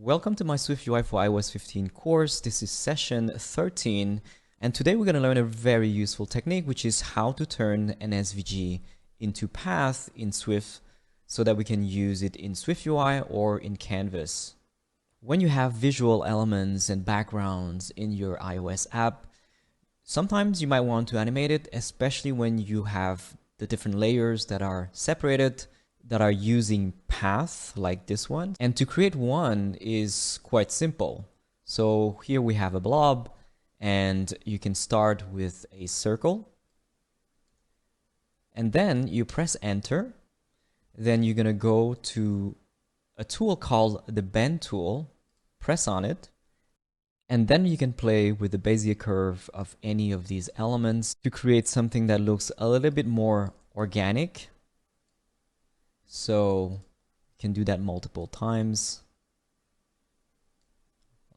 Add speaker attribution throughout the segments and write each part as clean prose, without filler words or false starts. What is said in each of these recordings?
Speaker 1: Welcome to my swiftUI for iOS 15 course. This is session 13, and today we're going to learn a very useful technique, which is how to turn an SVG into path in Swift so that we can use it in swiftUI or in Canvas. When you have visual elements and backgrounds in your iOS app, sometimes you might want to animate it, especially when you have the different layers that are separated, that are using path like this one. And to create one is quite simple. So here we have a blob, and you can start with a circle. And then you press enter. Then you're gonna go to a tool called the bend tool, press on it, and then you can play with the Bezier curve of any of these elements to create something that looks a little bit more organic. So you can do that multiple times,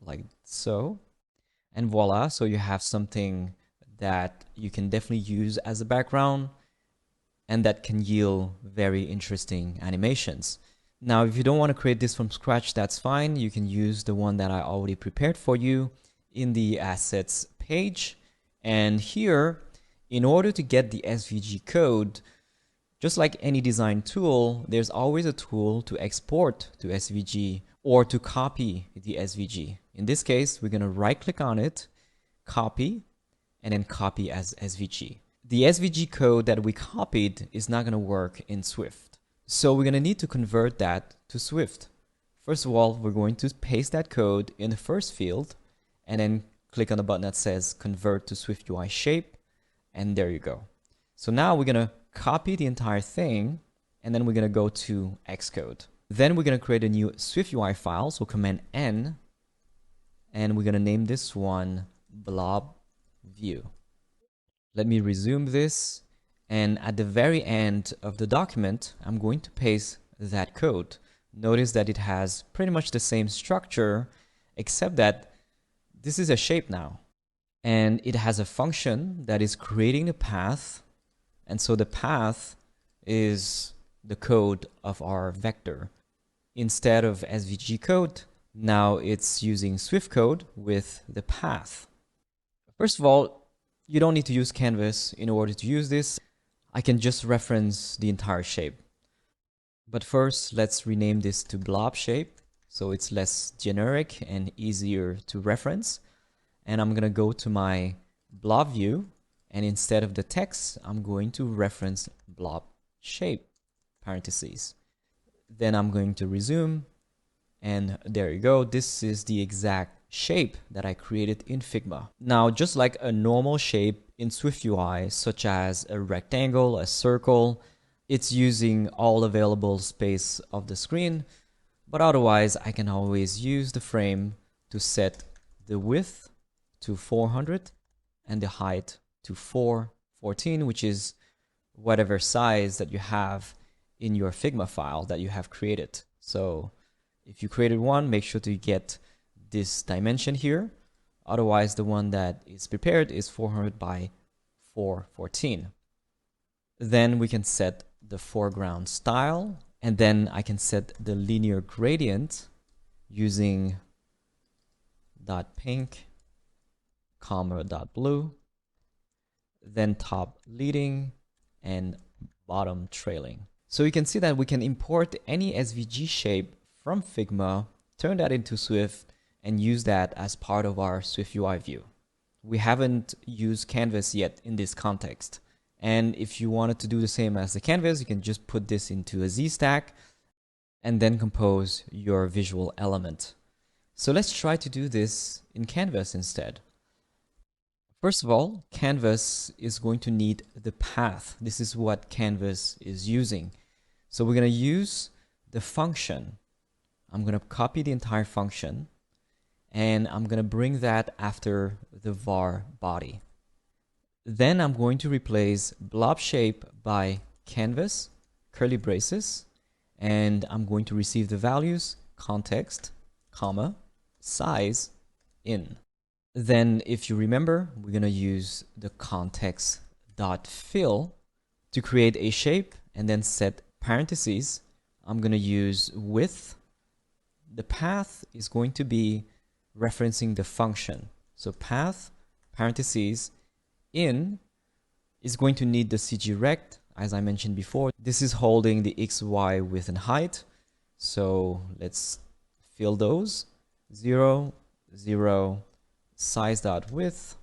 Speaker 1: like so. And voila, so you have something that you can definitely use as a background and that can yield very interesting animations. Now, if you don't want to create this from scratch, that's fine. You can use the one that I already prepared for you in the assets page. And here, in order to get the SVG code, just like any design tool, there's always a tool to export to SVG or to copy the SVG. In this case, we're going to right click on it, copy, and then copy as SVG. The SVG code that we copied is not going to work in Swift. So we're going to need to convert that to Swift. First of all, we're going to paste that code in the first field and then click on the button that says convert to swiftUI shape. And there you go. So now we're going to copy the entire thing, and then we're going to go to Xcode. Then we're going to create a new swiftUI file, so Command N, and we're going to name this one blob view. Let me resume this, and at the very end of the document, I'm going to paste that code. Notice that it has pretty much the same structure, except that this is a shape now, and it has a function that is creating the path. And so the path is the code of our vector. Instead of SVG code, now it's using Swift code with the path. First of all, you don't need to use Canvas in order to use this. I can just reference the entire shape. But first, let's rename this to blob shape so it's less generic and easier to reference. And I'm going to go to my blob view. And instead of the text, I'm going to reference blob shape, parentheses. Then I'm going to resume, and there you go. This is the exact shape that I created in Figma. Now, just like a normal shape in swiftUI, such as a rectangle, a circle, it's using all available space of the screen. But otherwise, I can always use the frame to set the width to 400 and the height to 414, which is whatever size that you have in your Figma file that you have created. So if you created one, make sure to get this dimension here. Otherwise, the one that is prepared is 400 by 414. Then we can set the foreground style, and then I can set the linear gradient using .pink, .blue, then top leading and bottom trailing. So you can see that we can import any SVG shape from Figma, turn that into Swift, and use that as part of our swiftUI view. We haven't used Canvas yet in this context. And if you wanted to do the same as the Canvas, you can just put this into a Z stack and then compose your visual element. So let's try to do this in Canvas instead. First of all, Canvas is going to need the path. This is what Canvas is using. So we're going to use the function. I'm going to copy the entire function, and I'm going to bring that after the var body. Then I'm going to replace blob shape by canvas, curly braces, and I'm going to receive the values context, comma, size, in. Then, if you remember, we're going to use the context.fill to create a shape and then set parentheses. I'm going to use width the path is going to be referencing the function. So path, parentheses, in is going to need the CGRect, as I mentioned before. This is holding the X, Y, width, and height. So let's fill those. 0, 0, size dot width,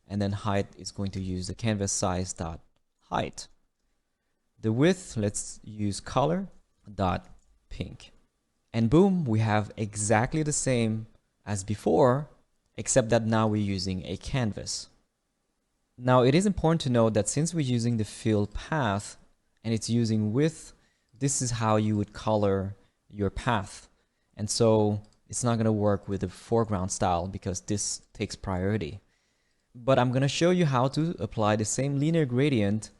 Speaker 1: and then height is going to use the canvas size dot height. The width, let's use color dot pink. And boom, we have exactly the same as before, except that now we're using a canvas. Now it is important to note that since we're using the fill path and it's using width, this is how you would color your path. And so it's not going to work with the foreground style because this takes priority. But I'm going to show you how to apply the same linear gradient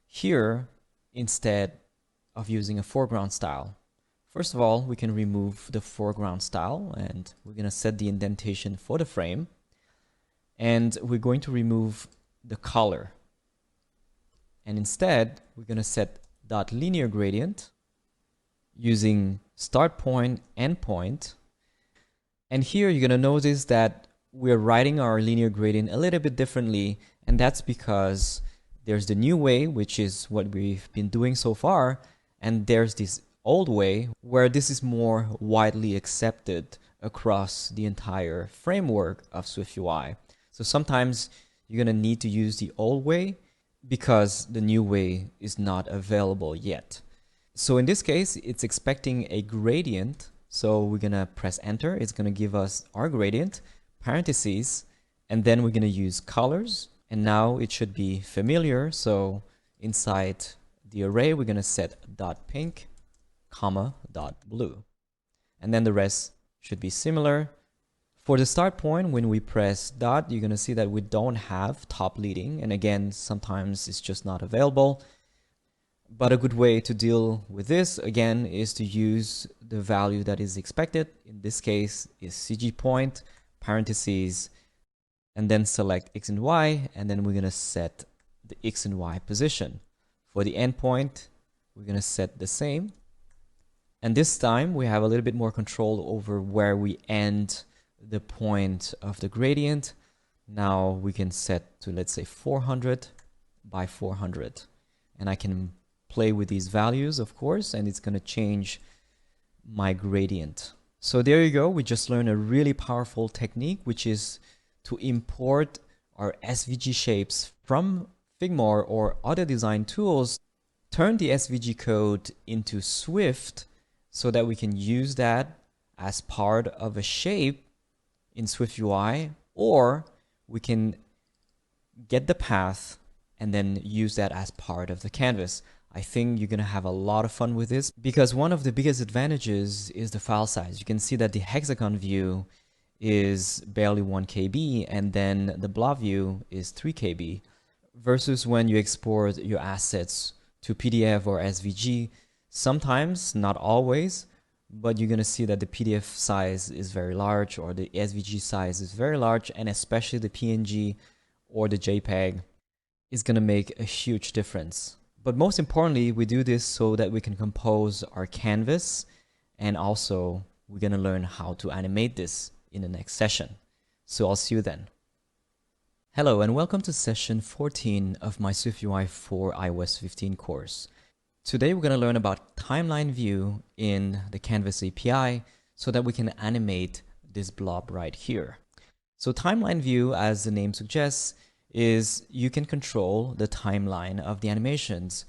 Speaker 1: here instead of using a foreground style. First of all, we can remove the foreground style and we're going to set the indentation for the frame. And we're going to remove the color. And instead, we're going to set dot linear gradient using start point, end point. And here you're going to notice that we're writing our linear gradient a little bit differently. And that's because there's the new way, which is what we've been doing so far. And there's this old way where this is more widely accepted across the entire framework of swiftUI. So sometimes you're going to need to use the old way because the new way is not available yet. So in this case, it's expecting a gradient. So we're going to press enter. It's going to give us our gradient, parentheses, and then we're going to use colors. And now it should be familiar. So inside the array, we're going to set dot pink, comma, dot blue. And then the rest should be similar. For the start point, when we press dot, you're going to see that we don't have top leading. And again, sometimes it's just not available. But a good way to deal with this, again, is to use the value that is expected. In this case, is CG point, parentheses, and then select X and Y. And then we're going to set the X and Y position. For the endpoint, we're going to set the same. And this time, we have a little bit more control over where we end the point of the gradient. Now we can set to, let's say, 400 by 400. And I can play with these values, of course, and it's going to change my gradient. So there you go. We just learned a really powerful technique, which is to import our SVG shapes from Figma or other design tools, turn the SVG code into Swift so that we can use that as part of a shape in swiftUI, or we can get the path and then use that as part of the canvas. I think you're going to have a lot of fun with this because one of the biggest advantages is the file size. You can see that the hexagon view is barely 1 KB and then the blob view is 3 KB versus when you export your assets to PDF or SVG. Sometimes, not always, but you're going to see that the PDF size is very large or the SVG size is very large, and especially the PNG or the JPEG is going to make a huge difference. But most importantly, we do this so that we can compose our canvas, and also we're going to learn how to animate this in the next session. So I'll see you then. Hello and welcome to session 14 of my swiftUI for iOS 15 course. Today we're going to learn about timeline view in the Canvas API so that we can animate this blob right here. So timeline view, as the name suggests, is you can control the timeline of the animations.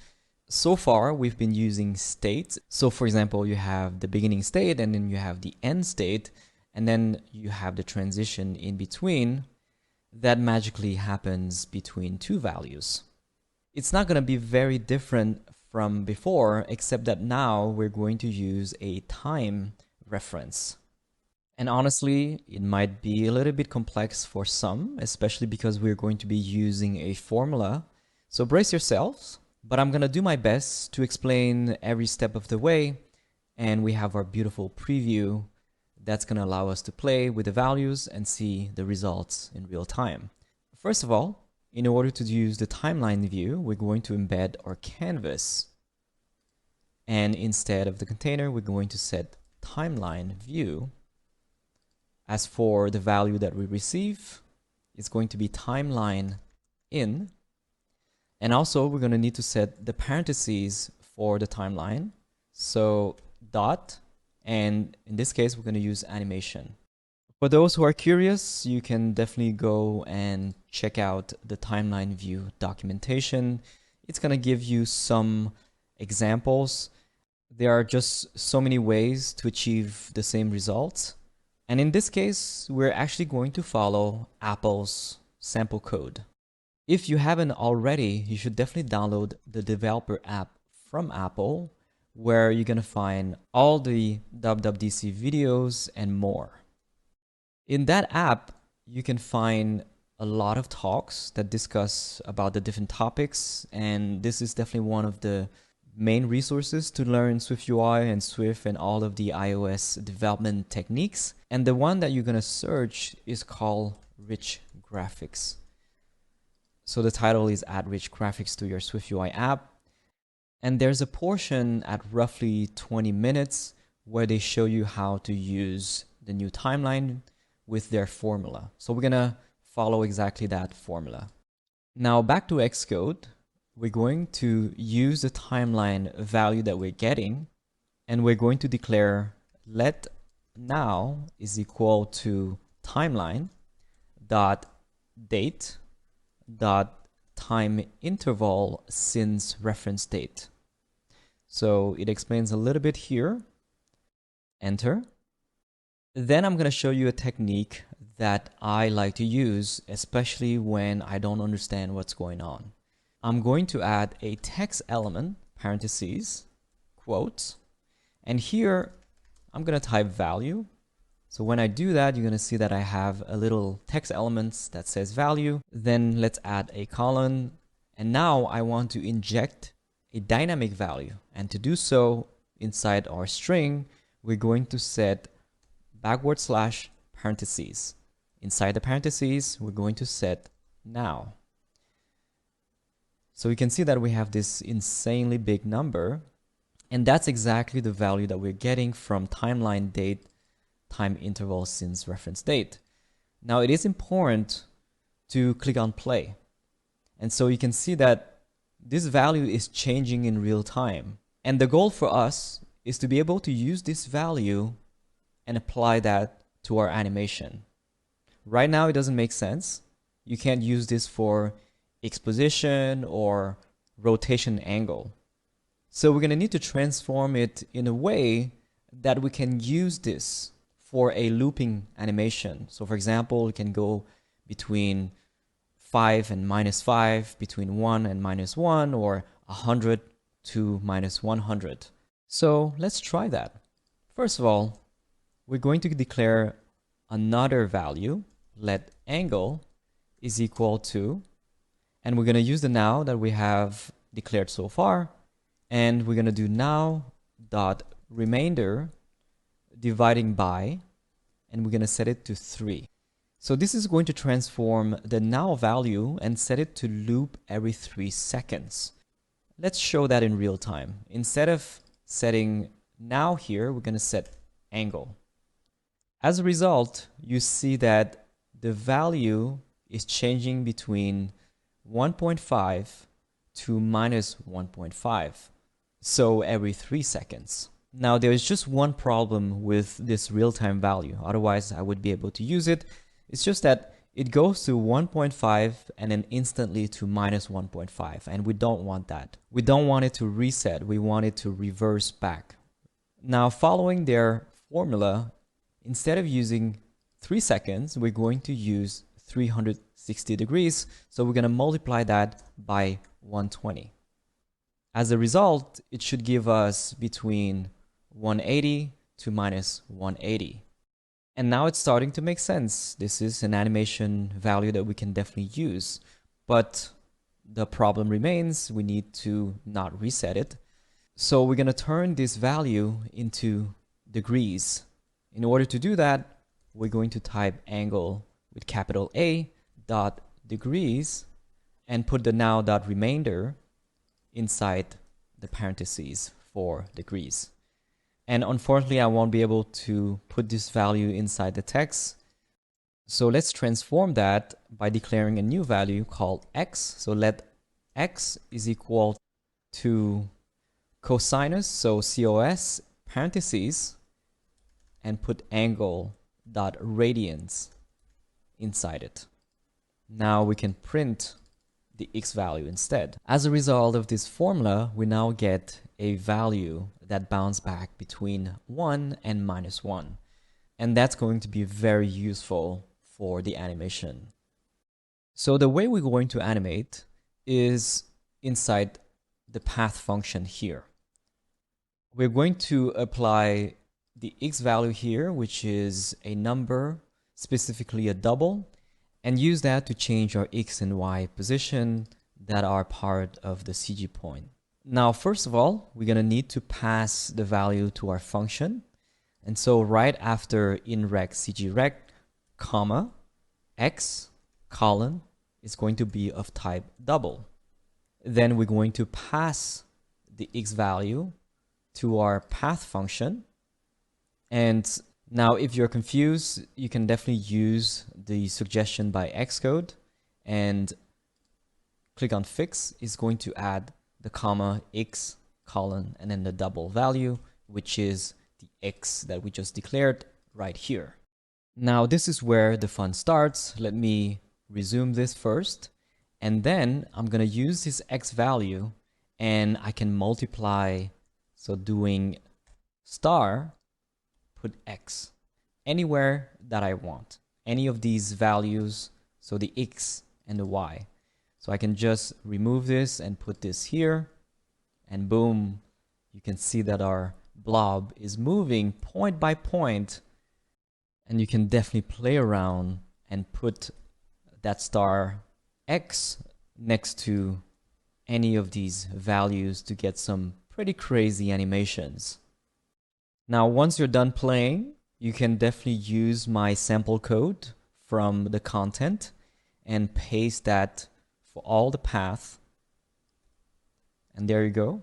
Speaker 1: So far we've been using states. So for example, you have the beginning state and then you have the end state, and then you have the transition in between that magically happens between two values. It's not going to be very different from before, except that now we're going to use a time reference. And honestly, it might be a little bit complex for some, especially because we're going to be using a formula. So brace yourselves, but I'm going to do my best to explain every step of the way. And we have our beautiful preview that's going to allow us to play with the values and see the results in real time. First of all, in order to use the timeline view, we're going to embed our canvas. And instead of the container, we're going to set timeline view. As for the value that we receive, it's going to be timeline in. And also we're going to need to set the parentheses for the timeline. So dot, and in this case, we're going to use animation. For those who are curious, you can definitely go and check out the timeline view documentation. It's going to give you some examples. There are just so many ways to achieve the same results. And in this case, we're actually going to follow Apple's sample code. If you haven't already, you should definitely download the developer app from Apple, where you're going to find all the WWDC videos and more. In that app, you can find a lot of talks that discuss about the different topics, and this is definitely one of the main resources to learn swiftUI and Swift and all of the iOS development techniques. And the one that you're going to search is called Rich Graphics. So the title is Add Rich Graphics to Your swiftUI app. And there's a portion at roughly 20 minutes where they show you how to use the new timeline with their formula. So we're going to follow exactly that formula. Now back to Xcode, we're going to use the timeline value that we're getting, and we're going to declare let now is equal to timeline dot date dot time interval since reference date. So it explains a little bit here. Enter. Then I'm going to show you a technique that I like to use, especially when I don't understand what's going on. I'm going to add a text element, parentheses, quotes, and here I'm going to type value. So when I do that, you're going to see that I have a little text element that says value. Then let's add a colon. And now I want to inject a dynamic value. And to do so, inside our string, we're going to set / parentheses. Inside the parentheses, we're going to set now. So you can see that we have this insanely big number, and that's exactly the value that we're getting from timeline date, time interval since reference date. Now it is important to click on play. And so you can see that this value is changing in real time. And the goal for us is to be able to use this value and apply that to our animation. Right now, it doesn't make sense. You can't use this for exposition or rotation angle. So we're going to need to transform it in a way that we can use this for a looping animation. So for example, it can go between 5 and -5, between 1 and -1, or 100 to -100. So let's try that. First of all, we're going to declare another value, let angle is equal to, and we're going to use the now that we have declared so far, and we're going to do now dot remainder dividing by, and we're going to set it to 3. So this is going to transform the now value and set it to loop every 3 seconds. Let's show that in real time. Instead of setting now here, we're going to set angle. As a result, you see that the value is changing between 1.5 to -1.5. So every 3 seconds. Now there is just one problem with this real-time value. Otherwise, I would be able to use it. It's just that it goes to 1.5 and then instantly to -1.5. And we don't want that. We don't want it to reset. We want it to reverse back. Now, following their formula, instead of using 3 seconds, we're going to use 360 degrees. So we're going to multiply that by 120. As a result, it should give us between 180 to -180. And now it's starting to make sense. This is an animation value that we can definitely use. But the problem remains, we need to not reset it. So we're going to turn this value into degrees. In order to do that, we're going to type angle with capital A dot degrees and put the now dot remainder inside the parentheses for degrees. And unfortunately, I won't be able to put this value inside the text. So let's transform that by declaring a new value called x. So let x is equal to cosinus, so cos, parentheses, and put angle dot radians inside it. Now we can print the x value instead. As a result of this formula, we now get a value that bounces back between 1 and -1. And that's going to be very useful for the animation. So the way we're going to animate is inside the path function here. We're going to apply the x value here, which is a number, specifically a double, and use that to change our x and y position that are part of the CG point. Now, first of all, we're going to need to pass the value to our function. And so right after inrect cgrect, comma, x, colon, is going to be of type double. Then we're going to pass the x value to our path function. And now if you're confused, you can definitely use the suggestion by Xcode and click on fix. Is going to add the comma, x, colon, and then the double value, which is the x that we just declared right here. Now this is where the fun starts. Let me resume this first, and then I'm going to use this x value and I can multiply. So doing star, put x anywhere that I want, any of these values, so the x and the y. So I can just remove this and put this here, and boom, you can see that our blob is moving point by point. And you can definitely play around and put that star x next to any of these values to get some pretty crazy animations. Now, once you're done playing, you can definitely use my sample code from the content and paste that for all the paths. And there you go.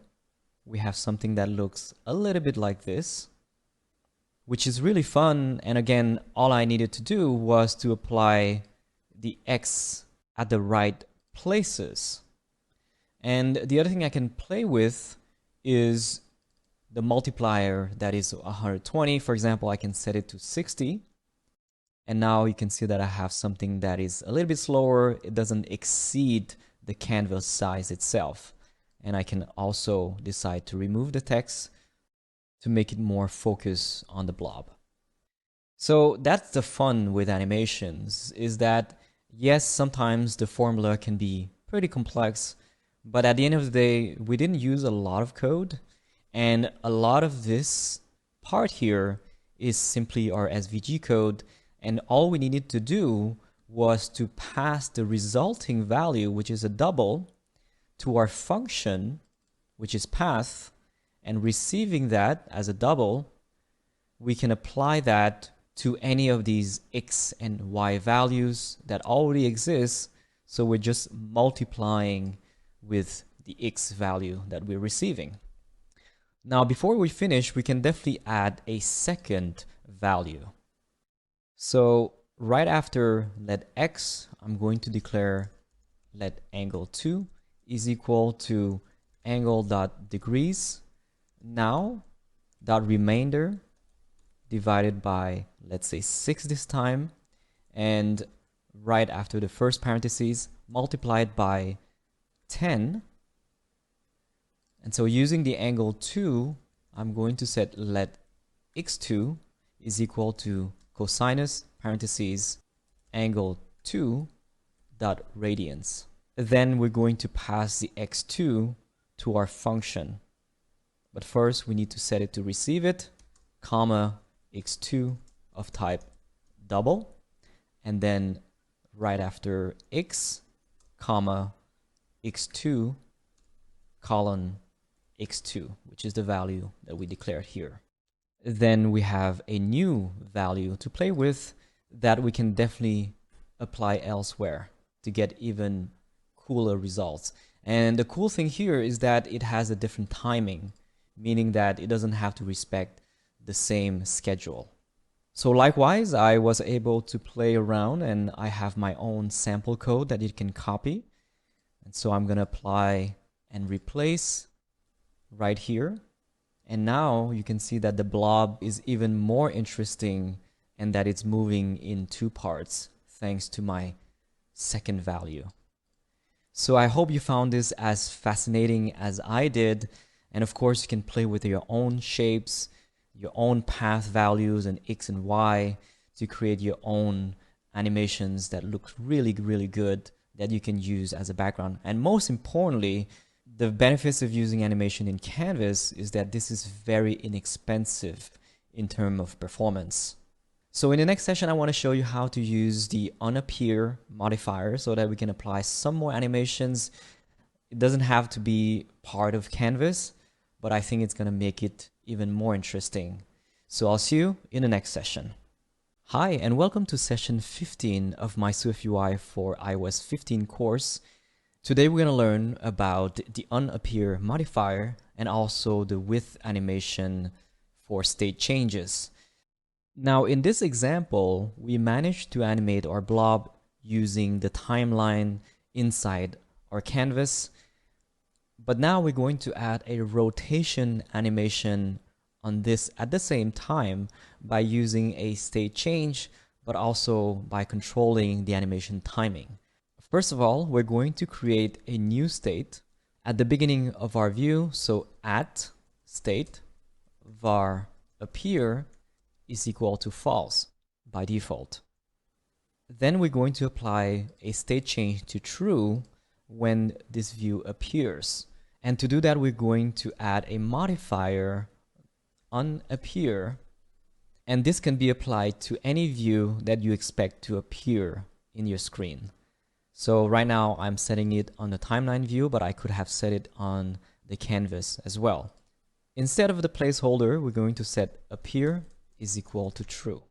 Speaker 1: We have something that looks a little bit like this, which is really fun. And again, all I needed to do was to apply the x at the right places. And the other thing I can play with is the multiplier that is 120. For example, I can set it to 60. And now you can see that I have something that is a little bit slower. It doesn't exceed the canvas size itself. And I can also decide to remove the text to make it more focused on the blob. So that's the fun with animations, is that yes, sometimes the formula can be pretty complex, but at the end of the day, we didn't use a lot of code, and a lot of this part here is simply our SVG code, and all we needed to do was to pass the resulting value, which is a double, to our function, which is path, and receiving that as a double, we can apply that to any of these x and y values that already exist. So we're just multiplying with the x value that we're receiving. Now, before we finish, we can definitely add a second value. So right after let x, I'm going to declare let angle 2 is equal to angle.degrees. Now dot remainder divided by, let's say, 6 this time, and right after the first parentheses multiplied by 10. And so using the angle 2, I'm going to set let x2 is equal to cosinus parentheses angle 2 dot radians. Then we're going to pass the x2 to our function. But first we need to set it to receive it, comma x2 of type double, and then right after x, comma x2 colon x2, which is the value that we declared here. Then we have a new value to play with that we can definitely apply elsewhere to get even cooler results. And the cool thing here is that it has a different timing, meaning that it doesn't have to respect the same schedule. So likewise, I was able to play around and I have my own sample code that you can copy. And so I'm going to apply and replace right here. And now you can see that the blob is even more interesting and that it's moving in two parts thanks to my second value. So I hope you found this as fascinating as I did. And of course, you can play with your own shapes, your own path values and X and Y to create your own animations that look really, really good that you can use as a background. And most importantly, the benefits of using animation in Canvas is that this is very inexpensive in terms of performance. So in the next session, I want to show you how to use the onAppear modifier so that we can apply some more animations. It doesn't have to be part of Canvas, but I think it's going to make it even more interesting. So I'll see you in the next session. Hi, and welcome to session 15 of my swiftUI for iOS 15 course. Today we're going to learn about the onAppear modifier and also the with animation for state changes. Now in this example, we managed to animate our blob using the timeline inside our canvas. But now we're going to add a rotation animation on this at the same time by using a state change, but also by controlling the animation timing. First of all, we're going to create a new state at the beginning of our view. So at state var appear is equal to false by default. Then we're going to apply a state change to true when this view appears. And to do that, we're going to add a modifier onAppear, and this can be applied to any view that you expect to appear in your screen. So right now I'm setting it on the timeline view, but I could have set it on the canvas as well. Instead of the placeholder, we're going to set appear is equal to true.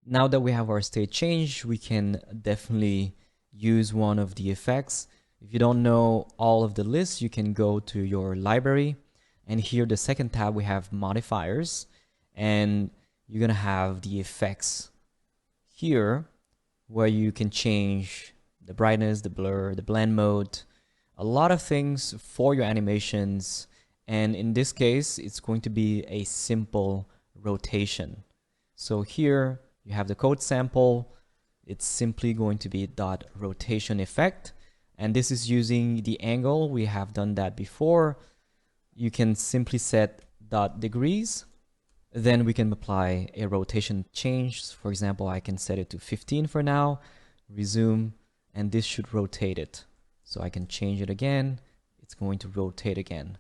Speaker 1: Now that we have our state change, we can definitely use one of the effects. If you don't know all of the lists, you can go to your library, and here the second tab we have modifiers, and you're gonna have the effects here where you can change the brightness, the blur, the blend mode, a lot of things for your animations. And in this case, it's going to be a simple rotation. So here you have the code sample. It's simply going to be dot rotation effect. And this is using the angle. We have done that before. You can simply set dot degrees. Then we can apply a rotation change. For example, I can set it to 15 for now, resume, and this should rotate it. So I can change it again. It's going to rotate again.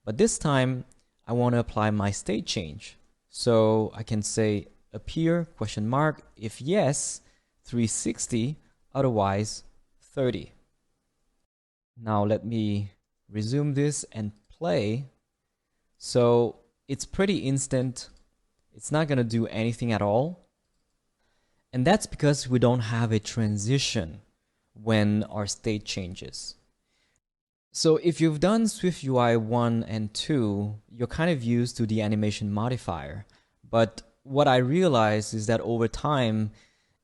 Speaker 1: But this time I want to apply my state change. So I can say appear question mark. If yes, 360, otherwise 30. Now let me resume this and play. So it's pretty instant. It's not going to do anything at all. And that's because we don't have a transition when our state changes. So if you've done swiftUI 1 and 2, you're kind of used to the animation modifier. But what I realized is that over time,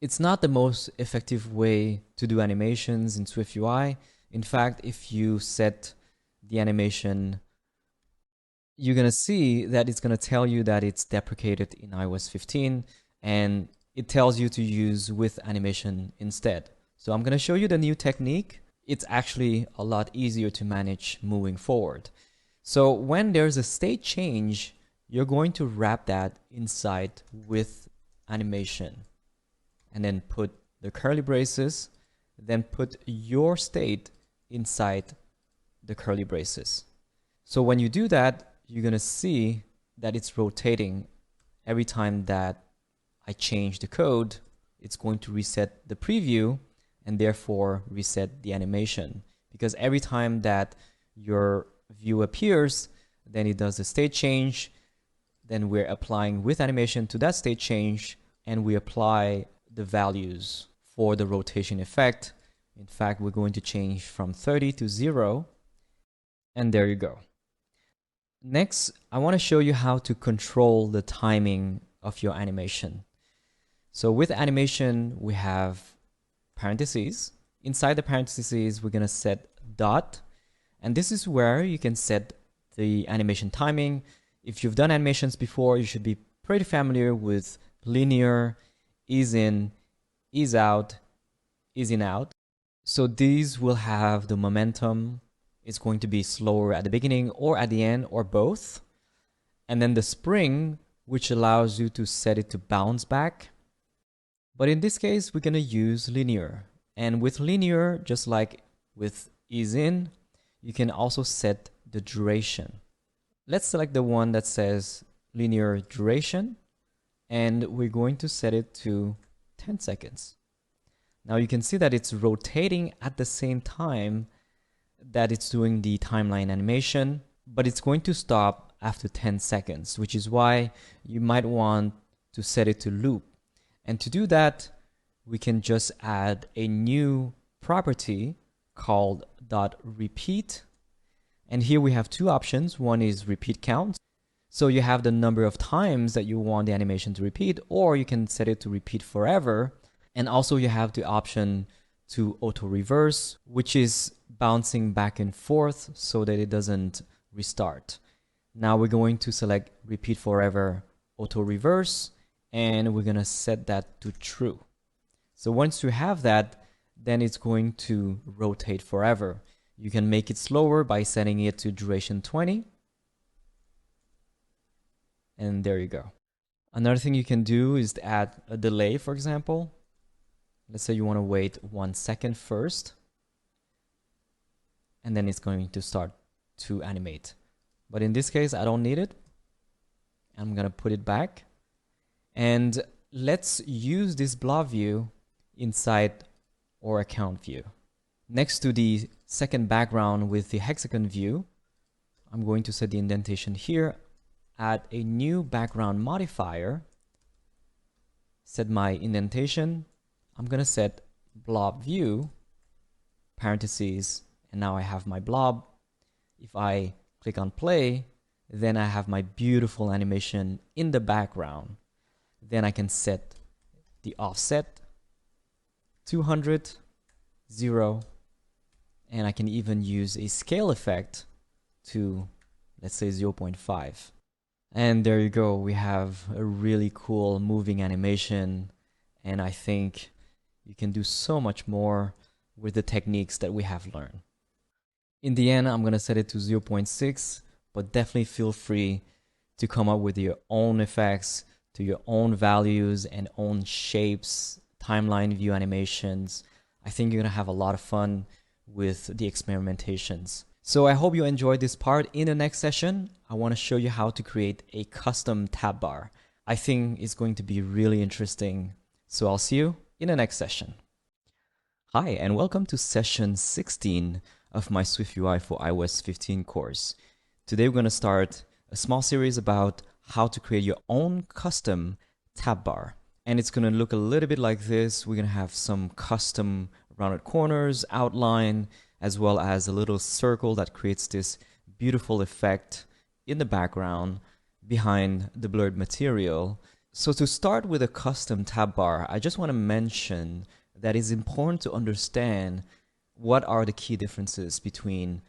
Speaker 1: it's not the most effective way to do animations in swiftUI. In fact, if you set the animation, you're going to see that it's going to tell you that it's deprecated in iOS 15, and it tells you to use with animation instead. So I'm going to show you the new technique. It's actually a lot easier to manage moving forward. So when there's a state change, you're going to wrap that inside with animation and then put the curly braces, then put your state inside the curly braces. So when you do that, you're going to see that it's rotating every time that I change the code. It's going to reset the preview and therefore reset the animation, because every time that your view appears, then it does the state change, then we're applying with animation to that state change, and we apply the values for the rotation effect. In fact, we're going to change from 30 to 0, and there you go. Next, I want to show you how to control the timing of your animation. So with animation, we have parentheses. Inside the parentheses, we're going to set dot. And this is where you can set the animation timing. If you've done animations before, you should be pretty familiar with linear, ease in, ease out, ease in out. So these will have the momentum. It's going to be slower at the beginning or at the end or both. And then the spring, which allows you to set it to bounce back. But in this case, we're going to use linear. And with linear, just like with ease in, you can also set the duration. Let's select the one that says linear duration, and we're going to set it to 10 seconds. Now you can see that it's rotating at the same time that it's doing the timeline animation, but it's going to stop after 10 seconds, which is why you might want to set it to loop. And to do that, we can just add a new property called .repeat. And here we have two options. One is repeat count. So you have the number of times that you want the animation to repeat, or you can set it to repeat forever. And also you have the option to auto reverse, which is bouncing back and forth so that it doesn't restart. Now we're going to select repeat forever, auto reverse, and we're going to set that to true. So once you have that, then it's going to rotate forever. You can make it slower by setting it to duration 20. And there you go. Another thing you can do is to add a delay, for example. Let's say you want to wait 1 second first, and then it's going to start to animate. But in this case, I don't need it. I'm going to put it back. And let's use this blob view inside our account view. Next to the second background with the hexagon view, I'm going to set the indentation here, add a new background modifier, set my indentation. I'm going to set blob view, parentheses, and now I have my blob. If I click on play, then I have my beautiful animation in the background. Then I can set the offset 200, 0, and I can even use a scale effect to, let's say, 0.5. And there you go. We have a really cool moving animation, and I think you can do so much more with the techniques that we have learned. In the end, I'm going to set it to 0.6, but definitely feel free to come up with your own effects, to your own values and own shapes, timeline view animations. I think you're going to have a lot of fun with the experimentations. So I hope you enjoyed this part. In the next session, I want to show you how to create a custom tab bar. I think it's going to be really interesting. So I'll see you in the next session. Hi, and welcome to session 16 of my swiftUI for iOS 15 course. Today we're going to start a small series about how to create your own custom tab bar. And it's going to look a little bit like this. We're going to have some custom rounded corners, outline, as well as a little circle that creates this beautiful effect in the background behind the blurred material. So to start with a custom tab bar, I just want to mention that it's important to understand what are the key differences between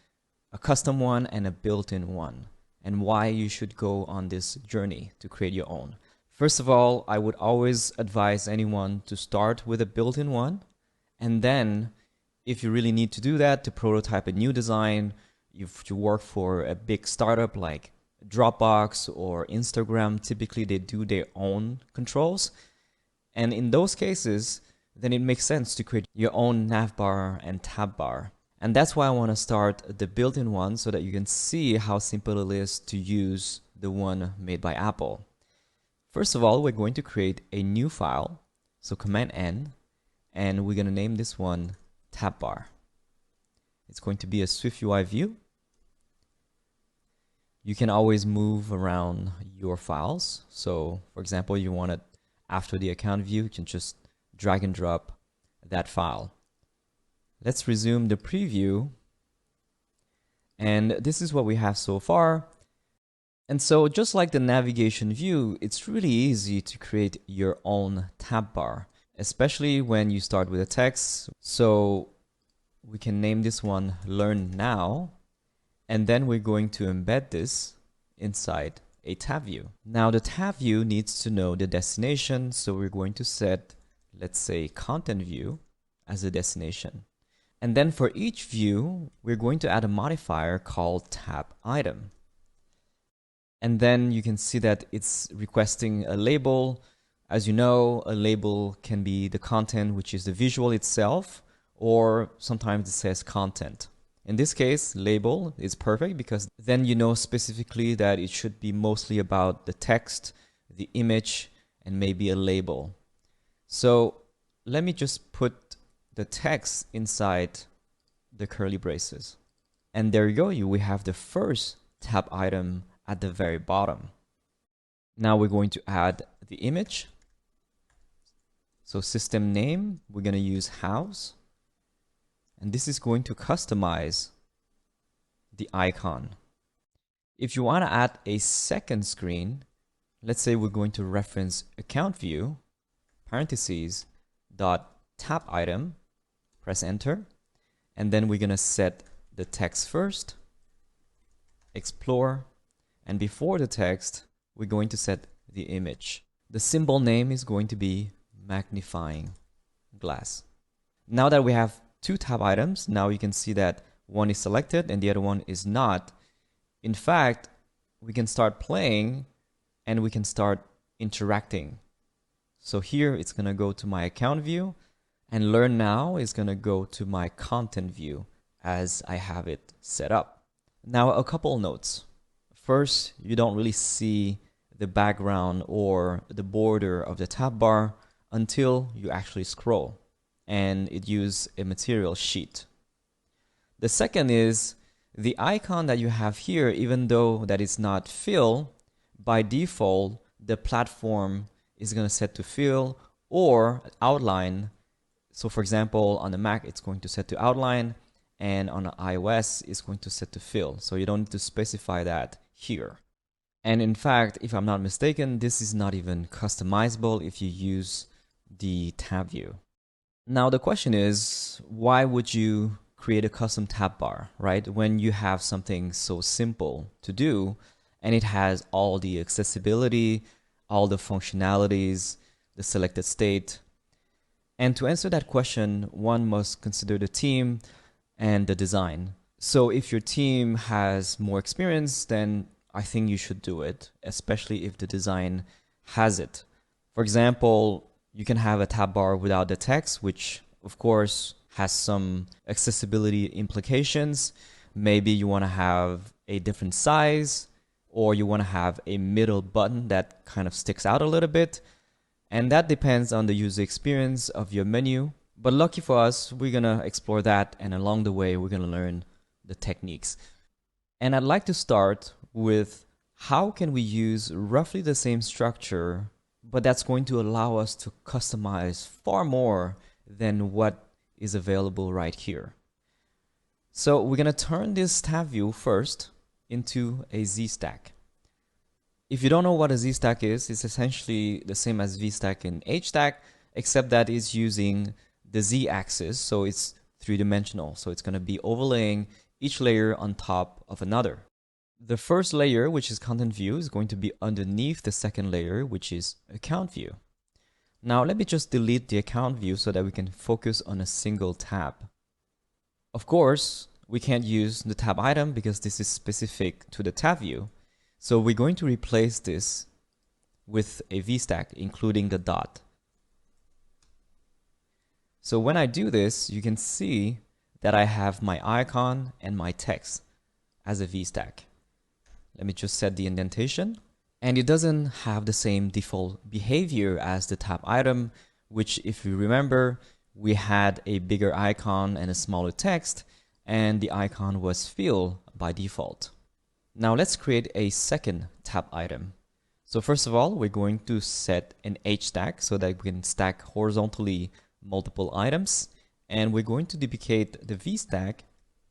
Speaker 1: a custom one and a built-in one, and why you should go on this journey to create your own. First of all, I would always advise anyone to start with a built-in one, and then if you really need to do that, to prototype a new design, if you work for a big startup like Dropbox or Instagram, typically they do their own controls. And in those cases, then it makes sense to create your own navbar and tab bar. And that's why I want to start the built-in one so that you can see how simple it is to use the one made by Apple. First of all, we're going to create a new file. So Command N, and we're going to name this one tab bar. It's going to be a swiftUI view. You can always move around your files. So for example, you want it after the account view, you can just drag and drop that file. Let's resume the preview. And this is what we have so far. And so just like the navigation view, it's really easy to create your own tab bar, especially when you start with a text. So we can name this one Learn Now, and then we're going to embed this inside a tab view. Now the tab view needs to know the destination, so we're going to set, let's say, content view as a destination. And then for each view, we're going to add a modifier called tab item. And then you can see that it's requesting a label. As you know, a label can be the content, which is the visual itself, or sometimes it says content. In this case, label is perfect because then you know specifically that it should be mostly about the text, the image, and maybe a label. So let me just put the text inside the curly braces. And there you go, we have the first tab item at the very bottom. Now we're going to add the image. So system name, we're going to use house. And this is going to customize the icon. If you want to add a second screen, let's say we're going to reference account view, parentheses, dot tab item, press enter, and then we're going to set the text first, explore, and before the text, we're going to set the image. The symbol name is going to be magnifying glass. Now that we have two tab items, now you can see that one is selected and the other one is not. In fact, we can start playing and we can start interacting. So here it's going to go to my account view, and Learn Now is going to go to my content view as I have it set up. Now a couple notes. First, you don't really see the background or the border of the tab bar until you actually scroll, and it uses a material sheet. The second is the icon that you have here, even though that is not fill, by default, the platform is going to set to fill or outline. So for example, on the Mac, it's going to set to outline, and on iOS, it's going to set to fill. So you don't need to specify that here. And in fact, if I'm not mistaken, this is not even customizable if you use the tab view. Now the question is, why would you create a custom tab bar, right? When you have something so simple to do and it has all the accessibility, all the functionalities, the selected state. And to answer that question, one must consider the team and the design. So if your team has more experience, then I think you should do it, especially if the design has it. For example, you can have a tab bar without the text, which of course has some accessibility implications. Maybe you want to have a different size, or you want to have a middle button that kind of sticks out a little bit. And that depends on the user experience of your menu. But lucky for us, we're going to explore that, and along the way, we're going to learn the techniques. And I'd like to start with how can we use roughly the same structure, but that's going to allow us to customize far more than what is available right here. So we're going to turn this tab view first into a Z-stack. If you don't know what a Z-stack is, it's essentially the same as V-stack and H-stack, except that it's using the Z-axis, so it's three-dimensional. So it's going to be overlaying each layer on top of another. The first layer, which is content view, is going to be underneath the second layer, which is account view. Now let me just delete the account view so that we can focus on a single tab. Of course, we can't use the tab item because this is specific to the tab view. So we're going to replace this with a V-stack, including the dot. So when I do this, you can see that I have my icon and my text as a V-stack. Let me just set the indentation. And it doesn't have the same default behavior as the tab item, which, if you remember, we had a bigger icon and a smaller text, and the icon was fill by default. Now let's create a second tab item. So first of all, we're going to set an H stack so that we can stack horizontally multiple items. And we're going to duplicate the V stack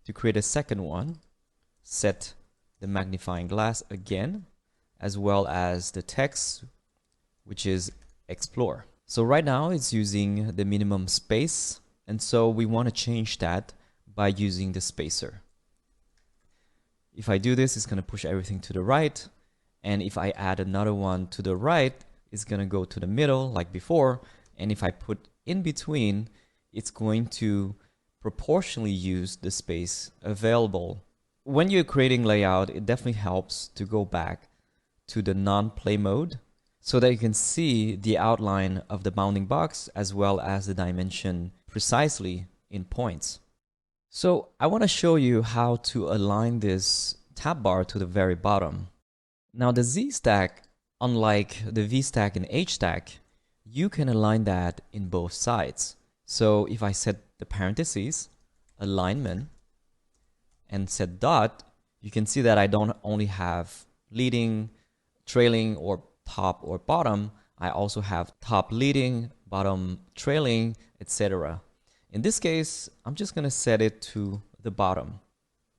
Speaker 1: to create a second one. Set the magnifying glass again. as well as the text, which is explore. So right now it's using the minimum space, and so we want to change that by using the spacer. If I do this, it's going to push everything to the right, and if I add another one to the right, it's going to go to the middle like before, and if I put in between, it's going to proportionally use the space available. When you're creating layout, it definitely helps to go back to the non-play mode so that you can see the outline of the bounding box as well as the dimension precisely in points. So I want to show you how to align this tab bar to the very bottom. Now the Z stack, unlike the V stack and H stack, you can align that in both sides. So if I set the parentheses, alignment, and set dot, you can see that I don't only have leading, trailing, or top or bottom. I also have top leading, bottom trailing, etc. In this case, I'm just going to set it to the bottom.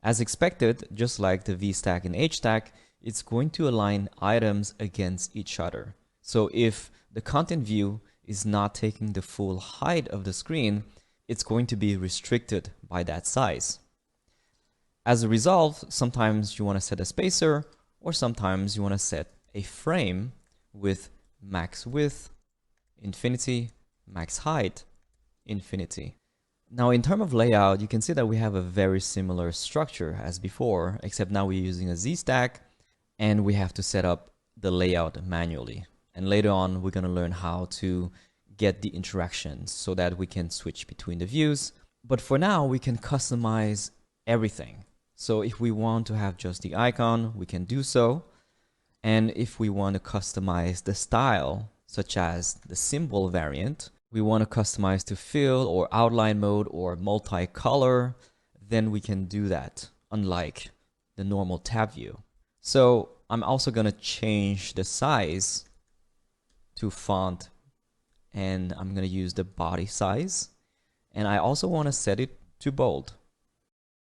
Speaker 1: As expected, just like the V stack and H stack, it's going to align items against each other. So if the content view is not taking the full height of the screen, it's going to be restricted by that size. As a result, sometimes you want to set a spacer, or sometimes you want to set a frame with max width, infinity, max height, infinity. Now in terms of layout, you can see that we have a very similar structure as before, except now we're using a Z stack and we have to set up the layout manually. And later on, we're going to learn how to get the interactions so that we can switch between the views. But for now, we can customize everything. So if we want to have just the icon, we can do so. And if we want to customize the style, such as the symbol variant, we want to customize to fill or outline mode or multicolor, then we can do that, unlike the normal tab view. So I'm also going to change the size to font, and I'm going to use the body size. And I also want to set it to bold.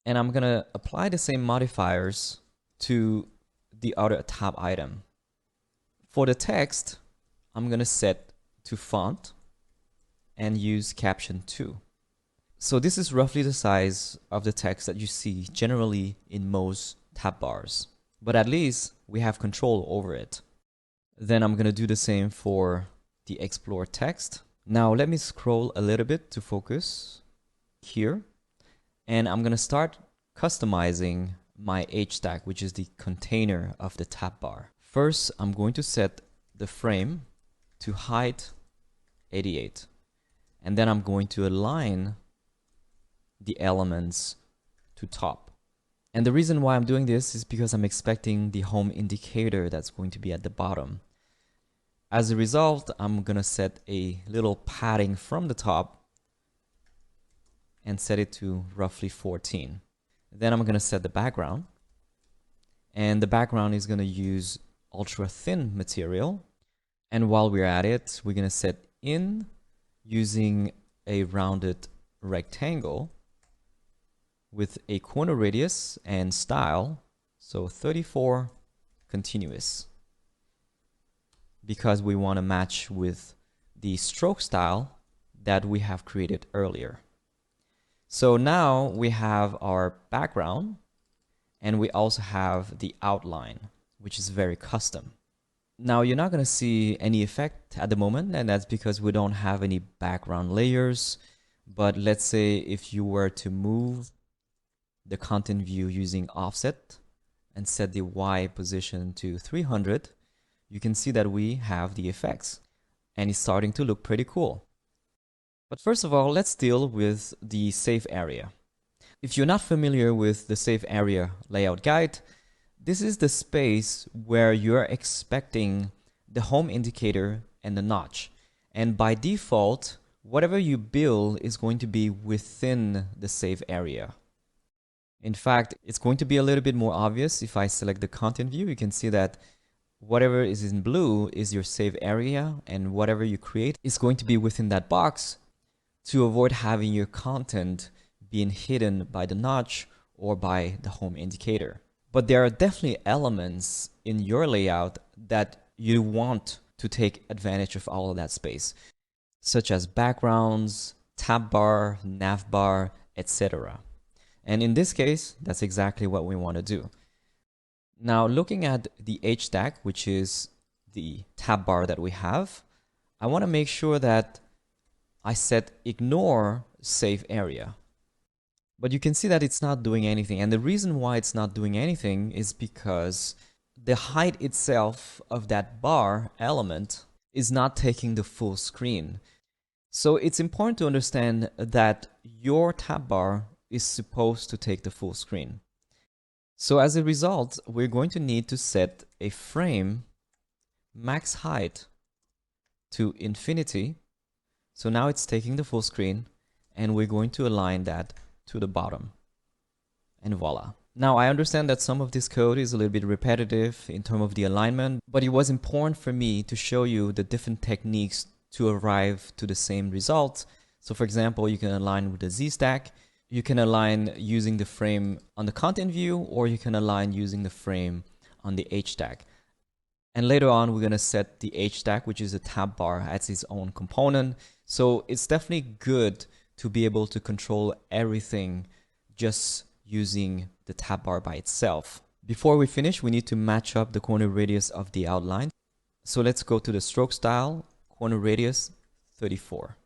Speaker 1: And I'm going to apply the same modifiers to the other tab item. For the text, I'm going to set to font and use caption 2. So this is roughly the size of the text that you see generally in most tab bars, but at least we have control over it. Then I'm going to do the same for the explore text. Now let me scroll a little bit to focus here, and I'm going to start customizing my H stack, which is the container of the tab bar. First, I'm going to set the frame to height 88, and then I'm going to align the elements to top. And the reason why I'm doing this is because I'm expecting the home indicator that's going to be at the bottom. As a result, I'm going to set a little padding from the top and set it to roughly 14. Then I'm going to set the background, and the background is going to use ultra thin material. And while we're at it, we're going to set in using a rounded rectangle with a corner radius and style, so 34 continuous, because we want to match with the stroke style that we have created earlier. So now we have our background, and we also have the outline, which is very custom. Now you're not going to see any effect at the moment, and that's because we don't have any background layers. But let's say if you were to move the content view using offset and set the Y position to 300, you can see that we have the effects, and it's starting to look pretty cool. But first of all, let's deal with the save area. If you're not familiar with the save area layout guide, this is the space where you're expecting the home indicator and the notch. And by default, whatever you build is going to be within the save area. In fact, it's going to be a little bit more obvious if I select the content view. You can see that whatever is in blue is your save area, and whatever you create is going to be within that box, to avoid having your content being hidden by the notch or by the home indicator. But there are definitely elements in your layout that you want to take advantage of all of that space, such as backgrounds, tab bar, nav bar, etc. And in this case, that's exactly what we want to do. Now, looking at the H stack, which is the tab bar that we have, I want to make sure that I set ignore save area. But you can see that it's not doing anything. And the reason why it's not doing anything is because the height itself of that bar element is not taking the full screen. So it's important to understand that your tab bar is supposed to take the full screen. So as a result, we're going to need to set a frame max height to infinity. So now it's taking the full screen, and we're going to align that to the bottom. And voila. Now I understand that some of this code is a little bit repetitive in terms of the alignment, but it was important for me to show you the different techniques to arrive to the same result. So for example, you can align with the Z stack, you can align using the frame on the content view, or you can align using the frame on the H stack. And later on, we're going to set the H stack, which is a tab bar, as its own component. So it's definitely good to be able to control everything just using the tab bar by itself. Before we finish, we need to match up the corner radius of the outline. So let's go to the stroke style, corner radius 34.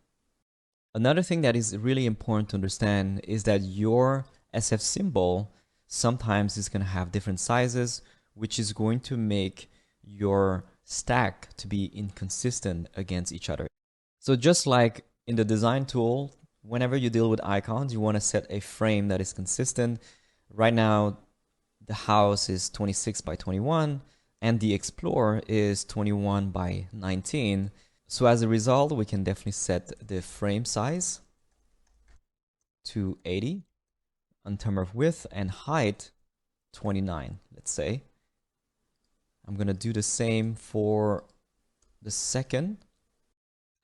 Speaker 1: Another thing that is really important to understand is that your SF symbol sometimes is going to have different sizes, which is going to make your stack to be inconsistent against each other. So just like in the design tool, whenever you deal with icons, you want to set a frame that is consistent. Right now, the house is 26 by 21 and the Explorer is 21 by 19. So as a result, we can definitely set the frame size to 80 in terms of width, and height 29, let's say. I'm going to do the same for the second.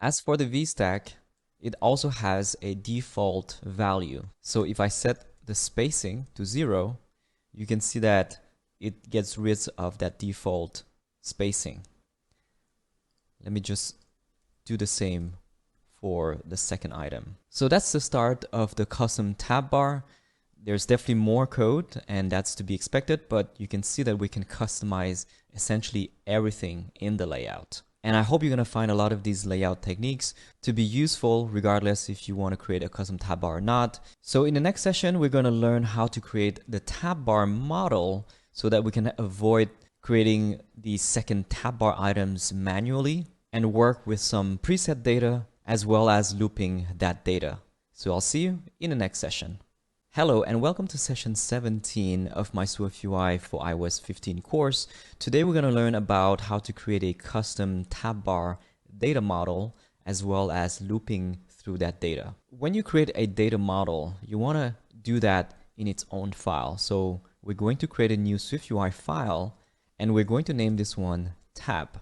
Speaker 1: As for the V stack, it also has a default value. So if I set the spacing to 0, you can see that it gets rid of that default spacing. Let me just do the same for the second item. So that's the start of the custom tab bar. There's definitely more code, and that's to be expected, but you can see that we can customize essentially everything in the layout. And I hope you're going to find a lot of these layout techniques to be useful regardless if you want to create a custom tab bar or not. So in the next session, we're going to learn how to create the tab bar model so that we can avoid creating the second tab bar items manually and work with some preset data as well as looping that data. So I'll see you in the next session. Hello and welcome to session 17 of my swiftUI for iOS 15 course. Today we're going to learn about how to create a custom tab bar data model as well as looping through that data. When you create a data model, you want to do that in its own file. So we're going to create a new swiftUI file and we're going to name this one tab.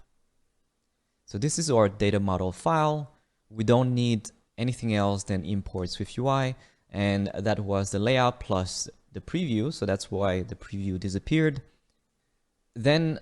Speaker 1: So this is our data model file. We don't need anything else than import swiftUI. And that was the layout plus the preview, so that's why the preview disappeared. Then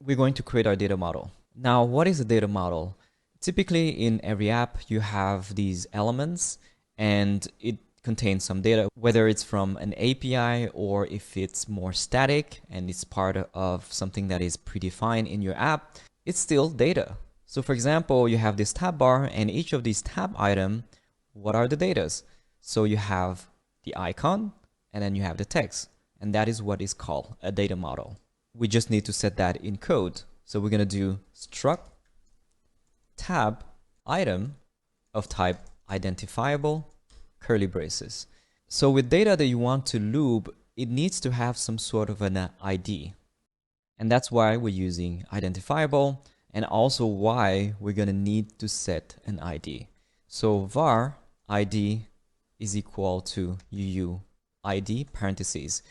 Speaker 1: we're going to create our data model. Now, what is a data model? Typically in every app, you have these elements and it contains some data, whether it's from an API or if it's more static and it's part of something that is predefined in your app, it's still data. So for example, you have this tab bar and each of these tab items, what are the datas? So you have the icon and then you have the text, and that is what is called a data model. We just need to set that in code. So we're going to do struct tab item of type identifiable curly braces. So with data that you want to loop, it needs to have some sort of an ID. And that's why we're using identifiable, and also why we're going to need to set an ID. So var ID is equal to UUID parentheses.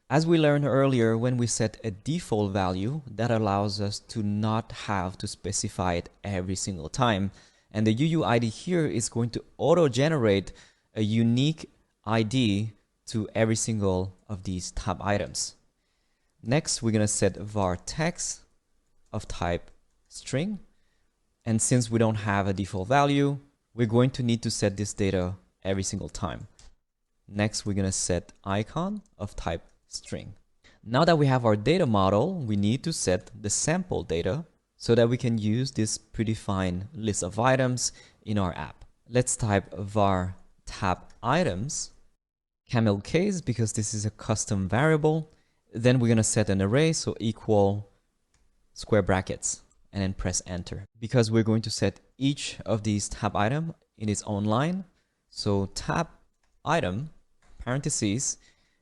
Speaker 1: As we learned earlier, when we set a default value, that allows us to not have to specify it every single time. And the UUID here is going to auto-generate a unique ID to every single of these tab items. Next, we're going to set var text of type string. And since we don't have a default value, we're going to need to set this data every single time. Next, we're going to set icon of type string. Now that we have our data model, we need to set the sample data so that we can use this predefined list of items in our app. Let's type var tab items, camel case, because this is a custom variable. Then we're going to set an array, so equal square brackets, and then press enter. Because we're going to set each of these tab item in its own line. So tab item, parentheses,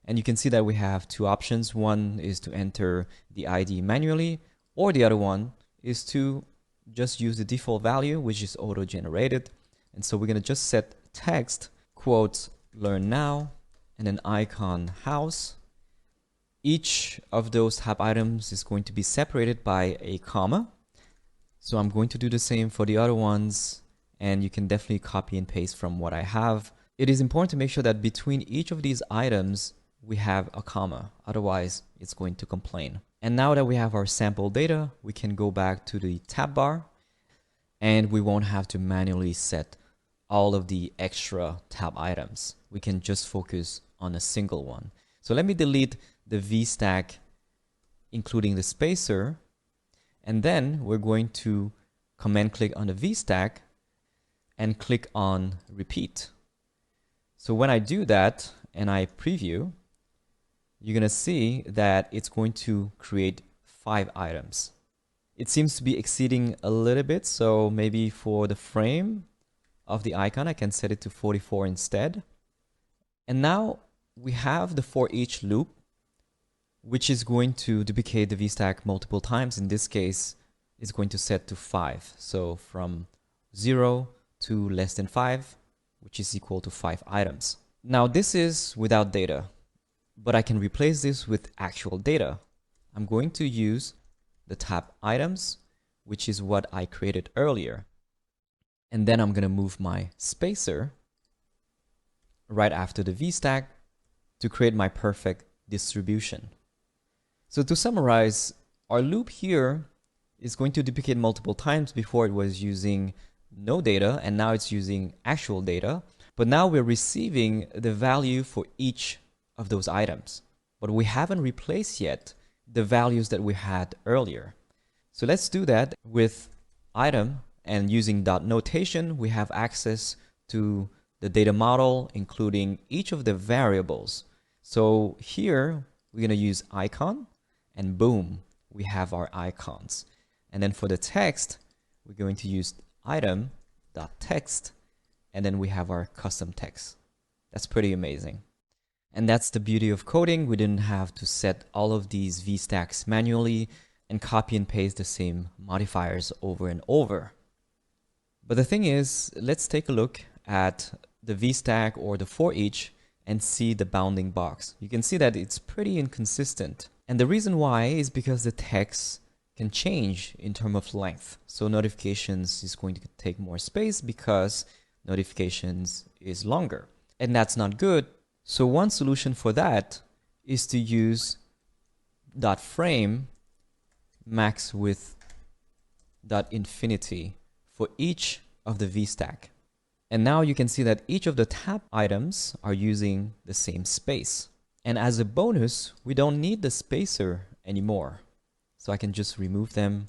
Speaker 1: and you can see that we have two options. One is to enter the ID manually, or the other one is to just use the default value, which is auto-generated. And so we're going to just set text, quotes, learn now, and then icon house. Each of those tab items is going to be separated by a comma. So I'm going to do the same for the other ones, and you can definitely copy and paste from what I have. It is important to make sure that between each of these items, we have a comma, otherwise it's going to complain. And now that we have our sample data, we can go back to the tab bar, and we won't have to manually set all of the extra tab items. We can just focus on a single one. So let me delete the VStack, including the spacer, and then we're going to command click on the VStack and click on repeat. So when I do that and I preview, you're going to see that it's going to create 5 items. It seems to be exceeding a little bit, so maybe for the frame of the icon, I can set it to 44 instead. And now we have the for each loop, which is going to duplicate the VStack multiple times. In this case, it's going to set to 5. So from 0 to less than 5, which is equal to 5 items. Now this is without data, but I can replace this with actual data. I'm going to use the tab items, which is what I created earlier. And then I'm going to move my spacer right after the VStack to create my perfect distribution. So to summarize, our loop here is going to duplicate multiple times. Before it was using no data, and now it's using actual data. But now we're receiving the value for each of those items. But we haven't replaced yet the values that we had earlier. So let's do that with item, and using dot notation, we have access to the data model, including each of the variables. So here we're going to use icon, and boom, we have our icons. And then for the text, we're going to use item.text, and then we have our custom text. That's pretty amazing. And that's the beauty of coding. We didn't have to set all of these VStacks manually and copy and paste the same modifiers over and over. But the thing is, let's take a look at the VStack or the for each and see the bounding box. You can see that it's pretty inconsistent. And the reason why is because the text can change in terms of length. So notifications is going to take more space because notifications is longer. And that's not good. So one solution for that is to use .frame max width .infinity for each of the VStack. And now you can see that each of the tab items are using the same space. And as a bonus, we don't need the spacer anymore. So I can just remove them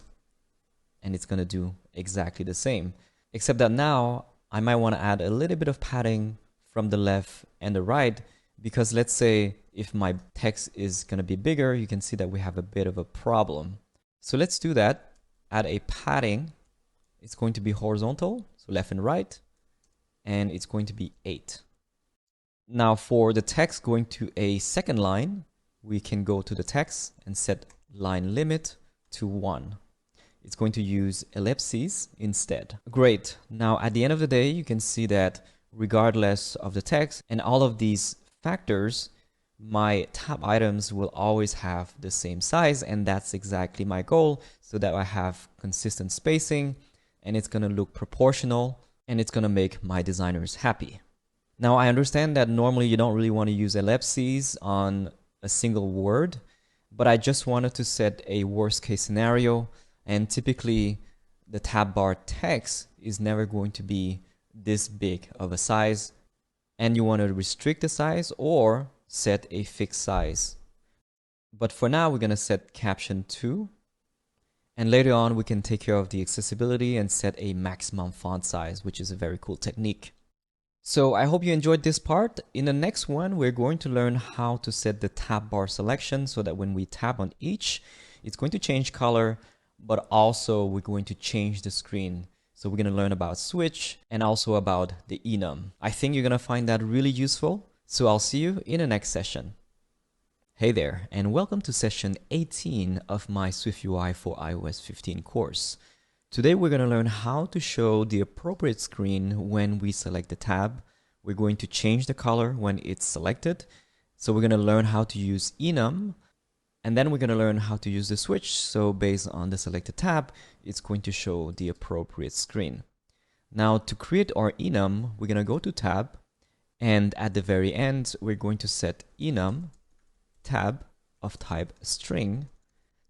Speaker 1: and it's going to do exactly the same. Except that now I might want to add a little bit of padding from the left and the right, because let's say if my text is going to be bigger, you can see that we have a bit of a problem. So let's do that. Add a padding. It's going to be horizontal, so left and right, and it's going to be 8. Now for the text going to a second line, we can go to the text and set line limit to 1. It's going to use ellipses instead. Great. Now at the end of the day, you can see that regardless of the text and all of these factors, my tab items will always have the same size, and that's exactly my goal, so that I have consistent spacing and it's going to look proportional and it's going to make my designers happy. Now I understand that normally you don't really want to use ellipses on a single word. but I just wanted to set a worst case scenario, and typically the tab bar text is never going to be this big of a size, and you want to restrict the size or set a fixed size. But for now, we're going to set caption 2, and later on we can take care of the accessibility and set a maximum font size, which is a very cool technique. So I hope you enjoyed this part. In the next one, we're going to learn how to set the tab bar selection so that when we tap on each, it's going to change color, but also we're going to change the screen. So we're going to learn about switch and also about the enum. I think you're going to find that really useful. So I'll see you in the next session. Hey there, and welcome to session 18 of my swiftUI for iOS 15 course. Today we're going to learn how to show the appropriate screen when we select the tab. We're going to change the color when it's selected. So we're going to learn how to use enum, and then we're going to learn how to use the switch. So based on the selected tab, it's going to show the appropriate screen. Now to create our enum, we're going to go to tab, and at the very end, we're going to set enum tab of type string.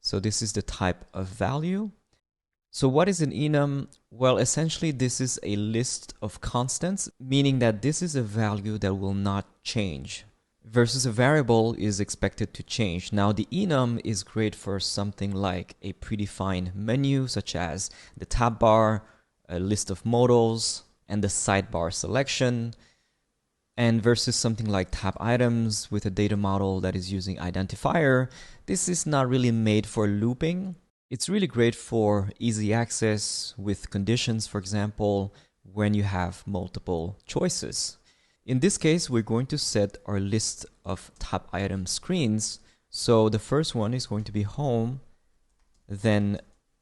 Speaker 1: So this is the type of value. So what is an enum? Well, essentially this is a list of constants, meaning that this is a value that will not change, versus a variable is expected to change. Now the enum is great for something like a predefined menu, such as the tab bar, a list of modals, and the sidebar selection, and versus something like tab items with a data model that is using identifier. This is not really made for looping. It's really great for easy access with conditions, for example, when you have multiple choices. In this case, we're going to set our list of tab item screens. So the first one is going to be home, then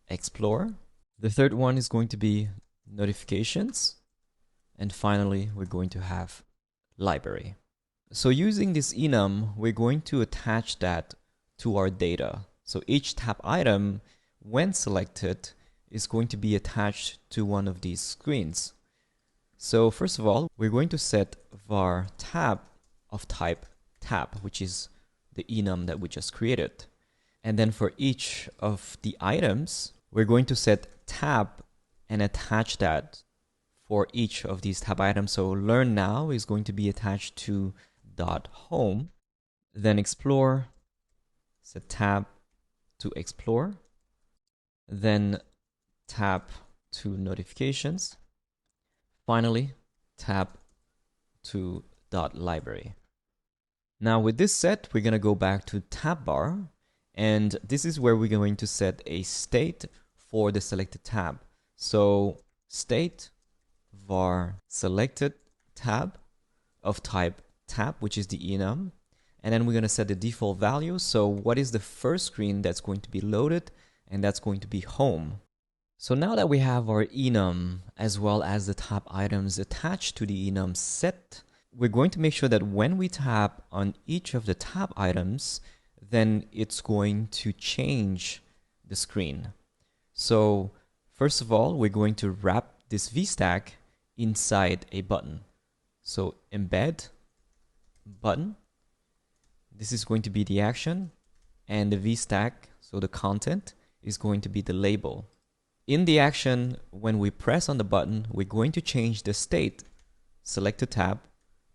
Speaker 1: explore. The third one is going to be notifications. And finally, we're going to have library. So using this enum, we're going to attach that to our data. So each tab item, when selected, is going to be attached to one of these screens. So first of all, we're going to set var tab of type tab, which is the enum that we just created. And then for each of the items, we're going to set tab and attach that for each of these tab items. So learn now is going to be attached to .home, then explore, set tab to explore, then tab to notifications, finally tab to .library. Now with this set, we're going to go back to tab bar, and this is where we're going to set a state for the selected tab. So state var selected tab of type tab, which is the enum, and then we're going to set the default value. So what is the first screen that's going to be loaded? And that's going to be home. So now that we have our enum as well as the tab items attached to the enum set, we're going to make sure that when we tap on each of the tab items, then it's going to change the screen. So first of all, we're going to wrap this VStack inside a button. So embed button. This is going to be the action, and the VStack, so the content, is going to be the label. In the action, when we press on the button, we're going to change the state, select the tab,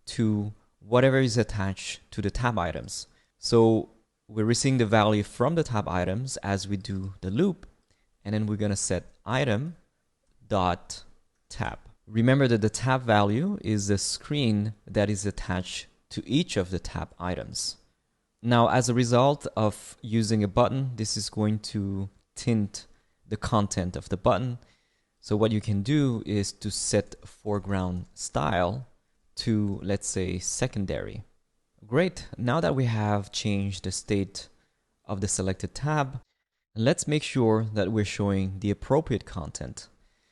Speaker 1: to whatever is attached to the tab items. So we're receiving the value from the tab items as we do the loop, and then we're going to set item dot tab. Remember that the tab value is the screen that is attached to each of the tab items. Now, as a result of using a button, this is going to tint the content of the button. So what you can do is to set foreground style to, let's say, secondary. Great. Now that we have changed the state of the selected tab, let's make sure that we're showing the appropriate content.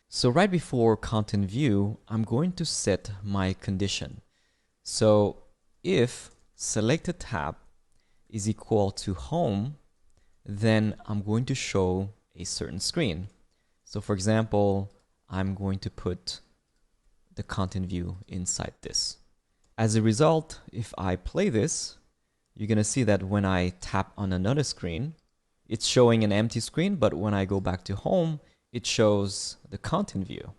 Speaker 1: So right before content view, I'm going to set my condition. So if selected tab is equal to home, then I'm going to show a certain screen. So for example, I'm going to put the content view inside this. As a result, if I play this, you're going to see that when I tap on another screen, it's showing an empty screen, but when I go back to home, it shows the content view.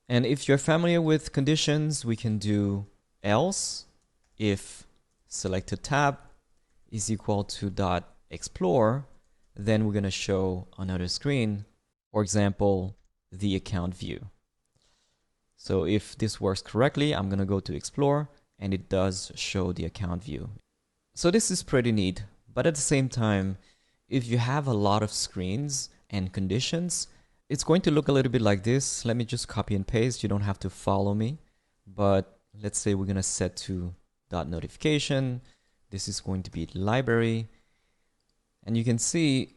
Speaker 1: And if you're familiar with conditions, we can do else if selected tab is equal to dot explore, then we're going to show another screen, for example, the account view. So if this works correctly, I'm going to go to explore and it does show the account view. So this is pretty neat, but at the same time, if you have a lot of screens and conditions, it's going to look a little bit like this. Let me just copy and paste. You don't have to follow me, but let's say we're going to set to dot notification. This is going to be library. And you can see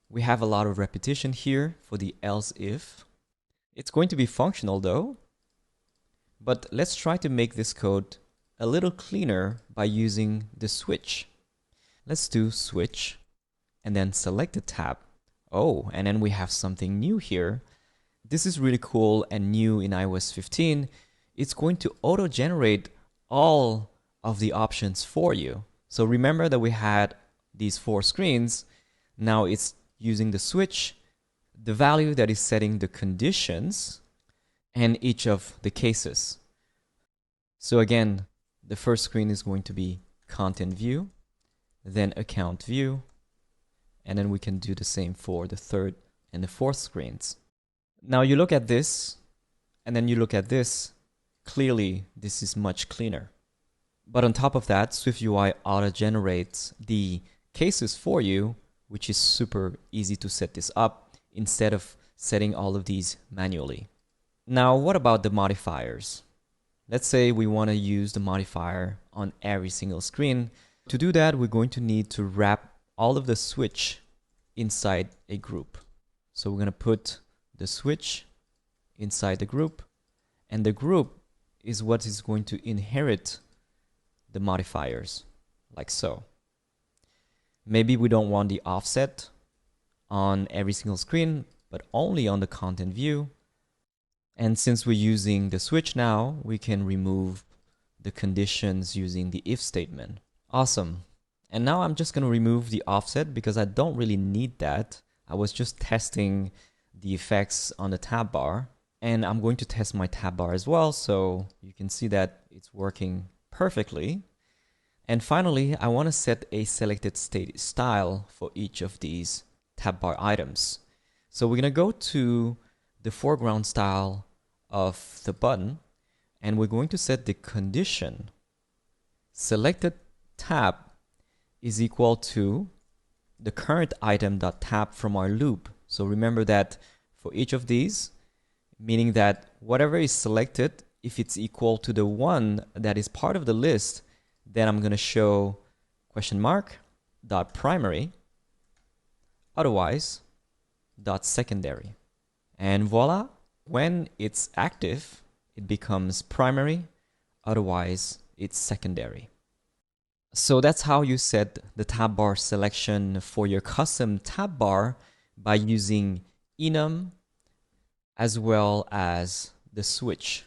Speaker 1: we have a lot of repetition here for the else if. It's going to be functional though, but let's try to make this code a little cleaner by using the switch. Let's do switch and then select the tab. Oh, and then we have something new here. This is really cool and new in iOS 15. It's going to auto-generate all of the options for you. So remember that we had these 4 screens. Now it's using the switch, the value that is setting the conditions, and each of the cases. So again, the first screen is going to be content view, then account view, and then we can do the same for the third and the fourth screens. Now you look at this, and then you look at this. Clearly, this is much cleaner. But on top of that, swiftUI auto-generates the cases for you, which is super easy to set this up instead of setting all of these manually. Now, what about the modifiers? Let's say we want to use the modifier on every single screen. To do that, we're going to need to wrap all of the switch inside a group. So we're going to put the switch inside the group, and the group is what is going to inherit the modifiers, like so. Maybe we don't want the offset on every single screen, but only on the content view. And since we're using the switch now, we can remove the conditions using the if statement. Awesome. And now I'm just going to remove the offset because I don't really need that. I was just testing the effects on the tab bar, and I'm going to test my tab bar as well, so you can see that it's working perfectly. And finally, I want to set a selected state style for each of these tab bar items. So we're going to go to the foreground style of the button, and we're going to set the condition selected tab is equal to the current item.tab from our loop. So remember that for each of these, meaning that whatever is selected, if it's equal to the one that is part of the list, then I'm going to show question mark dot primary, otherwise dot secondary. And voila, when it's active, it becomes primary, otherwise it's secondary. So that's how you set the tab bar selection for your custom tab bar by using enum as well as the switch.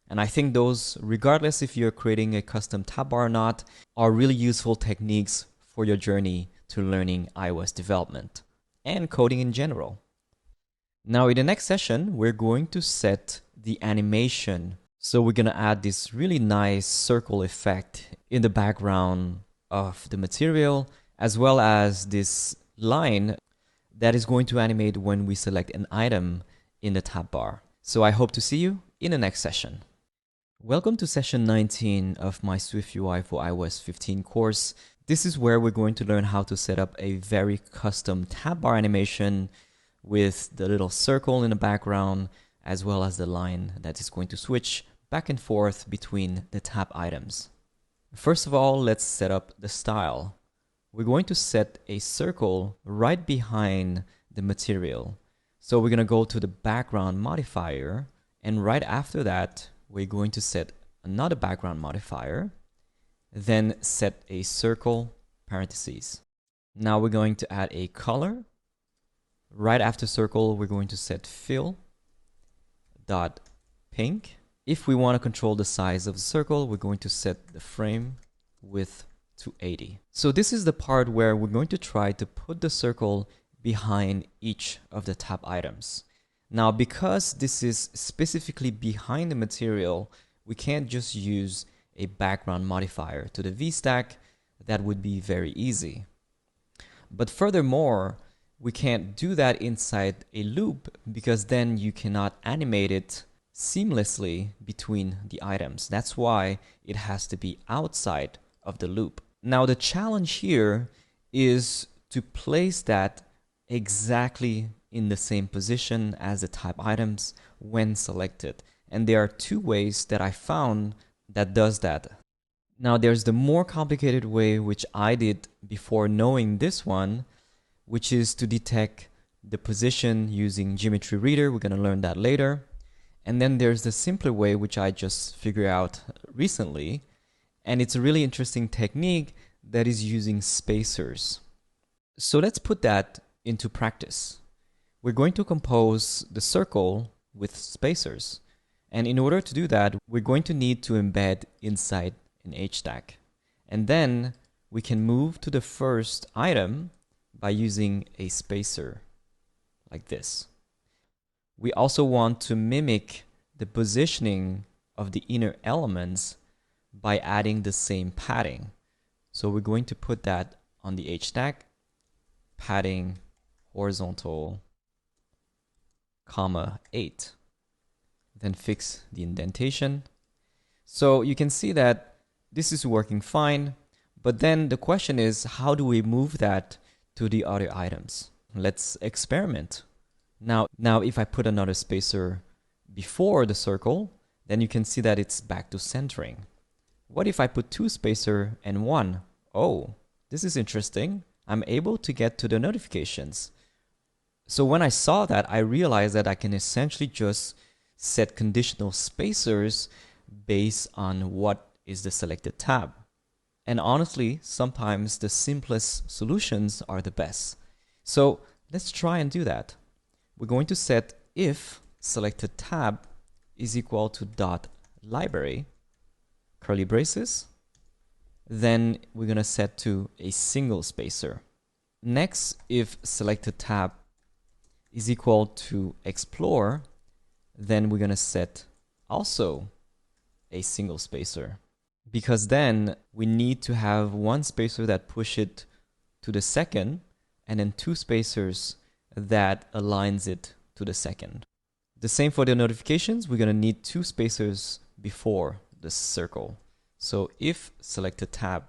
Speaker 1: And I think those, regardless if you're creating a custom tab bar or not, are really useful techniques for your journey to learning iOS development and coding in general. Now in the next session, we're going to set the animation. So we're going to add this really nice circle effect in the background of the material, as well as this line that is going to animate when we select an item in the tab bar. So I hope to see you in the next session. Welcome to session 19 of my swiftUI for iOS 15 course. This is where we're going to learn how to set up a very custom tab bar animation with the little circle in the background, as well as the line that is going to switch back and forth between the tab items. First of all, let's set up the style. We're going to set a circle right behind the material. So we're going to go to the background modifier, and right after that, we're going to set another background modifier, then set a circle parentheses. Now we're going to add a color. Right after circle, we're going to set fill dot pink. If we want to control the size of the circle, we're going to set the frame width to 80. So this is the part where we're going to try to put the circle behind each of the tab items. Now, because this is specifically behind the material, we can't just use a background modifier to the VStack. That would be very easy. But furthermore, we can't do that inside a loop because then you cannot animate it seamlessly between the items. That's why it has to be outside of the loop. Now, the challenge here is to place that exactly in the same position as the type items when selected. And there are two ways that I found that does that. Now, there's the more complicated way, which I did before knowing this one, which is to detect the position using Geometry Reader. We're going to learn that later. And then there's the simpler way, which I just figured out recently. And it's a really interesting technique that is using spacers. So let's put that into practice. We're going to compose the circle with spacers. And in order to do that, we're going to need to embed inside an H-stack. And then we can move to the first item by using a spacer like this. We also want to mimic the positioning of the inner elements by adding the same padding. So we're going to put that on the H-stack, padding horizontal, comma 8. Then fix the indentation. So you can see that this is working fine, but then the question is, how do we move that to the other items? Let's experiment. Now if I put another spacer before the circle, then you can see that it's back to centering. What if I put 2 spacer and 1? Oh, this is interesting. I'm able to get to the notifications. So when I saw that, I realized that I can essentially just set conditional spacers based on what is the selected tab. And honestly, sometimes the simplest solutions are the best. So let's try and do that. We're going to set if selected tab is equal to dot library, curly braces. Then we're going to set to a single spacer. Next, if selected tab is equal to explore, then we're going to set also a single spacer, because then we need to have one spacer that push it to the second and then 2 spacers that aligns it to the second. The same for the notifications. We're going to need 2 spacers before the circle. So if selected tab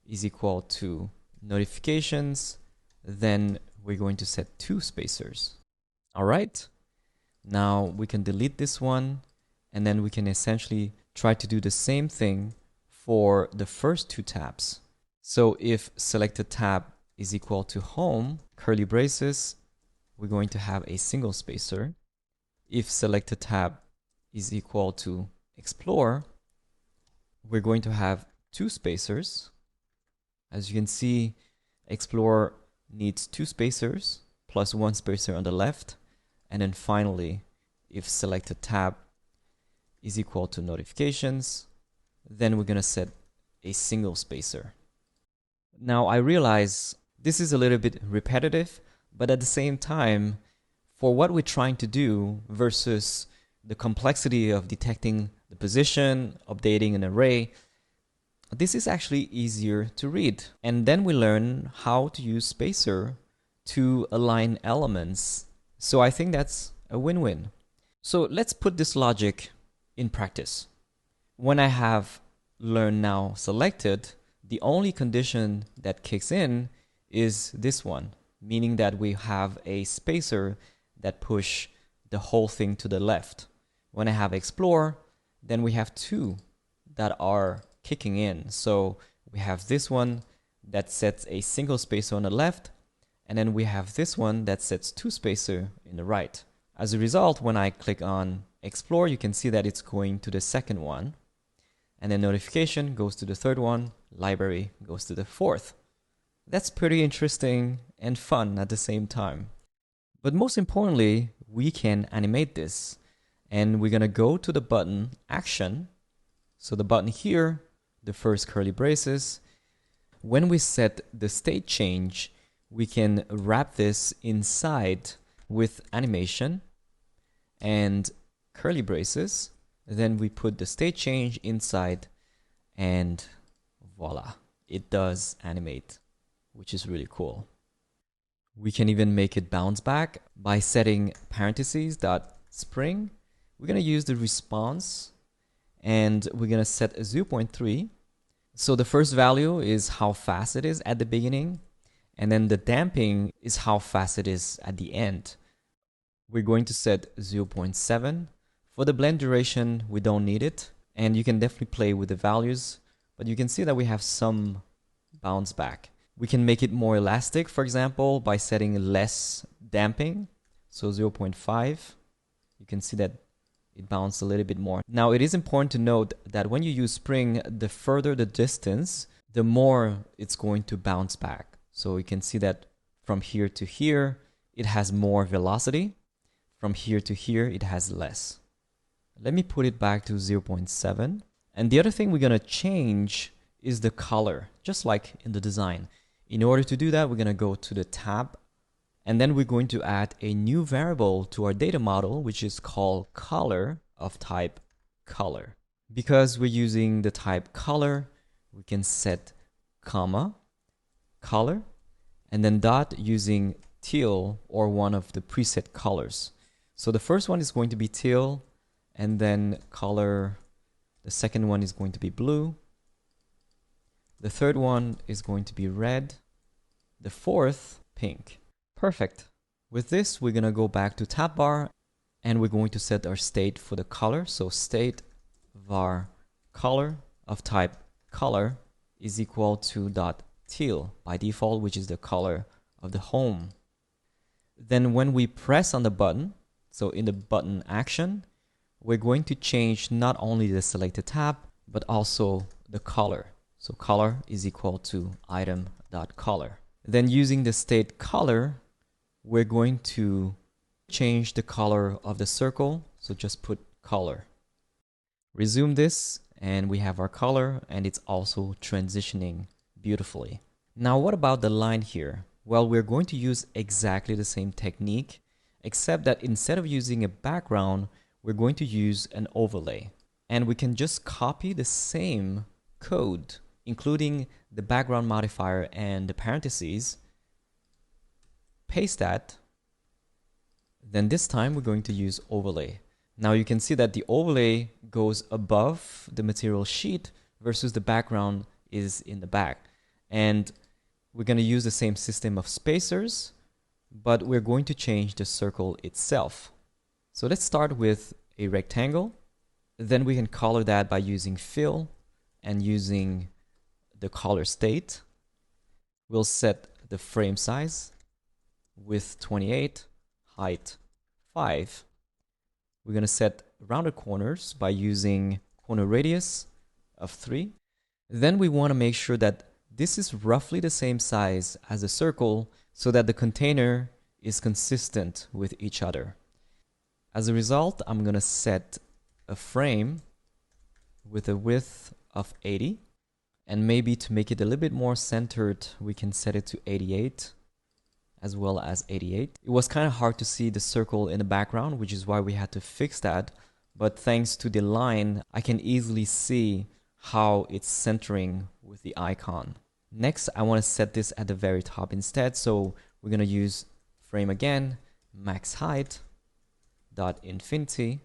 Speaker 1: is equal to notifications, then we're going to set 2 spacers. All right. Now we can delete this one, and then we can essentially try to do the same thing for the first 2 tabs. So if selected tab is equal to home, curly braces, we're going to have a single spacer. If selected tab is equal to explore, we're going to have 2 spacers. As you can see, explore needs 2 spacers plus 1 spacer on the left. And then finally, if selected tab is equal to notifications, then we're going to set a single spacer. Now I realize this is a little bit repetitive, but at the same time, for what we're trying to do versus the complexity of detecting the position, updating an array, this is actually easier to read. And then we learn how to use spacer to align elements. So I think that's a win-win. So let's put this logic in practice. When I have learn now selected, the only condition that kicks in is this one, meaning that we have a spacer that push the whole thing to the left. When I have explore, then we have 2 that are kicking in. So we have this one that sets a single spacer on the left, and then we have this one that sets 2 spacer in the right. As a result, when I click on explore, you can see that it's going to the second one, and then notification goes to the third one, library goes to the fourth. That's pretty interesting and fun at the same time. But most importantly, we can animate this, and we're gonna go to the button action. So the button here, the first curly braces, When we set the state change, we can wrap this inside with animation and curly braces. Then we put the state change inside and voila, it does animate, which is really cool. We can even make it bounce back by setting parentheses dot spring. We're going to use the response and we're going to set a 0.3. So the first value is how fast it is at the beginning, and then the damping is how fast it is at the end. We're going to set 0.7. For the blend duration, we don't need it, and you can definitely play with the values, but you can see that we have some bounce back. We can make it more elastic, for example, by setting less damping, so 0.5. You can see that it bounced a little bit more. Now, it is important to note that when you use spring, the further the distance, the more it's going to bounce back. So you can see that from here to here, it has more velocity. From here to here, it has less. Let me put it back to 0.7. And the other thing we're going to change is the color, just like in the design. In order to do that, we're going to go to the tab, and then we're going to add a new variable to our data model, which is called color of type color. Because we're using the type color, we can set comma, color, and then dot using teal or one of the preset colors. So the first one is going to be teal, and then color, the second one is going to be blue. The third one is going to be red. The fourth, pink. Perfect. With this, we're going to go back to tab bar and we're going to set our state for the color. So state var color of type color is equal to dot teal by default, which is the color of the home. Then when we press on the button, so in the button action, we're going to change not only the selected tab, but also the color. So color is equal to item.color. Then using the state color, we're going to change the color of the circle. So just put color. Resume this and we have our color, and it's also transitioning beautifully. Now, what about the line here? Well, we're going to use exactly the same technique, except that instead of using a background, we're going to use an overlay. And we can just copy the same code, including the background modifier and the parentheses, paste that, then this time we're going to use overlay. Now you can see that the overlay goes above the material sheet versus the background is in the back. And we're going to use the same system of spacers, but we're going to change the circle itself. So let's start with a rectangle. Then we can color that by using fill and using the color state. We'll set the frame size, width 28, height 5. We're going to set rounded corners by using corner radius of 3. Then we want to make sure that this is roughly the same size as the circle so that the container is consistent with each other. As a result, I'm going to set a frame with a width of 80. And maybe to make it a little bit more centered, we can set it to 88 as well as 88. It was kind of hard to see the circle in the background, which is why we had to fix that. But thanks to the line, I can easily see how it's centering with the icon. Next, I want to set this at the very top instead. So we're going to use frame again, max height, dot infinity,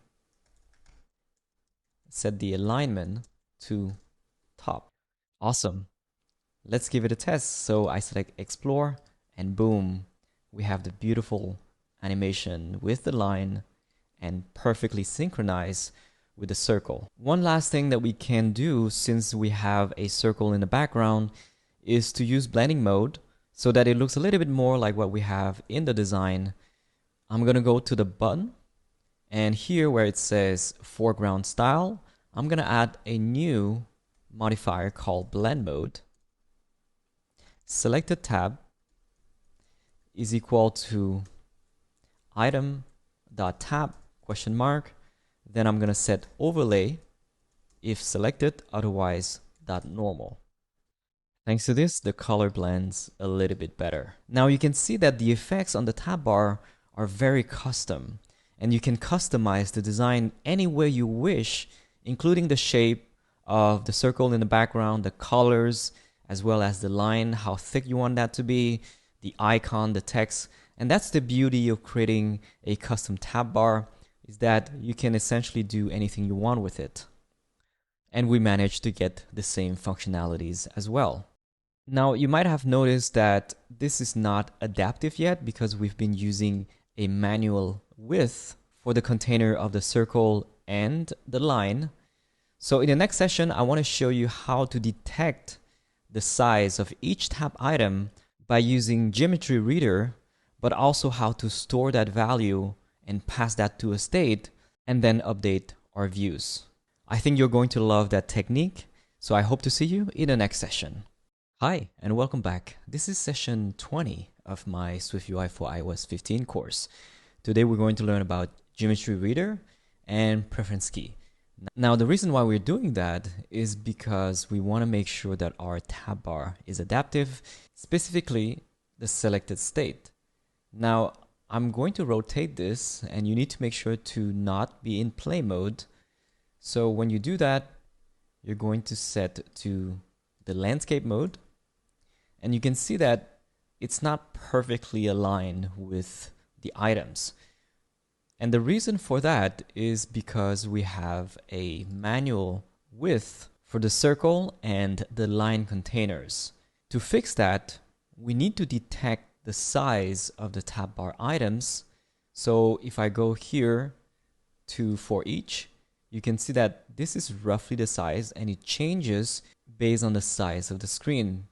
Speaker 1: set the alignment to top. Awesome. Let's give it a test. So I select explore and boom, we have the beautiful animation with the line and perfectly synchronized with the circle. One last thing that we can do since we have a circle in the background is to use blending mode so that it looks a little bit more like what we have in the design. I'm going to go to the button, and here where it says foreground style, I'm going to add a new modifier called blend mode. Selected tab is equal to item.tab question mark. Then I'm going to set overlay if selected, otherwise dot normal. Thanks to this, the color blends a little bit better. Now you can see that the effects on the tab bar are very custom, and you can customize the design any way you wish, including the shape of the circle in the background, the colors, as well as the line, how thick you want that to be, the icon, the text. And that's the beauty of creating a custom tab bar, is that you can essentially do anything you want with it. And we managed to get the same functionalities as well. Now, you might have noticed that this is not adaptive yet because we've been using a manual width for the container of the circle and the line. So in the next session, I want to show you how to detect the size of each tab item by using Geometry Reader, but also how to store that value and pass that to a state and then update our views. I think you're going to love that technique, so I hope to see you in the next session. Hi, and welcome back. This is session 20 of my swiftUI for iOS 15 course. Today we're going to learn about Geometry Reader and Preference Key. Now, the reason why we're doing that is because we want to make sure that our tab bar is adaptive, specifically the selected state. Now, I'm going to rotate this, and you need to make sure to not be in play mode. So when you do that, you're going to set to the landscape mode. And you can see that it's not perfectly aligned with the items. And the reason for that is because we have a manual width for the circle and the line containers. To fix that, we need to detect the size of the tab bar items. So if I go here to for each, you can see that this is roughly the size and it changes based on the size of the screen.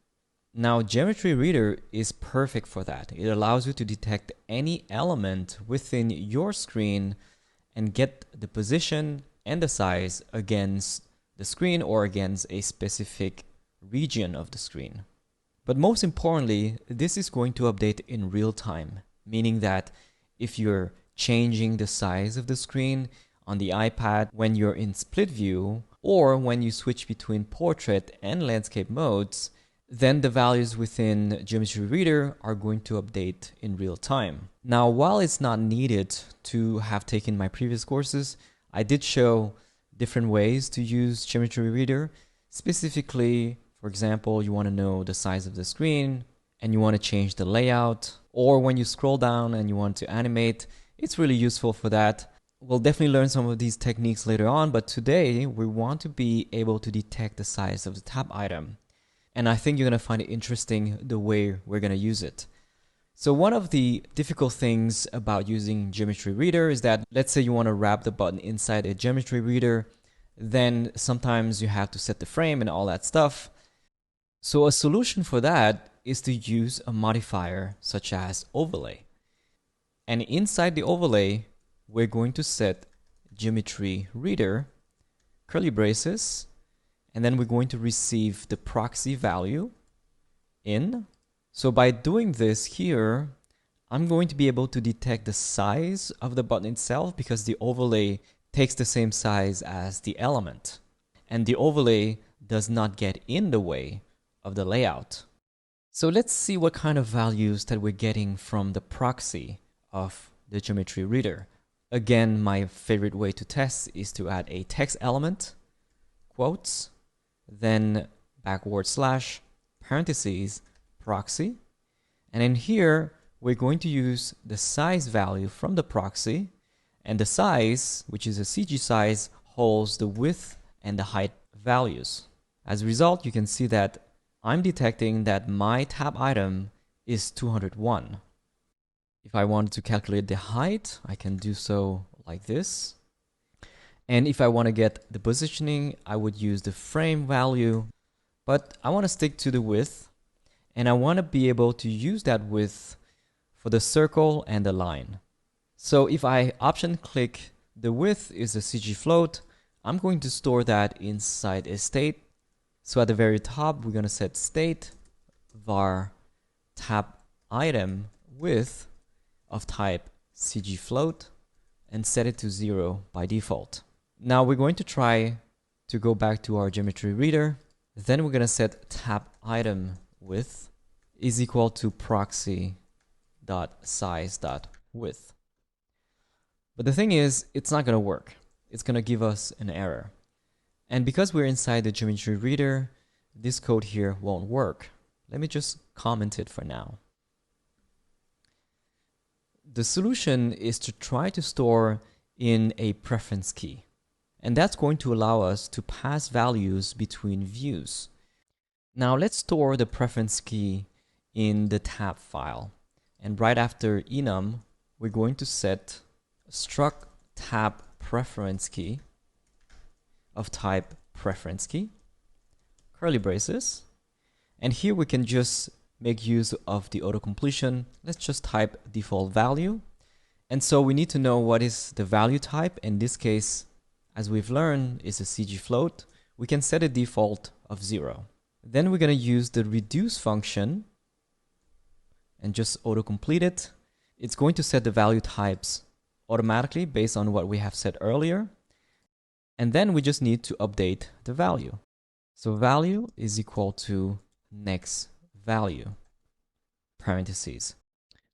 Speaker 1: Now, Geometry Reader is perfect for that. It allows you to detect any element within your screen and get the position and the size against the screen or against a specific region of the screen. But most importantly, this is going to update in real time, meaning that if you're changing the size of the screen on the iPad when you're in split view, or when you switch between portrait and landscape modes, then the values within Geometry Reader are going to update in real time. Now, while it's not needed to have taken my previous courses, I did show different ways to use Geometry Reader. Specifically, for example, you want to know the size of the screen and you want to change the layout, or when you scroll down and you want to animate, it's really useful for that. We'll definitely learn some of these techniques later on, but today we want to be able to detect the size of the tab item. And I think you're going to find it interesting the way we're going to use it. So one of the difficult things about using Geometry Reader is that, let's say you want to wrap the button inside a Geometry Reader, then sometimes you have to set the frame and all that stuff. So a solution for that is to use a modifier such as overlay. And inside the overlay, we're going to set Geometry Reader, curly braces, and then we're going to receive the proxy value in. So by doing this here, I'm going to be able to detect the size of the button itself because the overlay takes the same size as the element. And the overlay does not get in the way of the layout. So let's see what kind of values that we're getting from the proxy of the Geometry Reader. Again, my favorite way to test is to add a text element, quotes, then /, parentheses, proxy. And in here, we're going to use the size value from the proxy, and the size, which is a CG size, holds the width and the height values. As a result, you can see that I'm detecting that my tab item is 201. If I wanted to calculate the height, I can do so like this. And if I want to get the positioning, I would use the frame value, but I want to stick to the width, and I want to be able to use that width for the circle and the line. So if I option click the width is a CG float, I'm going to store that inside a state. So at the very top, we're going to set state var tab item width of type CG float and set it to 0 by default. Now we're going to try to go back to our Geometry Reader Then we're going to set tab item width is equal to proxy.size.width. But the thing is, it's not going to work. It's going to give us an error. And because we're inside the geometry reader, this code here won't work. Let me just comment it for now. The solution is to try to store in a preference key. And that's going to allow us to pass values between views. Now let's store the preference key in the tab file. And right after enum, we're going to set struct tab preference key of type preference key, curly braces. And here we can just make use of the auto-completion. Let's just type default value. And so we need to know what is the value type. In this case, as we've learned, is a CG float. We can set a default of 0. Then we're going to use the reduce function and just auto-complete it. It's going to set the value types automatically based on what we have set earlier. And then we just need to update the value. So value is equal to next value, parentheses.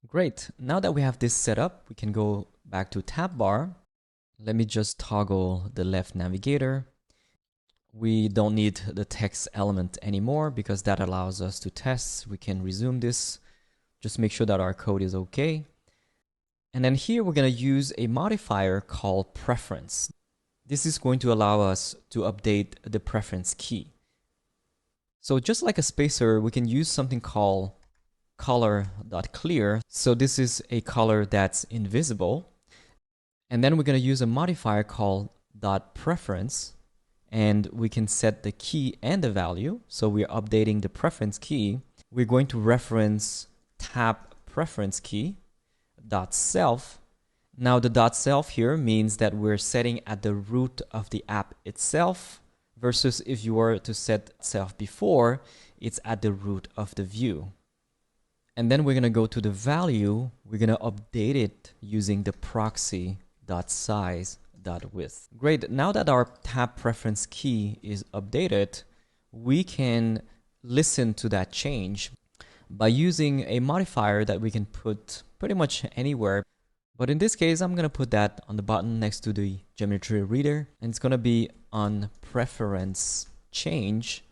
Speaker 1: Great. Now that we have this set up, we can go back to tab bar. Let me just toggle the left navigator. We don't need the text element anymore because that allows us to test. We can resume this. Just make sure that our code is okay. And then here we're going to use a modifier called preference. This is going to allow us to update the preference key. So just like a spacer, we can use something called color.clear. So this is a color that's invisible. And then we're going to use a modifier called .preference, and we can set the key and the value. So we're updating the preference key. We're going to reference tab preference key .self. Now the .self here means that we're setting at the root of the app itself, versus if you were to set self before, it's at the root of the view. And then we're going to go to the value. We're going to update it using the proxy.size.width. Great. Now that our tab preference key is updated, we can listen to that change by using a modifier that we can put pretty much anywhere. But in this case, I'm going to put that on the button next to the geometry reader, and it's going to be on preference change.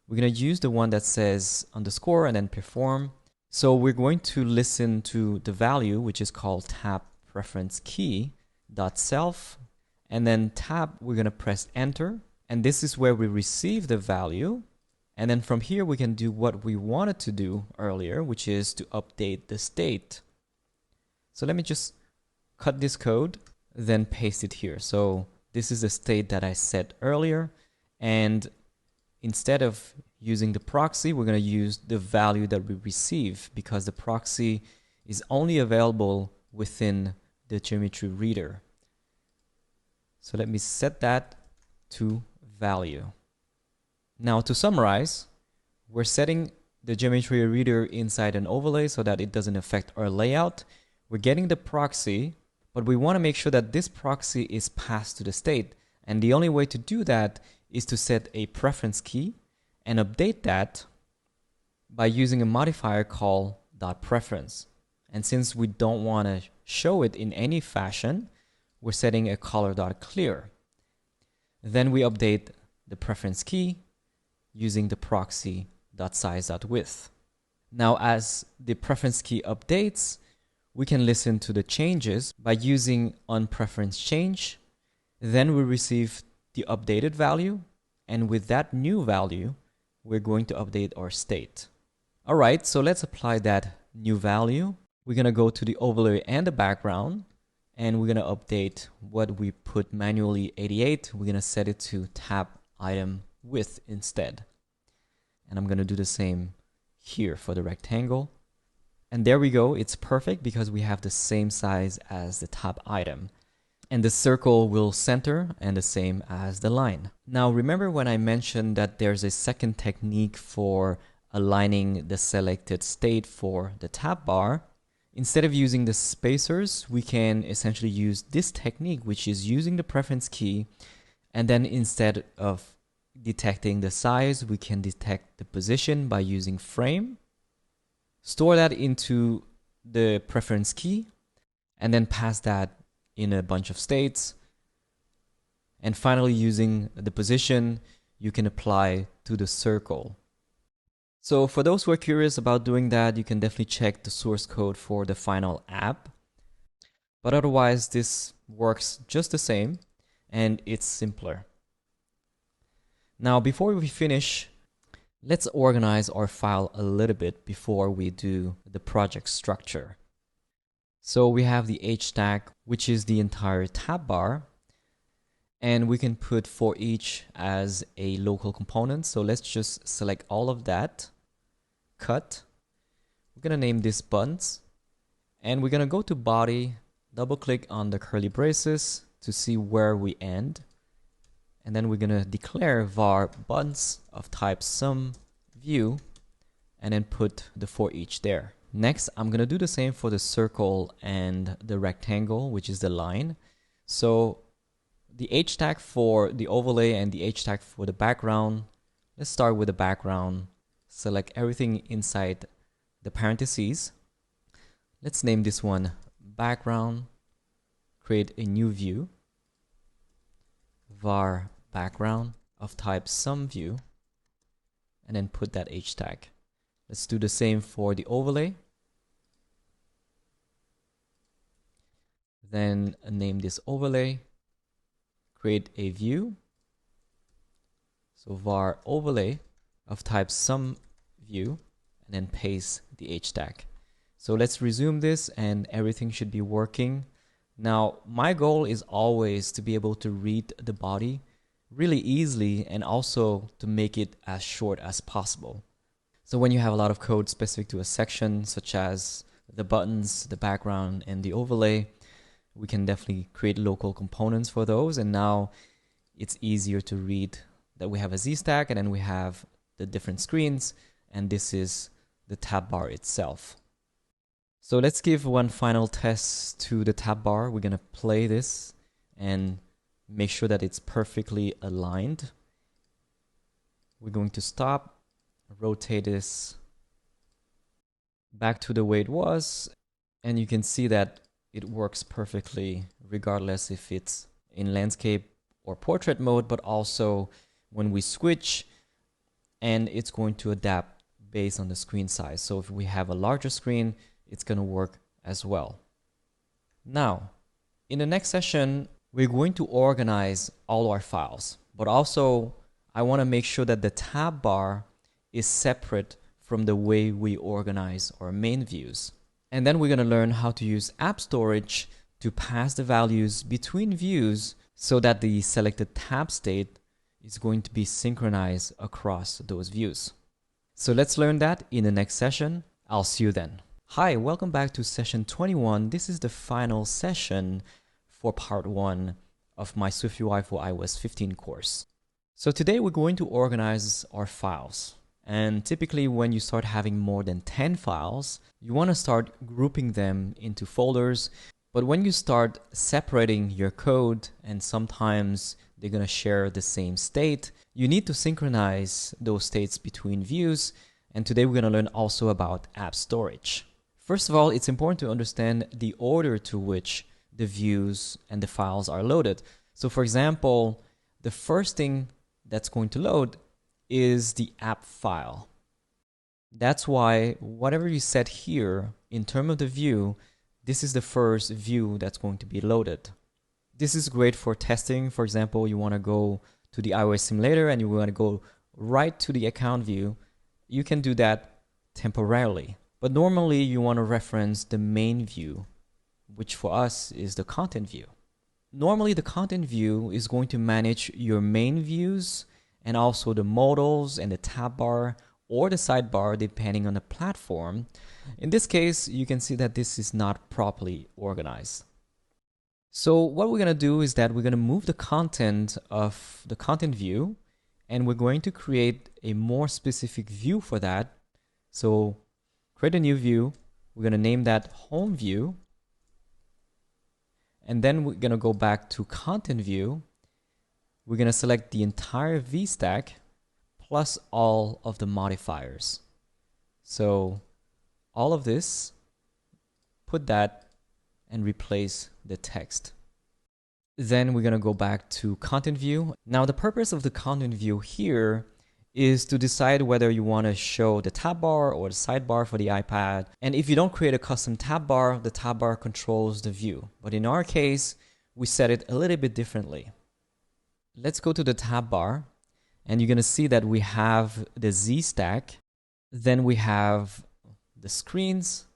Speaker 1: We're going to use the one that says underscore and then perform. So we're going to listen to the value, which is called tab preference key .self, and then tab, we're going to press enter, and this is where we receive the value. And then from here we can do what we wanted to do earlier, which is to update the state. So let me just cut this code, then paste it here. So this is the state that I set earlier, and instead of using the proxy, we're going to use the value that we receive, because the proxy is only available within the geometry reader. So let me set that to value. Now to summarize, we're setting the geometry reader inside an overlay so that it doesn't affect our layout. We're getting the proxy, but we want to make sure that this proxy is passed to the state. And the only way to do that is to set a preference key and update that by using a modifier called .preference. And since we don't want to show it in any fashion, we're setting a color.clear. Then we update the preference key using the proxy.size.width. Now, as the preference key updates, we can listen to the changes by using onPreferenceChange. Then we receive the updated value, and with that new value, we're going to update our state. All right, so let's apply that new value. We're going to go to the overlay and the background, and we're going to update what we put manually 88. We're going to set it to tab item width instead. And I'm going to do the same here for the rectangle. And there we go. It's perfect because we have the same size as the tab item. And the circle will center, and the same as the line. Now remember when I mentioned that there's a second technique for aligning the selected state for the tab bar? Instead of using the spacers, we can essentially use this technique, which is using the preference key, and then instead of detecting the size, we can detect the position by using frame, store that into the preference key, and then pass that in a bunch of states. And finally, using the position, you can apply to the circle. So for those who are curious about doing that, you can definitely check the source code for the final app. But otherwise, this works just the same, and it's simpler. Now, before we finish, let's organize our file a little bit before we do the project structure. So we have the H stack, which is the entire tab bar, and we can put for each as a local component. So let's just select all of that, cut. We're gonna name this buttons, and we're gonna go to body, double click on the curly braces to see where we end. And then we're gonna declare var buttons of type sum view, and then put the for each there. Next, I'm gonna do the same for the circle and the rectangle, which is the line. So the H tag for the overlay and the H tag for the background. Let's start with the background. Select everything inside the parentheses. Let's name this one background. Create a new view. Var background of type sum view, and then put that H tag. Let's do the same for the overlay. Then name this overlay. Create a view. So var overlay of type sum view, and then paste the H tag. So let's resume this, and everything should be working. Now, my goal is always to be able to read the body really easily, and also to make it as short as possible. So when you have a lot of code specific to a section, such as the buttons, the background, and the overlay, we can definitely create local components for those. And now it's easier to read that we have a Z stack, and then we have the different screens, and this is the tab bar itself. So let's give one final test to the tab bar. We're gonna play this and make sure that it's perfectly aligned. We're going to stop, rotate this back to the way it was, and you can see that it works perfectly regardless if it's in landscape or portrait mode, but also when we switch, and it's going to adapt based on the screen size. So if we have a larger screen, it's going to work as well. Now, in the next session, we're going to organize all our files, but also I want to make sure that the tab bar is separate from the way we organize our main views. And then we're going to learn how to use app storage to pass the values between views so that the selected tab state is going to be synchronized across those views. So let's learn that in the next session. I'll see you then. Hi, welcome back to session 21. This is the final session for part 1 of my swiftUI for iOS 15 course. So today we're going to organize our files. And typically when you start having more than 10 files, you want to start grouping them into folders. But when you start separating your code, and sometimes they're going to share the same state, you need to synchronize those states between views. And today we're going to learn also about app storage. First of all, it's important to understand the order to which the views and the files are loaded. So for example, the first thing that's going to load is the app file. That's why whatever you set here in terms of the view, this is the first view that's going to be loaded. This is great for testing. For example, you want to go to the iOS simulator and you want to go right to the account view. You can do that temporarily. But normally you want to reference the main view, which for us is the content view. Normally the content view is going to manage your main views and also the modals and the tab bar or the sidebar depending on the platform. In this case, you can see that this is not properly organized. So what we're going to do is that we're going to move the content of the content view, and we're going to create a more specific view for that. So create a new view. We're going to name that home view. And then we're going to go back to content view. we're going to select the entire VStack plus all of the modifiers. So all of this, put that and replace the text. Then we're going to go back to content view. Now the purpose of the content view here is to decide whether you want to show the tab bar or the sidebar for the iPad. And if you don't create a custom tab bar, the tab bar controls the view. But in our case, we set it a little bit differently. Let's go to the tab bar, and you're going to see that we have the Z stack, then we have the screens,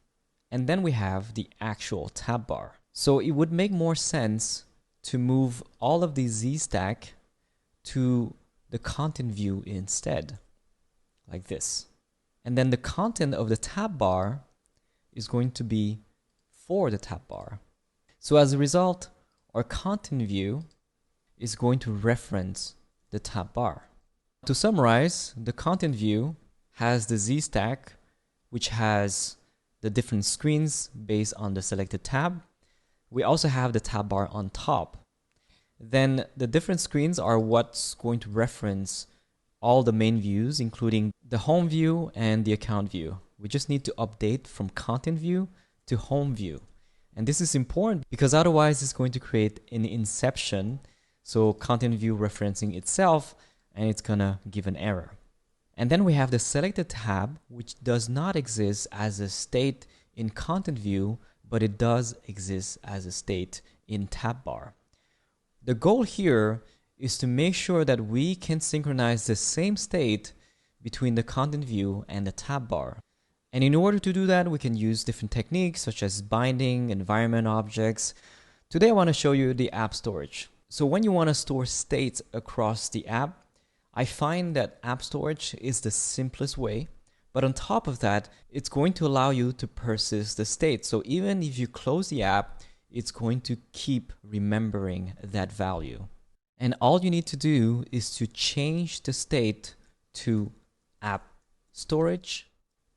Speaker 1: and then we have the actual tab bar. So it would make more sense to move all of the Z stack to the content view instead, like this. And then the content of the tab bar is going to be for the tab bar. So as a result, our content view is going to reference the tab bar. To summarize, the content view has the Z stack, which has the different screens based on the selected tab. We also have the tab bar on top. Then the different screens are what's going to reference all the main views, including the home view and the account view. We just need to update from content view to home view. And this is important because otherwise it's going to create an inception. So content view referencing itself, and it's gonna give an error. And then we have the selected tab, which does not exist as a state in content view, but it does exist as a state in tab bar. The goal here is to make sure that we can synchronize the same state between the content view and the tab bar. And in order to do that, we can use different techniques such as binding, environment objects. Today I want to show you the app storage. So when you want to store states across the app, I find that app storage is the simplest way. But on top of that, it's going to allow you to persist the state. So even if you close the app, it's going to keep remembering that value. And all you need to do is to change the state to app storage,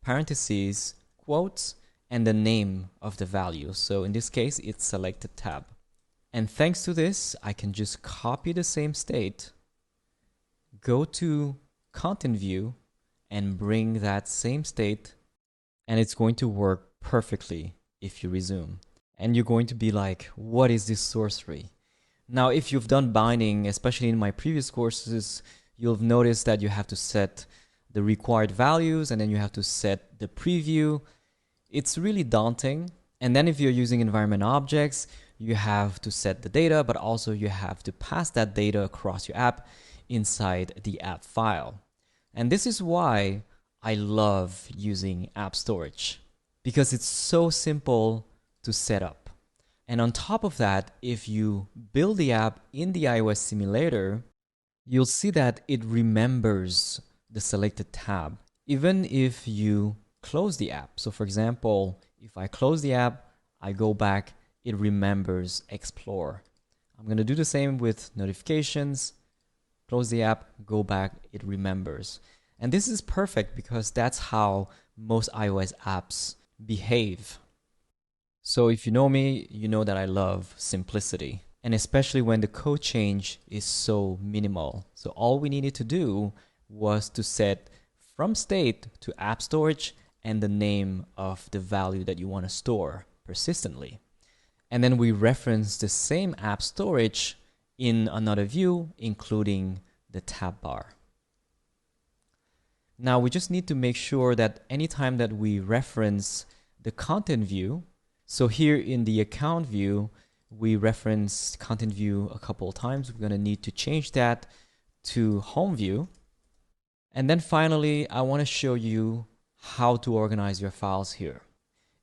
Speaker 1: parentheses, quotes, and the name of the value. So in this case, it's selected tab. And thanks to this, I can just copy the same state, go to content view, and bring that same state, and it's going to work perfectly if you resume. And you're going to be like, what is this sorcery? Now, if you've done binding, especially in my previous courses, you'll notice that you have to set the required values and then you have to set the preview. It's really daunting. And then if you're using environment objects, you have to set the data, but also you have to pass that data across your app inside the app file. And this is why I love using app storage, because it's so simple to set up. And on top of that, if you build the app in the iOS simulator, you'll see that it remembers the selected tab, even if you close the app. So for example, if I close the app, I go back, it remembers Explore. I'm going to do the same with notifications. Close the app, go back, it remembers. And this is perfect because that's how most iOS apps behave. So if you know me, you know that I love simplicity, and especially when the code change is so minimal. So all we needed to do was to set from state to app storage and the name of the value that you want to store persistently. And then we reference the same app storage in another view, including the tab bar. Now we just need to make sure that anytime that we reference the content view, so here in the account view, we reference content view a couple of times. We're going to need to change that to home view. And then finally, I want to show you how to organize your files here.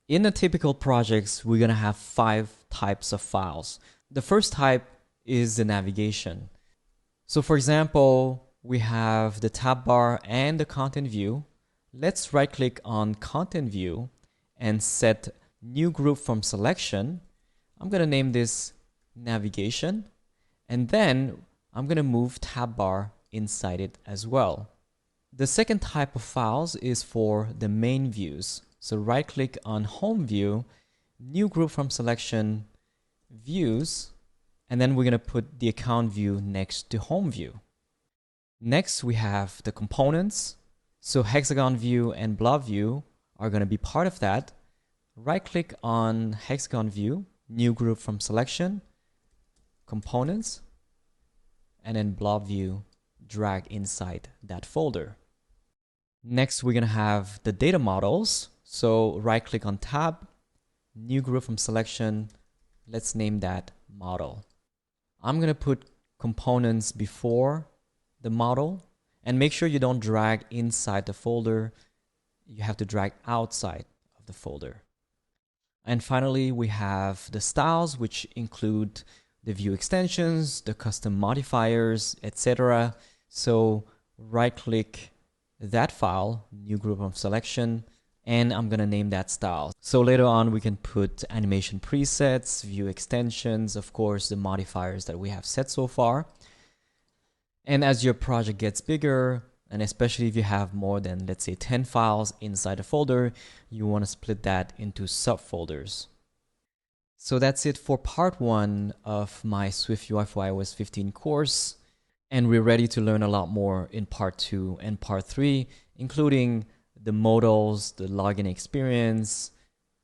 Speaker 1: In the typical projects, we're going to have 5 types of files. The first type is the navigation. So for example, we have the tab bar and the content view. Let's right click on content view and set new group from selection. I'm going to name this navigation, and then I'm going to move tab bar inside it as well. The second type of files is for the main views. So right click on home view, new group from selection, views, And then we're going to put the account view next to home view. Next, we have the components. So hexagon view and blob view are going to be part of that. Right click on hexagon view, new group from selection, components, and then blob view, drag inside that folder. Next, we're going to have the data models. So right click on tab, new group from selection. Let's name that model. I'm going to put components before the model, and make sure you don't drag inside the folder. You have to drag outside of the folder. And finally, we have the styles, which include the view extensions, the custom modifiers, etc. So right click that file, new group of selection, and I'm going to name that style. So later on, we can put animation presets, view extensions, of course, the modifiers that we have set so far. And as your project gets bigger, and especially if you have more than, let's say, 10 files inside a folder, you want to split that into subfolders. So that's it for part 1 of my swiftUI for iOS 15 course. And we're ready to learn a lot more in part 2 and part 3, including the modals, the login experience,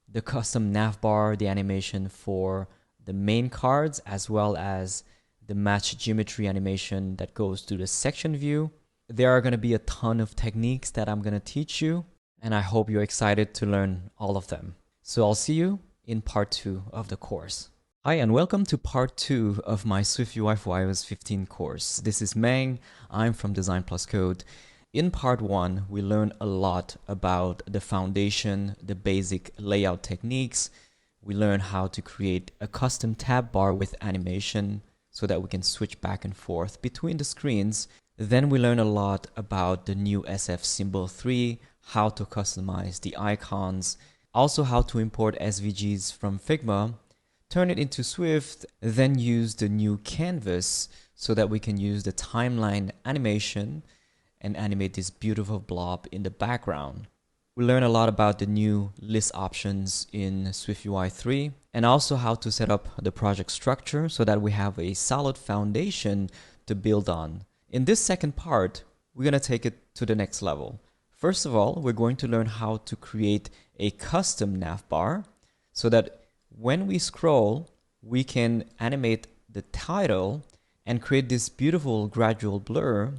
Speaker 1: the custom navbar, the animation for the main cards, as well as the match geometry animation that goes to the section view. There are going to be a ton of techniques that I'm going to teach you, and I hope you're excited to learn all of them. So I'll see you in part 2 of the course. Hi, and welcome to part 2 of my swiftUI for iOS 15 course. This is Meng. I'm from Design Plus Code. In part 1, we learned a lot about the foundation, the basic layout techniques. We learned how to create a custom tab bar with animation so that we can switch back and forth between the screens. Then we learned a lot about the new SF Symbol 3, how to customize the icons, also how to import SVGs from Figma, turn it into Swift, then use the new canvas so that we can use the timeline animation and animate this beautiful blob in the background. We learned a lot about the new list options in swiftUI 3 and also how to set up the project structure so that we have a solid foundation to build on. In this second part, we're going to take it to the next level. First of all, we're going to learn how to create a custom navbar so that when we scroll, we can animate the title and create this beautiful gradual blur.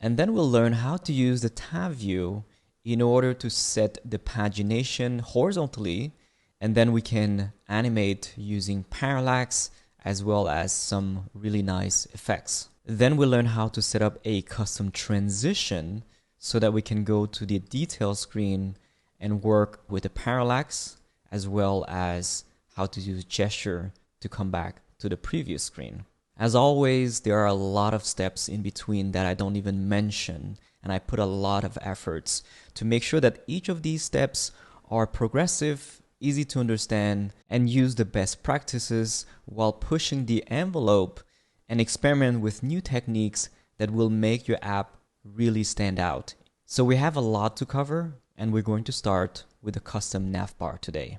Speaker 1: And then we'll learn how to use the tab view in order to set the pagination horizontally, and then we can animate using parallax as well as some really nice effects. Then we'll learn how to set up a custom transition so that we can go to the detail screen and work with the parallax as well as how to use gesture to come back to the previous screen. As always, there are a lot of steps in between that I don't even mention, and I put a lot of efforts to make sure that each of these steps are progressive, easy to understand, and use the best practices while pushing the envelope and experiment with new techniques that will make your app really stand out. So we have a lot to cover, and we're going to start with the custom navbar today.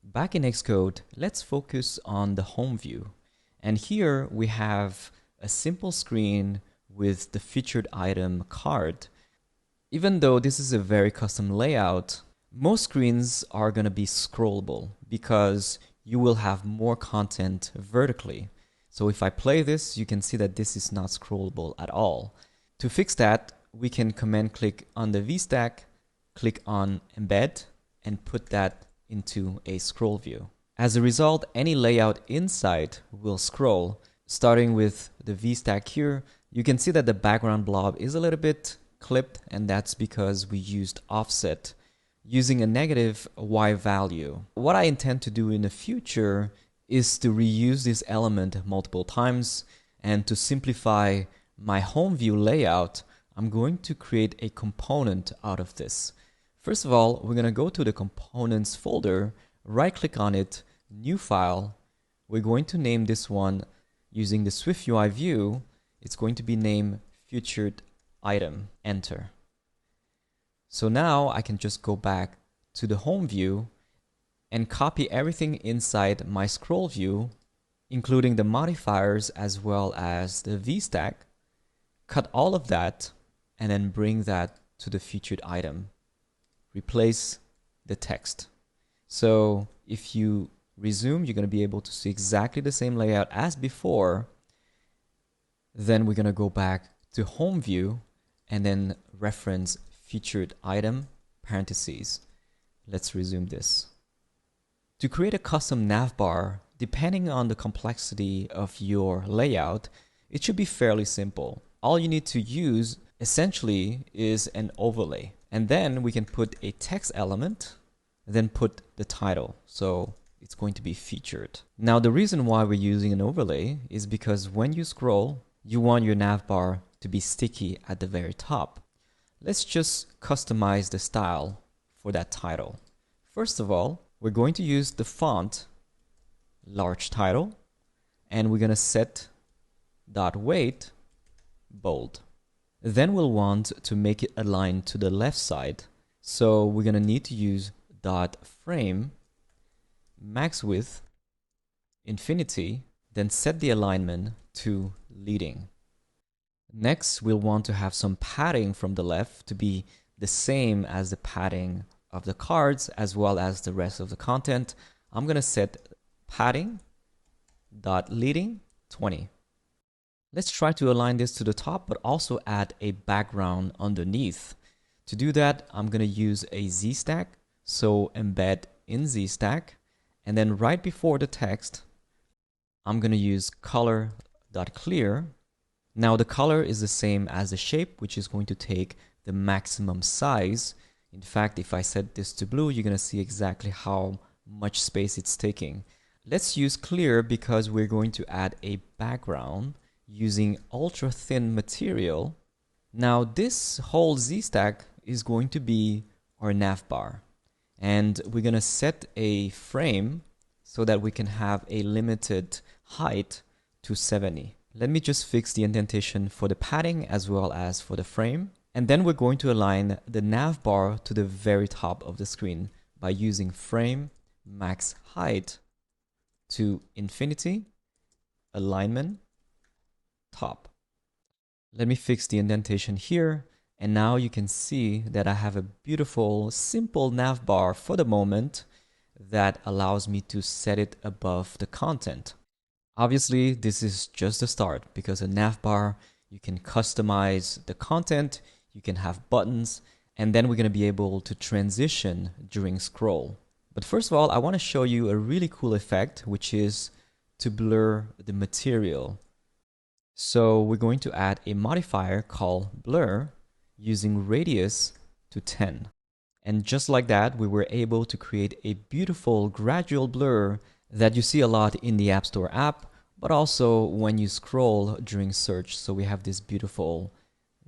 Speaker 1: Back in Xcode, let's focus on the home view. And here we have a simple screen with the featured item card. Even though this is a very custom layout, most screens are going to be scrollable because you will have more content vertically. So if I play this, you can see that this is not scrollable at all. To fix that, we can command click on the VStack, click on embed, and put that into a scroll view. As a result, any layout inside will scroll. Starting with the VStack here, you can see that the background blob is a little bit clipped, and that's because we used offset using a negative Y value. What I intend to do in the future is to reuse this element multiple times, and to simplify my home view layout, I'm going to create a component out of this. First of all, we're going to go to the components folder, right click on it, new file. We're going to name this one using the swiftUI view. It's going to be named featured item, enter. So now I can just go back to the home view and copy everything inside my scroll view including the modifiers as well as the VStack, cut all of that, and then bring that to the featured item. Replace the text. So if you resume, you're going to be able to see exactly the same layout as before. Then we're going to go back to home view and then reference featured item parentheses. Let's resume this. To create a custom navbar, depending on the complexity of your layout, it should be fairly simple. All you need to use essentially is an overlay. And then we can put a text element, then put the title. So it's going to be featured. Now, the reason why we're using an overlay is because when you scroll, you want your navbar to be sticky at the very top. Let's just customize the style for that title. First of all, we're going to use the font large title, and we're going to set .weight bold. Then we'll want to make it align to the left side. So we're going to need to use .frame max width infinity, then set the alignment to leading. Next, we'll want to have some padding from the left to be the same as the padding of the cards as well as the rest of the content. I'm going to set padding leading 20. Let's try to align this to the top, but also add a background underneath. To do that, I'm going to use a Z-stack. So embed in Z-stack, and then right before the text, I'm going to use color.clear. Now the color is the same as the shape, which is going to take the maximum size. In fact, if I set this to blue, you're going to see exactly how much space it's taking. Let's use clear because we're going to add a background using ultra thin material. Now this whole Z-stack is going to be our navbar, and we're going to set a frame so that we can have a limited height to 70. Let me just fix the indentation for the padding as well as for the frame. And then we're going to align the navbar to the very top of the screen by using frame max height to infinity, alignment, top. Let me fix the indentation here. And now you can see that I have a beautiful, simple navbar for the moment that allows me to set it above the content. Obviously, this is just the start because a navbar, you can customize the content, you can have buttons, and then we're going to be able to transition during scroll. But first of all, I want to show you a really cool effect, which is to blur the material. So we're going to add a modifier called blur using radius to 10. And just like that, we were able to create a beautiful gradual blur that you see a lot in the App Store app, but also when you scroll during search. So we have this beautiful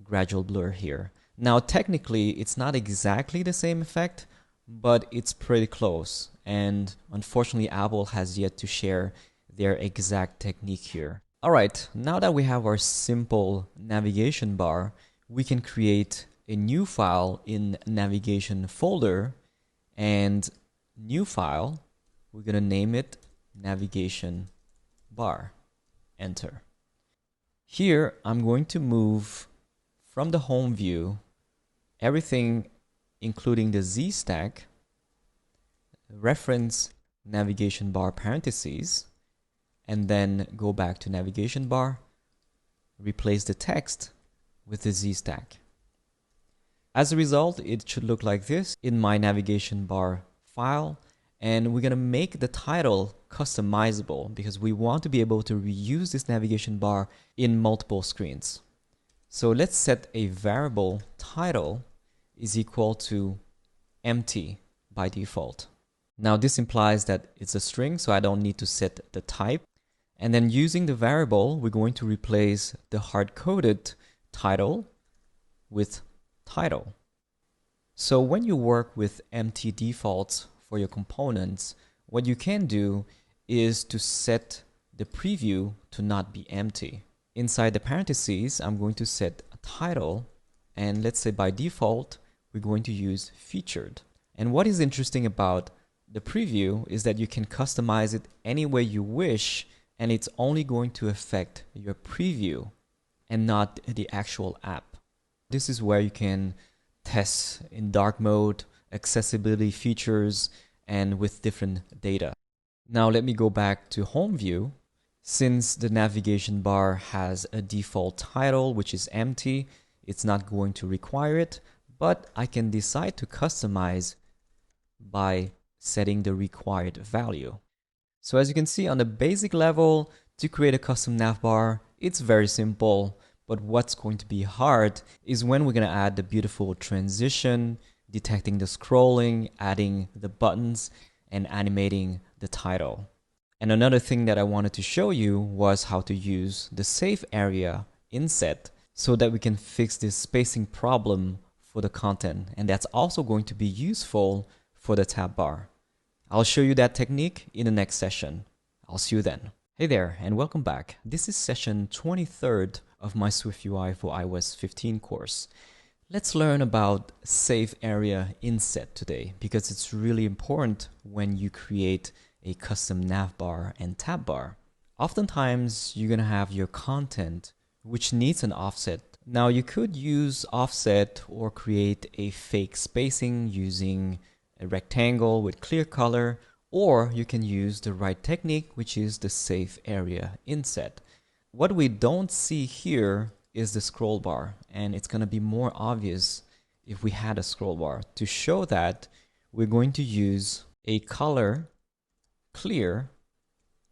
Speaker 1: gradual blur here. Now, technically, it's not exactly the same effect, but it's pretty close. And unfortunately, Apple has yet to share their exact technique here. All right, now that we have our simple navigation bar, we can create a new file in navigation folder, and new file, we're going to name it navigation bar. Enter. Here, I'm going to move from the home view everything including the Z stack, reference navigation bar parentheses, and then go back to navigation bar, replace the text with the Z stack. As a result, it should look like this in my navigation bar file, and we're going to make the title customizable because we want to be able to reuse this navigation bar in multiple screens. So let's set a variable title is equal to empty by default. Now this implies that it's a string, so I don't need to set the type. And then using the variable, we're going to replace the hard-coded title with title. So when you work with empty defaults for your components, what you can do is to set the preview to not be empty. Inside the parentheses, I'm going to set a title, and let's say by default, we're going to use featured. And what is interesting about the preview is that you can customize it any way you wish, and it's only going to affect your preview and not the actual app. This is where you can test in dark mode, accessibility features, and with different data. Now let me go back to home view. Since the navigation bar has a default title which is empty, it's not going to require it, but I can decide to customize by setting the required value. So as you can see on the basic level, to create a custom navbar, it's very simple, but what's going to be hard is when we're going to add the beautiful transition, detecting the scrolling, adding the buttons, and animating the title. And another thing that I wanted to show you was how to use the save area inset so that we can fix this spacing problem for the content. And that's also going to be useful for the tab bar. I'll show you that technique in the next session. I'll see you then. Hey there, and welcome back. This is session 23rd of my swiftUI for iOS 15 course. Let's learn about save area inset today because it's really important when you create a custom navbar and tab bar. Oftentimes, you're going to have your content which needs an offset. Now, you could use offset or create a fake spacing using a rectangle with clear color, or you can use the right technique, which is the save area inset. What we don't see here is the scroll bar, and it's going to be more obvious if we had a scroll bar. To show that, we're going to use a color clear,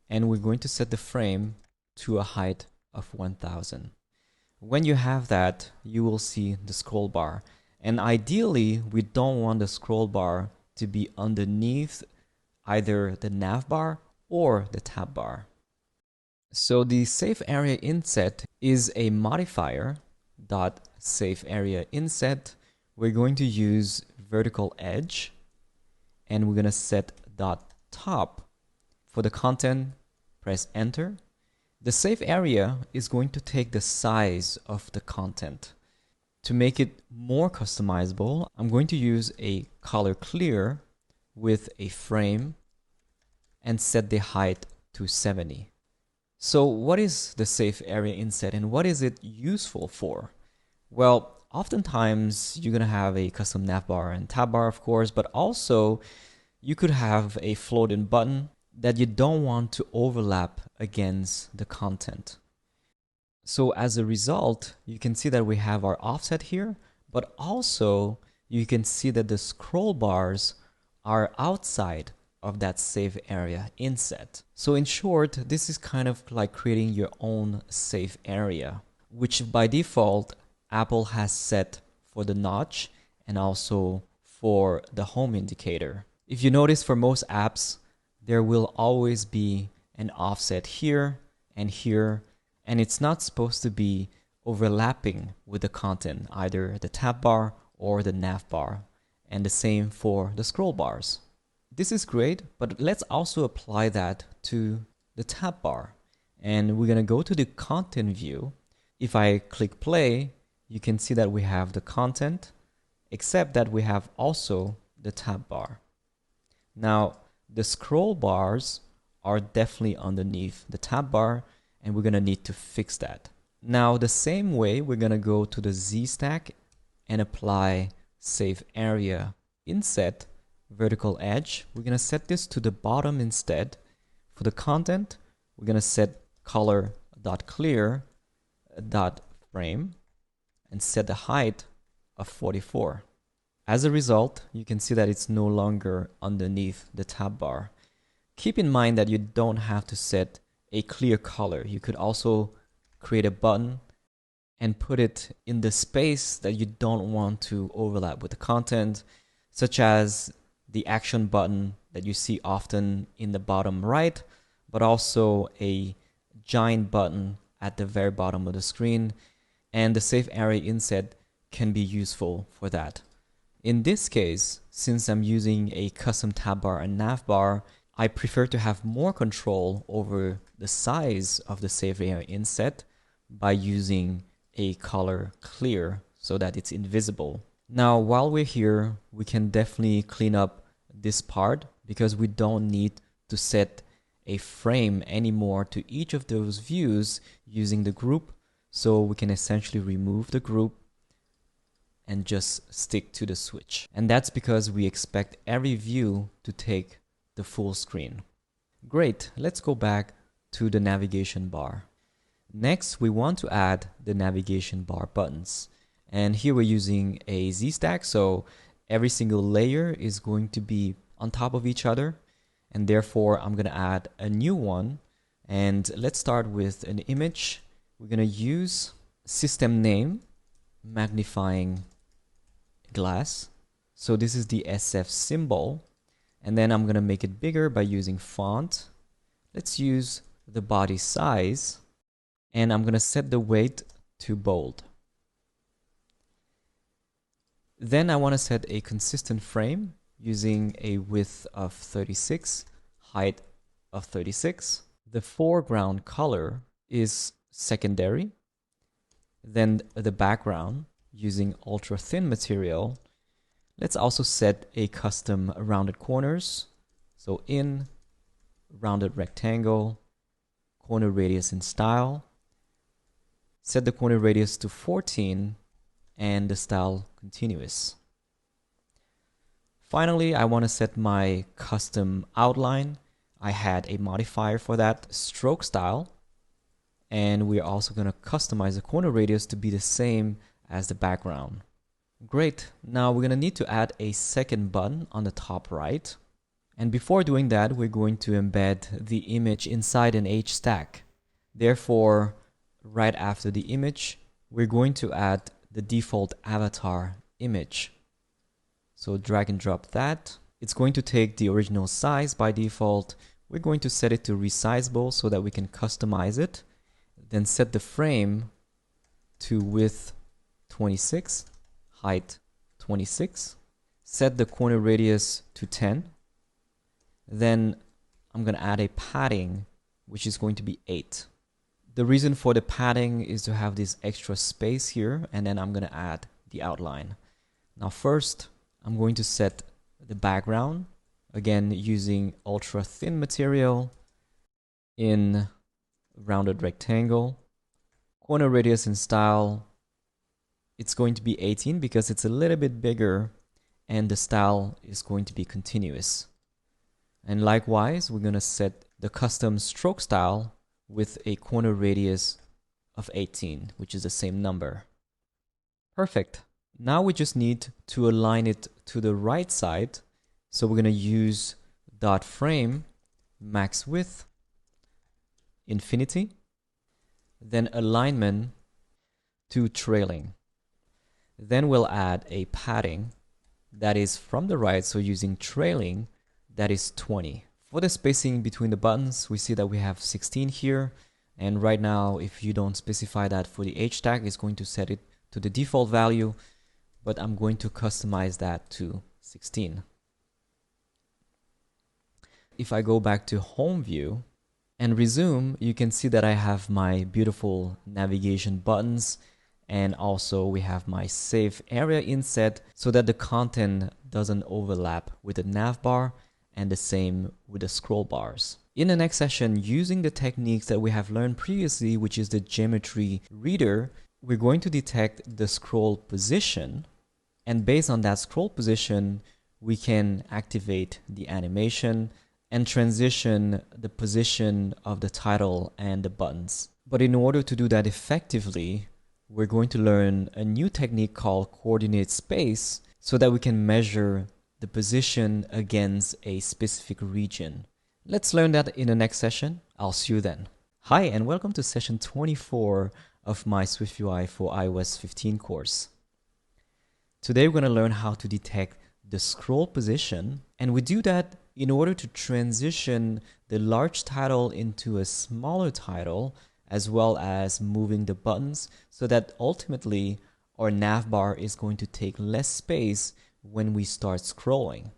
Speaker 1: and we're going to set the frame to a height of 1000. When you have that, you will see the scroll bar, and ideally we don't want the scroll bar to be underneath either the nav bar or the tab bar. So the save area inset is a modifier dot save area inset. We're going to use vertical edge, and we're going to set dot top. For the content, press enter. The save area is going to take the size of the content. To make it more customizable, I'm going to use a color clear with a frame and set the height to 70. So what is the save area inset and what is it useful for? Well, oftentimes you're going to have a custom navbar and tab bar, of course, but also you could have a float-in button that you don't want to overlap against the content. So as a result, you can see that we have our offset here, but also you can see that the scroll bars are outside of that save area inset. So in short, this is kind of like creating your own save area, which by default, Apple has set for the notch and also for the home indicator. If you notice, for most apps, there will always be an offset here, and it's not supposed to be overlapping with the content, either the tab bar or the nav bar, and the same for the scroll bars. This is great, but let's also apply that to the tab bar. And we're going to go to the content view. If I click play, you can see that we have the content, except that we have also the tab bar. Now, the scroll bars are definitely underneath the tab bar, and we're going to need to fix that. Now, the same way, we're going to go to the Z stack and apply save area inset vertical edge. We're going to set this to the bottom instead. For the content, we're going to set color.clear.frame and set the height of 44. As a result, you can see that it's no longer underneath the tab bar. Keep in mind that you don't have to set a clear color. You could also create a button and put it in the space that you don't want to overlap with the content, such as the action button that you see often in the bottom right, but also a giant button at the very bottom of the screen. And the save area inset can be useful for that. In this case, since I'm using a custom tab bar and nav bar, I prefer to have more control over the size of the save area inset by using a color clear so that it's invisible. Now, while we're here, we can definitely clean up this part because we don't need to set a frame anymore to each of those views using the group. So we can essentially remove the group and just stick to the switch. And that's because we expect every view to take the full screen. Great, let's go back to the navigation bar. Next, we want to add the navigation bar buttons. And here we're using a Z-stack, so every single layer is going to be on top of each other. And therefore, I'm going to add a new one. And let's start with an image. We're going to use system name magnifying glass. So this is the SF symbol. And then I'm going to make it bigger by using font. Let's use the body size. And I'm going to set the weight to bold. Then I want to set a consistent frame using a width of 36, height of 36. The foreground color is secondary. Then the background using ultra thin material. Let's also set a custom rounded corners. So in rounded rectangle, corner radius in style. Set the corner radius to 14 and the style continuous. Finally, I want to set my custom outline. I had a modifier for that, stroke style. And we're also going to customize the corner radius to be the same as the background. Great. Now we're going to need to add a second button on the top right. And before doing that, we're going to embed the image inside an H stack. Therefore, right after the image, we're going to add the default avatar image. So drag and drop that. It's going to take the original size by default. We're going to set it to resizable so that we can customize it. Then set the frame to width 26, height 26. Set the corner radius to 10. Then I'm going to add a padding, which is going to be 8. The reason for the padding is to have this extra space here, and then I'm going to add the outline. Now first, I'm going to set the background, again using ultra thin material in rounded rectangle. Corner radius in style, it's going to be 18 because it's a little bit bigger, and the style is going to be continuous. And likewise, we're going to set the custom stroke style with a corner radius of 18, which is the same number. Perfect. Now we just need to align it to the right side. So we're going to use dot frame max width infinity, then alignment to trailing. Then we'll add a padding that is from the right, so using trailing, that is 20. For the spacing between the buttons, we see that we have 16 here. And right now, if you don't specify that for the H tag, it's going to set it to the default value. But I'm going to customize that to 16. If I go back to home view and resume, you can see that I have my beautiful navigation buttons. And also we have my save area inset so that the content doesn't overlap with the nav bar, and the same with the scroll bars. In the next session, using the techniques that we have learned previously, which is the geometry reader, we're going to detect the scroll position. And based on that scroll position, we can activate the animation and transition the position of the title and the buttons. But in order to do that effectively, we're going to learn a new technique called coordinate space so that we can measure the position against a specific region. Let's learn that in the next session. I'll see you then. Hi, and welcome to session 24 of my swiftUI for iOS 15 course. Today we're going to learn how to detect the scroll position, and we do that in order to transition the large title into a smaller title, as well as moving the buttons so that ultimately our navbar is going to take less space when we start scrolling.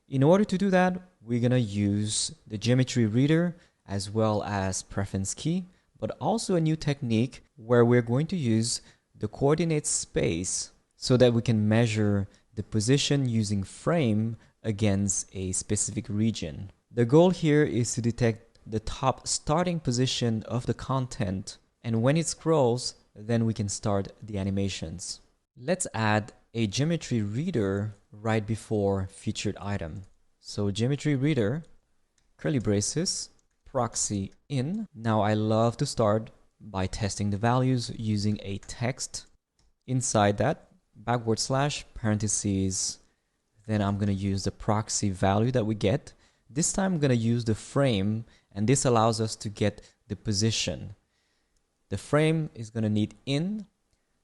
Speaker 1: In order to do that, we're going to use the geometry reader as well as preference key, but also a new technique where we're going to use the coordinate space so that we can measure the position using frame against a specific region. The goal here is to detect the top starting position of the content, and when it scrolls, then we can start the animations. Let's add a geometry reader right before featured item. So geometry reader, curly braces, proxy in. Now I love to start by testing the values using a text. Inside that, / parentheses, then I'm going to use the proxy value that we get. This time I'm going to use the frame, and this allows us to get the position. The frame is going to need in,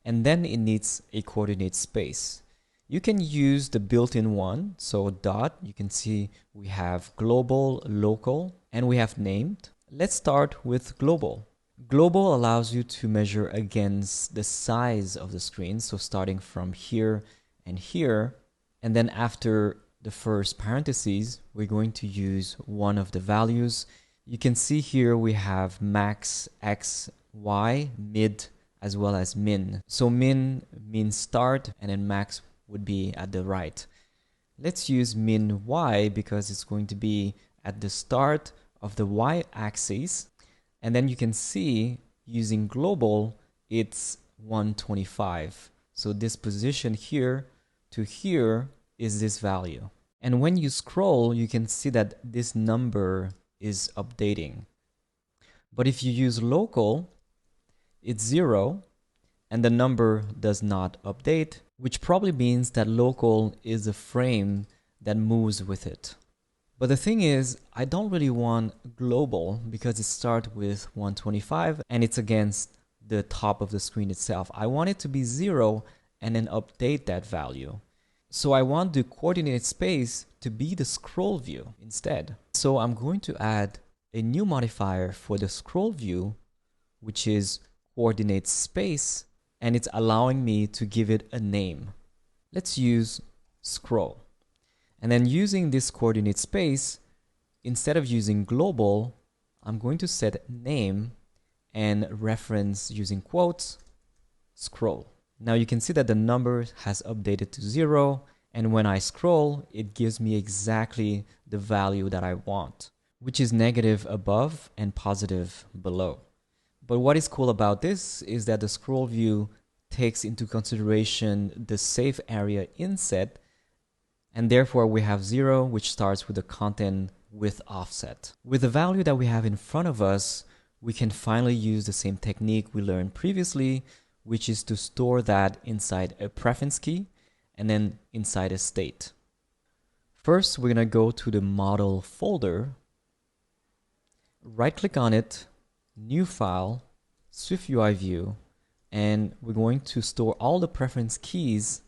Speaker 1: and then it needs a coordinate space. You can use the built-in one, so dot, you can see we have global, local, and we have named. Let's start with global. Global allows you to measure against the size of the screen, so starting from here and here, and then after the first parentheses, we're going to use one of the values. You can see here we have max, x, y, mid, as well as min. So min means start, and then max would be at the right. Let's use min y because it's going to be at the start of the y-axis. And then you can see using global, it's 125. So this position here to here is this value. And when you scroll, you can see that this number is updating. But if you use local, it's 0 and the number does not update, which probably means that local is a frame that moves with it. But the thing is, I don't really want global because it starts with 125 and it's against the top of the screen itself. I want it to be 0 and then update that value. So I want the coordinate space to be the scroll view instead. So I'm going to add a new modifier for the scroll view, which is coordinate space, and it's allowing me to give it a name. Let's use scroll. And then using this coordinate space, instead of using global, I'm going to set name and reference using quotes, scroll. Now you can see that the number has updated to 0, and when I scroll, it gives me exactly the value that I want, which is negative above and positive below. But what is cool about this is that the scroll view takes into consideration the safe area inset, and therefore we have 0, which starts with the content with offset. With the value that we have in front of us, we can finally use the same technique we learned previously, which is to store that inside a preference key and then inside a state. First, we're going to go to the model folder, right click on it, new file, swiftUI view, and we're going to store all the preference keys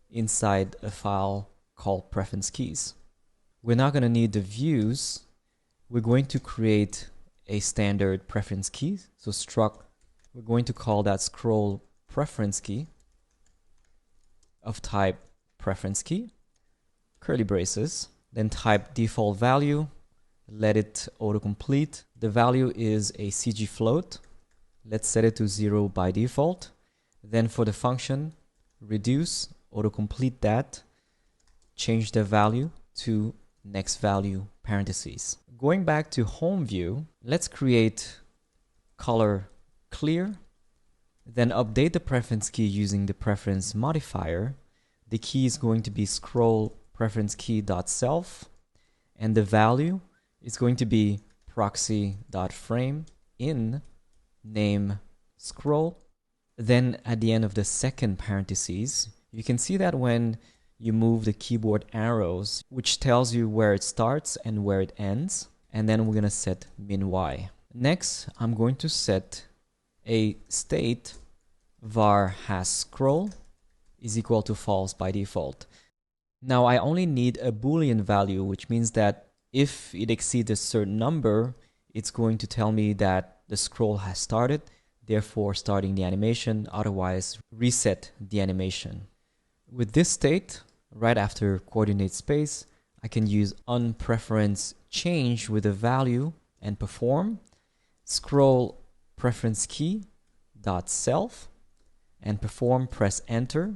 Speaker 1: inside a file called preference keys. We're not going to need the views. We're going to create a standard preference key. So struct, we're going to call that scroll preference key of type preference key, curly braces, then type default value, let it autocomplete. The value is a CG float. Let's set it to 0 by default. Then for the function, reduce, autocomplete that, change the value to next value parentheses. Going back to home view, let's create color clear, then update the preference key using the preference modifier. The key is going to be scroll preference key.self, and the value is going to be proxy.frame in name scroll. Then at the end of the second parentheses, you can see that when you move the keyboard arrows, which tells you where it starts and where it ends, and then we're going to set min y. Next, I'm going to set a state var has scroll is equal to false by default. Now I only need a Boolean value, which means that if it exceeds a certain number, it's going to tell me that the scroll has started, therefore starting the animation, otherwise reset the animation. With this state, right after coordinate space, I can use unpreference change with a value and perform scroll preference key dot self and perform, press enter.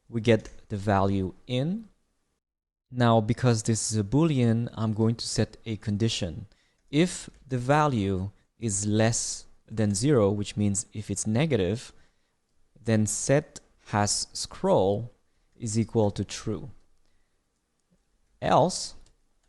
Speaker 1: We get the value in. Now because this is a Boolean, I'm going to set a condition. if the value is less than 0, which means if it's negative, then set has scroll is equal to true. Else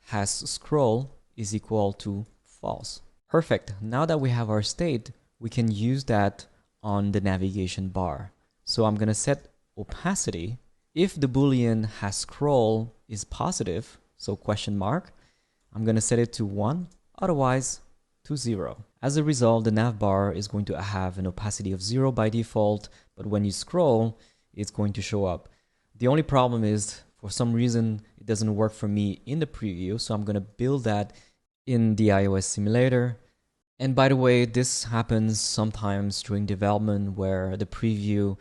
Speaker 1: has scroll is equal to false. Perfect. Now that we have our state, we can use that on the navigation bar. So I'm going to set opacity. If the Boolean has scroll is positive, so question mark, I'm going to set it to 1, otherwise to 0. As a result, the nav bar is going to have an opacity of 0 by default, but when you scroll, it's going to show up. The only problem is, for some reason, it doesn't work for me in the preview, so I'm going to build that in the iOS simulator. And by the way, this happens sometimes during development where the preview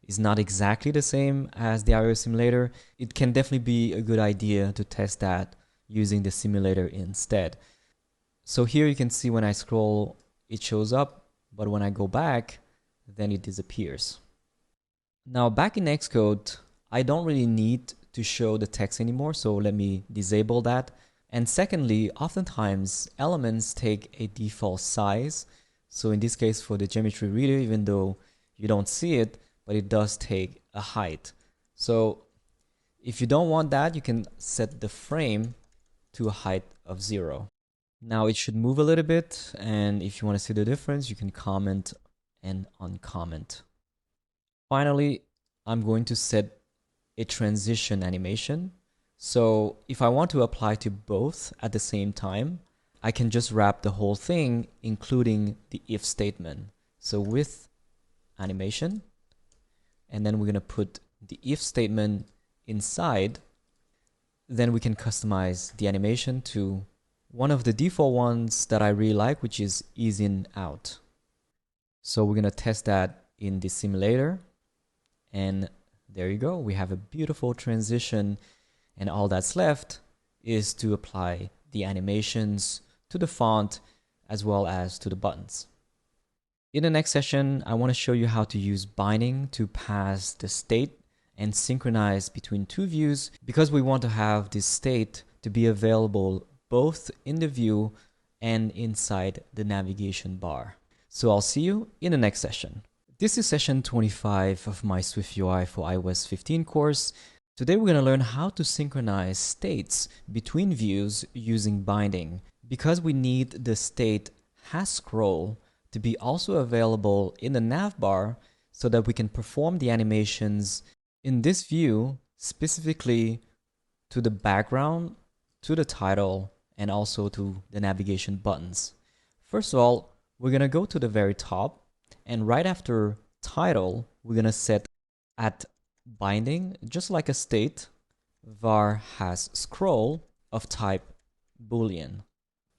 Speaker 1: is not exactly the same as the iOS simulator. It can definitely be a good idea to test that using the simulator instead. So here you can see when I scroll, it shows up, but when I go back, then it disappears. Now back in Xcode, I don't really need to show the text anymore, so let me disable that. And secondly, oftentimes elements take a default size. So in this case for the geometry reader, even though you don't see it, but it does take a height. So if you don't want that, you can set the frame to a height of 0. Now it should move a little bit, and if you want to see the difference, you can comment and uncomment. Finally, I'm going to set a transition animation. So if I want to apply to both at the same time, I can just wrap the whole thing, including the if statement. So with animation, and then we're going to put the if statement inside. Then we can customize the animation to one of the default ones that I really like, which is ease in out. So we're going to test that in the simulator. And there you go. We have a beautiful transition. And all that's left is to apply the animations to the font as well as to the buttons. In the next session, I want to show you how to use binding to pass the state and synchronize between two views, because we want to have this state to be available both in the view and inside the navigation bar. So I'll see you in the next session. This is session 25 of my swiftUI for iOS 15 course. Today we're going to learn how to synchronize states between views using binding, because we need the state has scroll to be also available in the nav bar so that we can perform the animations in this view specifically to the background, to the title, and also to the navigation buttons. First of all, we're going to go to the very top, and right after title, we're going to set at binding, just like a state, var has scroll of type Boolean.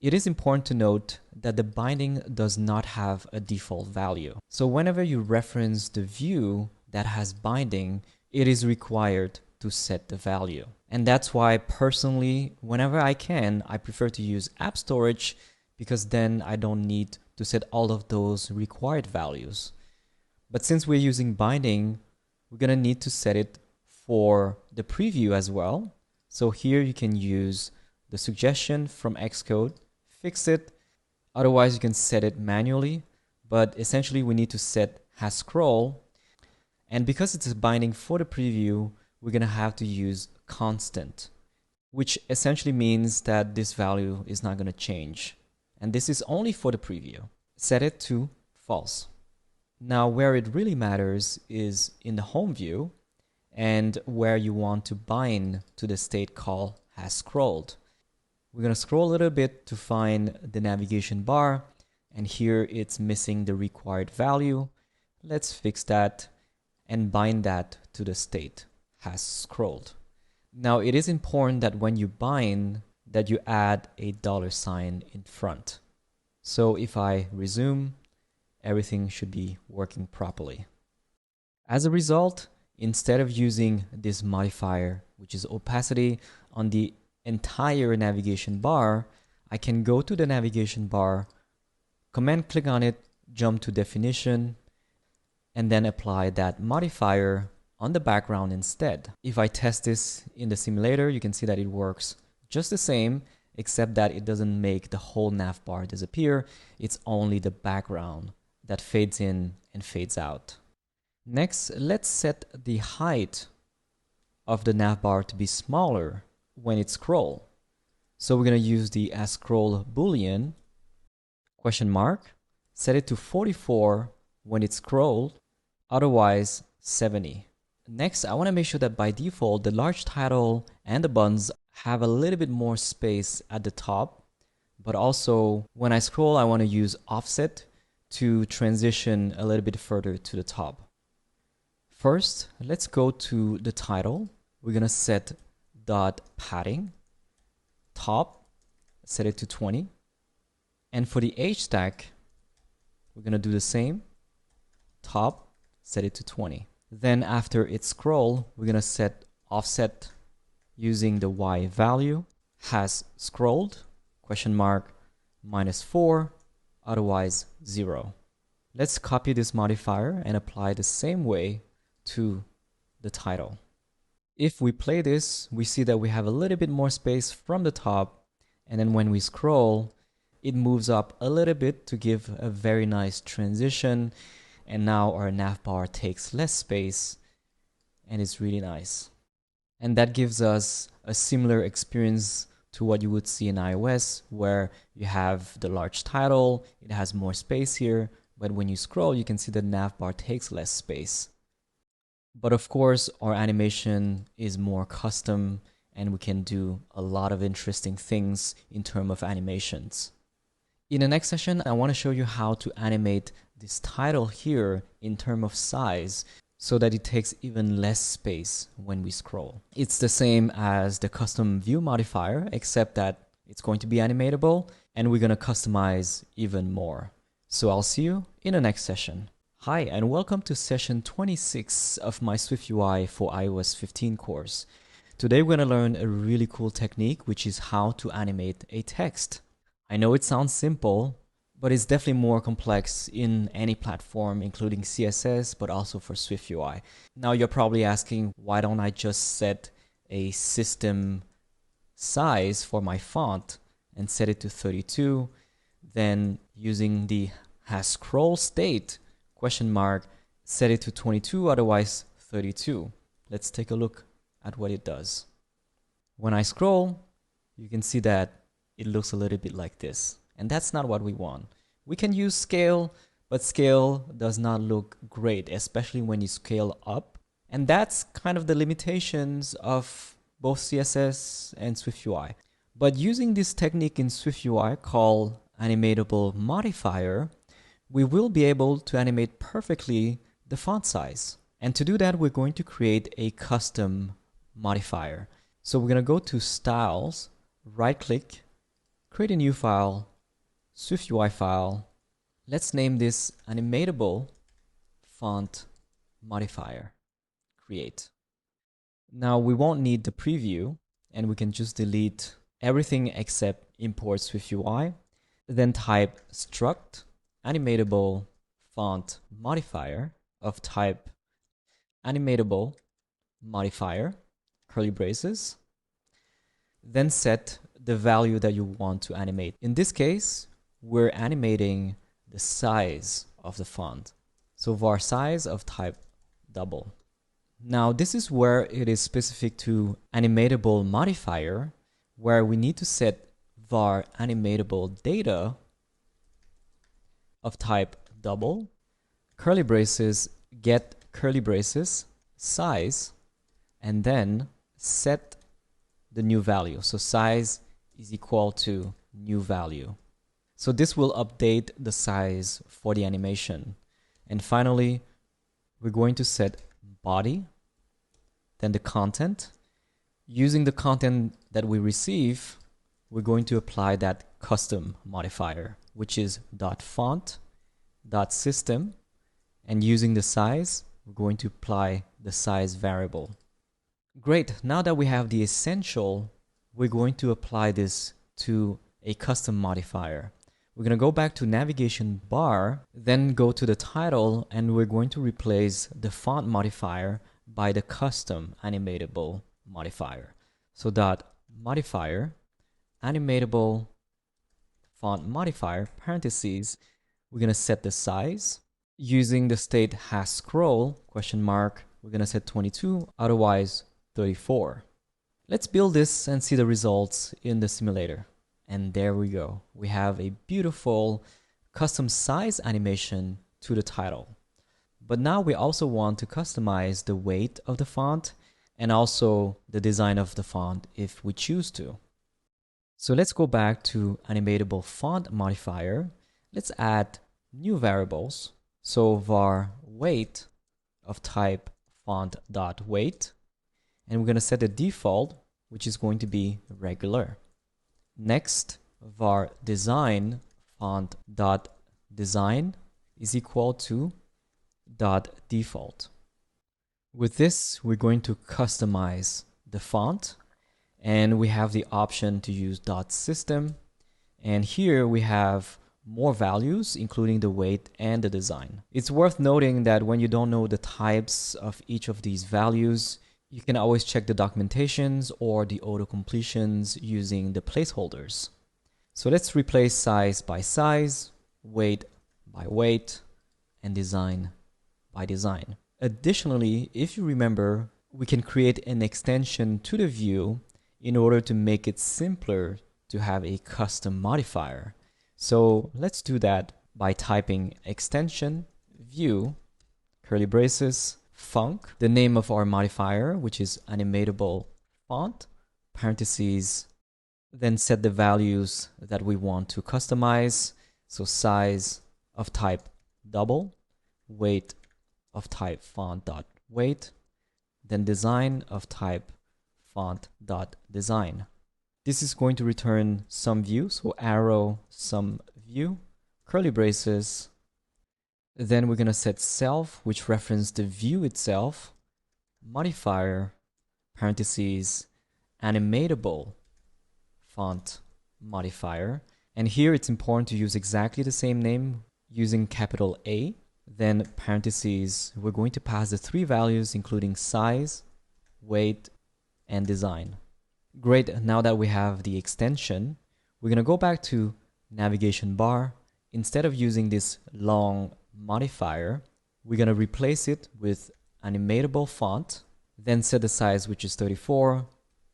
Speaker 1: It is important to note that the binding does not have a default value. So whenever you reference the view that has binding, it is required to set the value. And that's why personally, whenever I can, I prefer to use app storage, because then I don't need to set all of those required values. But since we're using binding, we're going to need to set it for the preview as well. So here you can use the suggestion from Xcode, fix it. Otherwise, you can set it manually. But essentially, we need to set has scroll. And because it's a binding for the preview, we're going to have to use constant, which essentially means that this value is not going to change. And this is only for the preview. Set it to false. Now, where it really matters is in the home view and where you want to bind to the state call has scrolled. We're going to scroll a little bit to find the navigation bar, and here it's missing the required value. Let's fix that and bind that to the state has scrolled. Now, it is important that when you bind that you add a $sign in front. So if I resume, everything should be working properly. As a result, instead of using this modifier, which is opacity, on the entire navigation bar, I can go to the navigation bar, command click on it, jump to definition, and then apply that modifier on the background instead. If I test this in the simulator, you can see that it works just the same, except that it doesn't make the whole nav bar disappear. It's only the background that fades in and fades out. Next, let's set the height of the nav bar to be smaller when it scrolls. So we're going to use the asScroll boolean, question mark, set it to 44 when it's scrolled, otherwise 70. Next, I want to make sure that by default, the large title and the buttons have a little bit more space at the top, but also when I scroll, I want to use offset to transition a little bit further to the top. First, let's go to the title. We're going to set dot padding, top, set it to 20. And for the H stack, we're going to do the same. Top, set it to 20. Then after it scroll, we're going to set offset using the Y value, has scrolled, question mark, -4, otherwise 0. Let's copy this modifier and apply the same way to the title. If we play this, we see that we have a little bit more space from the top, and then when we scroll, it moves up a little bit to give a very nice transition, and now our navbar takes less space, and it's really nice. And that gives us a similar experience to what you would see in iOS, where you have the large title, it has more space here, but when you scroll, you can see the navbar takes less space. But of course, our animation is more custom, and we can do a lot of interesting things in terms of animations. In the next session, I want to show you how to animate this title here in terms of size so that it takes even less space when we scroll. It's the same as the custom view modifier, except that it's going to be animatable, and we're going to customize even more. So I'll see you in the next session. Hi, and welcome to session 26 of my swiftUI for iOS 15 course. Today we're going to learn a really cool technique, which is how to animate a text. I know it sounds simple, but it's definitely more complex in any platform, including CSS, but also for swiftUI. Now you're probably asking, why don't I just set a system size for my font and set it to 32, then using the hasScroll state, question mark, set it to 22, otherwise 32. Let's take a look at what it does. When I scroll, you can see that it looks a little bit like this, and that's not what we want. We can use scale, but scale does not look great, especially when you scale up. And that's kind of the limitations of both CSS and swiftUI. But using this technique in swiftUI called animatable modifier, we will be able to animate perfectly the font size. And to do that, we're going to create a custom modifier. So we're going to go to Styles, right-click, create a new file, swiftUI file. Let's name this animatable font modifier. Create. Now we won't need the preview, and we can just delete everything except import swiftUI. Then type struct animatable font modifier of type animatable modifier, curly braces. Then set the value that you want to animate. In this case, we're animating the size of the font. So var size of type double. Now this is where it is specific to animatable modifier, where we need to set var animatable data of type double, curly braces, get curly braces, size, and then set the new value. So size is equal to new value. So this will update the size for the animation. And finally, we're going to set body, then the content. Using the content that we receive, we're going to apply that custom modifier, which is .font, .system, and using the size, we're going to apply the size variable. Great, now that we have the essential, we're going to apply this to a custom modifier. We're going to go back to navigation bar, then go to the title, and we're going to replace the font modifier by the custom animatable modifier. So dot modifier animatable font modifier, parentheses, we're going to set the size. Using the state has scroll, question mark, we're going to set 22, otherwise 34. Let's build this and see the results in the simulator. And there we go. We have a beautiful custom size animation to the title. But now we also want to customize the weight of the font and also the design of the font if we choose to. So let's go back to animatable font modifier. Let's add new variables. So var weight of type font.weight, and we're going to set the default, which is going to be regular. Next, var design font.design is equal to .default. With this, we're going to customize the font, and we have the option to use .system, and here we have more values, including the weight and the design. It's worth noting that when you don't know the types of each of these values, you can always check the documentations or the auto completions using the placeholders. So let's replace size by size, weight by weight, and design by design. Additionally, if you remember, we can create an extension to the view in order to make it simpler to have a custom modifier. So let's do that by typing extension view curly braces func, the name of our modifier, which is animatable font, parentheses, then set the values that we want to customize. So size of type double, weight of type font.weight, then design of type font.design. This is going to return some view, so arrow some view, curly braces. Then we're going to set self, which references the view itself, modifier, parentheses, animatable font modifier. And here it's important to use exactly the same name using capital A. Then parentheses, we're going to pass the three values, including size, weight, and design. Great, now that we have the extension, we're going to go back to navigation bar. Instead of using this long modifier, we're going to replace it with animatable font, then set the size, which is 34.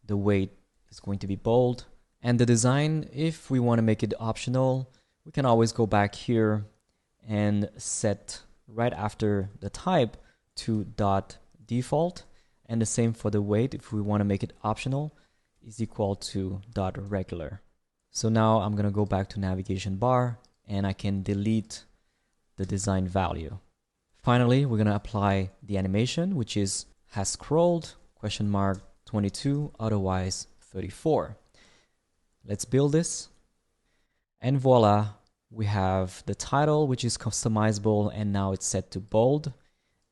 Speaker 1: The weight is going to be bold. And the design, if we want to make it optional, we can always go back here and set right after the type to .default. And the same for the weight, if we want to make it optional, is equal to .regular. So now I'm going to go back to navigation bar and I can delete the design value. Finally, we're going to apply the animation, which is has scrolled, question mark 22, otherwise 34. Let's build this. And voila, we have the title, which is customizable, and now it's set to bold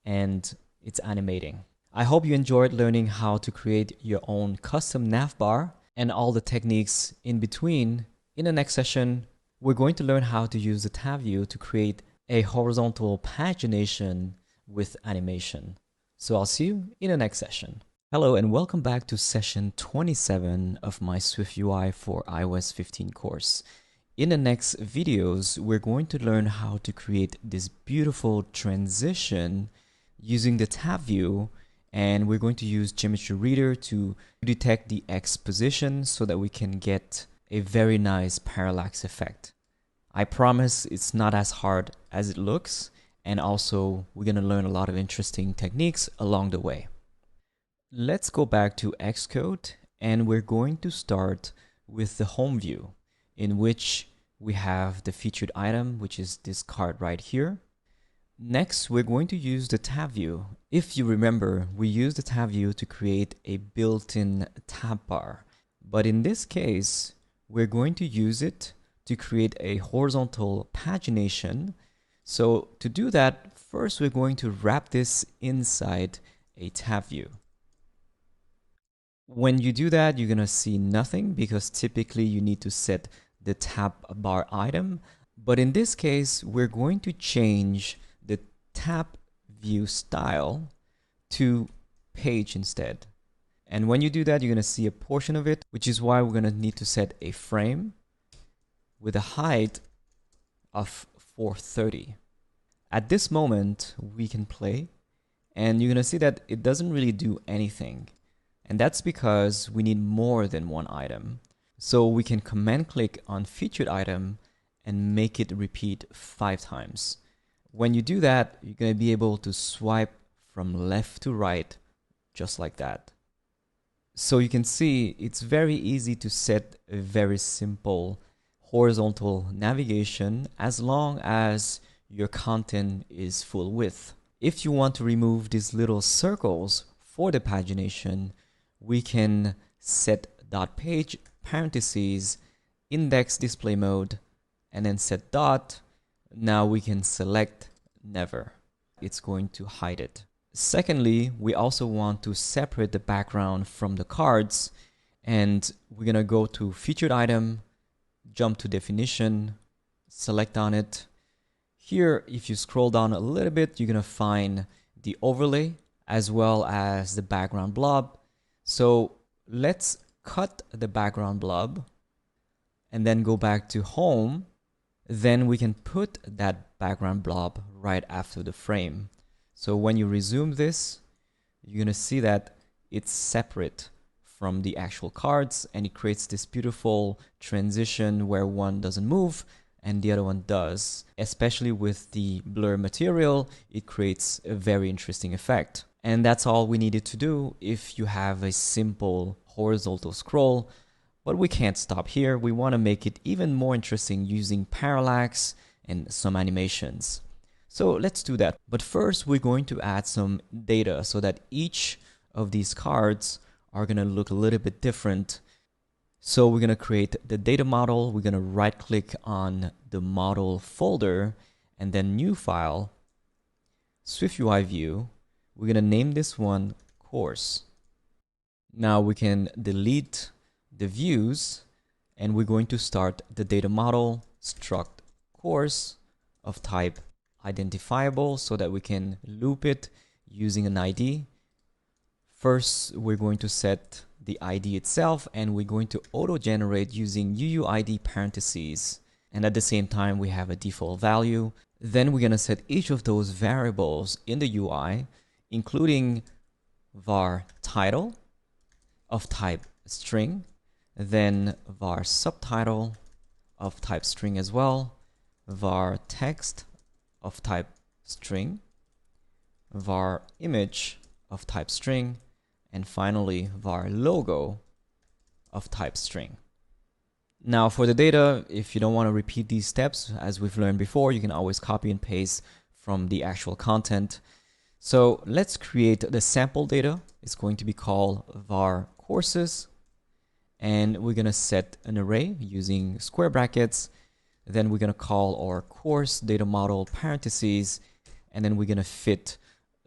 Speaker 1: and it's animating. I hope you enjoyed learning how to create your own custom navbar and all the techniques in between. In the next session, we're going to learn how to use the tab view to create a horizontal pagination with animation. So I'll see you in the next session. Hello and welcome back to session 27 of my swiftUI for iOS 15 course. In the next videos, we're going to learn how to create this beautiful transition using the tab view, and we're going to use Geometry Reader to detect the X position so that we can get a very nice parallax effect. I promise it's not as hard as it looks, and also we're going to learn a lot of interesting techniques along the way. Let's go back to Xcode, and we're going to start with the home view, in which we have the featured item, which is this card right here. Next, we're going to use the tab view. If you remember, we used the tab view to create a built-in tab bar. But in this case, we're going to use it to create a horizontal pagination. So to do that, first we're going to wrap this inside a tab view. When you do that, you're going to see nothing because typically you need to set the tab bar item. But in this case, we're going to change the tab view style to page instead. And when you do that, you're going to see a portion of it, which is why we're going to need to set a frame with a height of 430. At this moment, we can play, and you're going to see that it doesn't really do anything. And that's because we need more than one item. So we can command click on featured item and make it repeat 5 times. When you do that, you're going to be able to swipe from left to right, just like that. So you can see it's very easy to set a very simple horizontal navigation as long as your content is full width. If you want to remove these little circles for the pagination, we can set .page parentheses index display mode and then set dot. Now we can select never. It's going to hide it. Secondly, we also want to separate the background from the cards, and we're going to go to featured item, jump to definition, select on it. Here, if you scroll down a little bit, you're going to find the overlay as well as the background blob. So let's cut the background blob and then go back to home. Then we can put that background blob right after the frame. So when you resume this, you're going to see that it's separate from the actual cards, and it creates this beautiful transition where one doesn't move and the other one does. Especially with the blur material, it creates a very interesting effect. And that's all we needed to do if you have a simple horizontal scroll. But we can't stop here. We want to make it even more interesting using parallax and some animations. So let's do that. But first, we're going to add some data so that each of these cards are going to look a little bit different. So we're going to create the data model. We're going to right click on the model folder and then new file, swiftUI view. We're going to name this one course. Now we can delete the views, and we're going to start the data model struct course of type identifiable so that we can loop it using an ID. First, we're going to set the ID itself, and we're going to auto-generate using UUID parentheses. And at the same time, we have a default value. Then we're going to set each of those variables in the UI, including var title of type string, then var subtitle of type string as well, var text of type string, var image of type string, and finally var logo of type string. Now for the data, if you don't want to repeat these steps, as we've learned before, you can always copy and paste from the actual content. So let's create the sample data. It's going to be called var courses, and we're going to set an array using square brackets. Then we're going to call our course data model parentheses, and then we're going to fit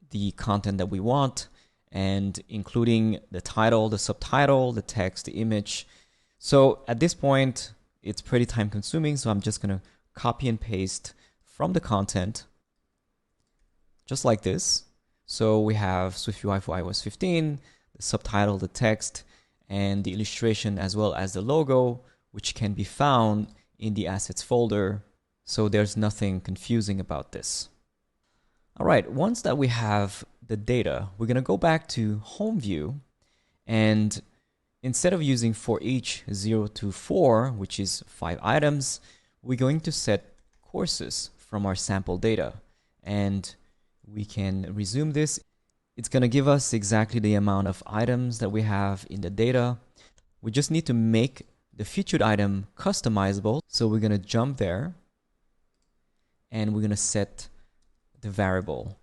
Speaker 1: the content that we want, and including the title, the subtitle, the text, the image. So at this point, it's pretty time consuming, so I'm just going to copy and paste from the content, just like this. So we have swiftUI for iOS 15, the subtitle, the text, and the illustration, as well as the logo, which can be found in the assets folder. So there's nothing confusing about this. All right, once that we have the data, we're going to go back to home view, and instead of using for each 0 to 4, which is 5 items, we're going to set courses from our sample data, and we can resume this. It's going to give us exactly the amount of items that we have in the data. We just need to make the featured item customizable. So we're going to jump there, and we're going to set the variable.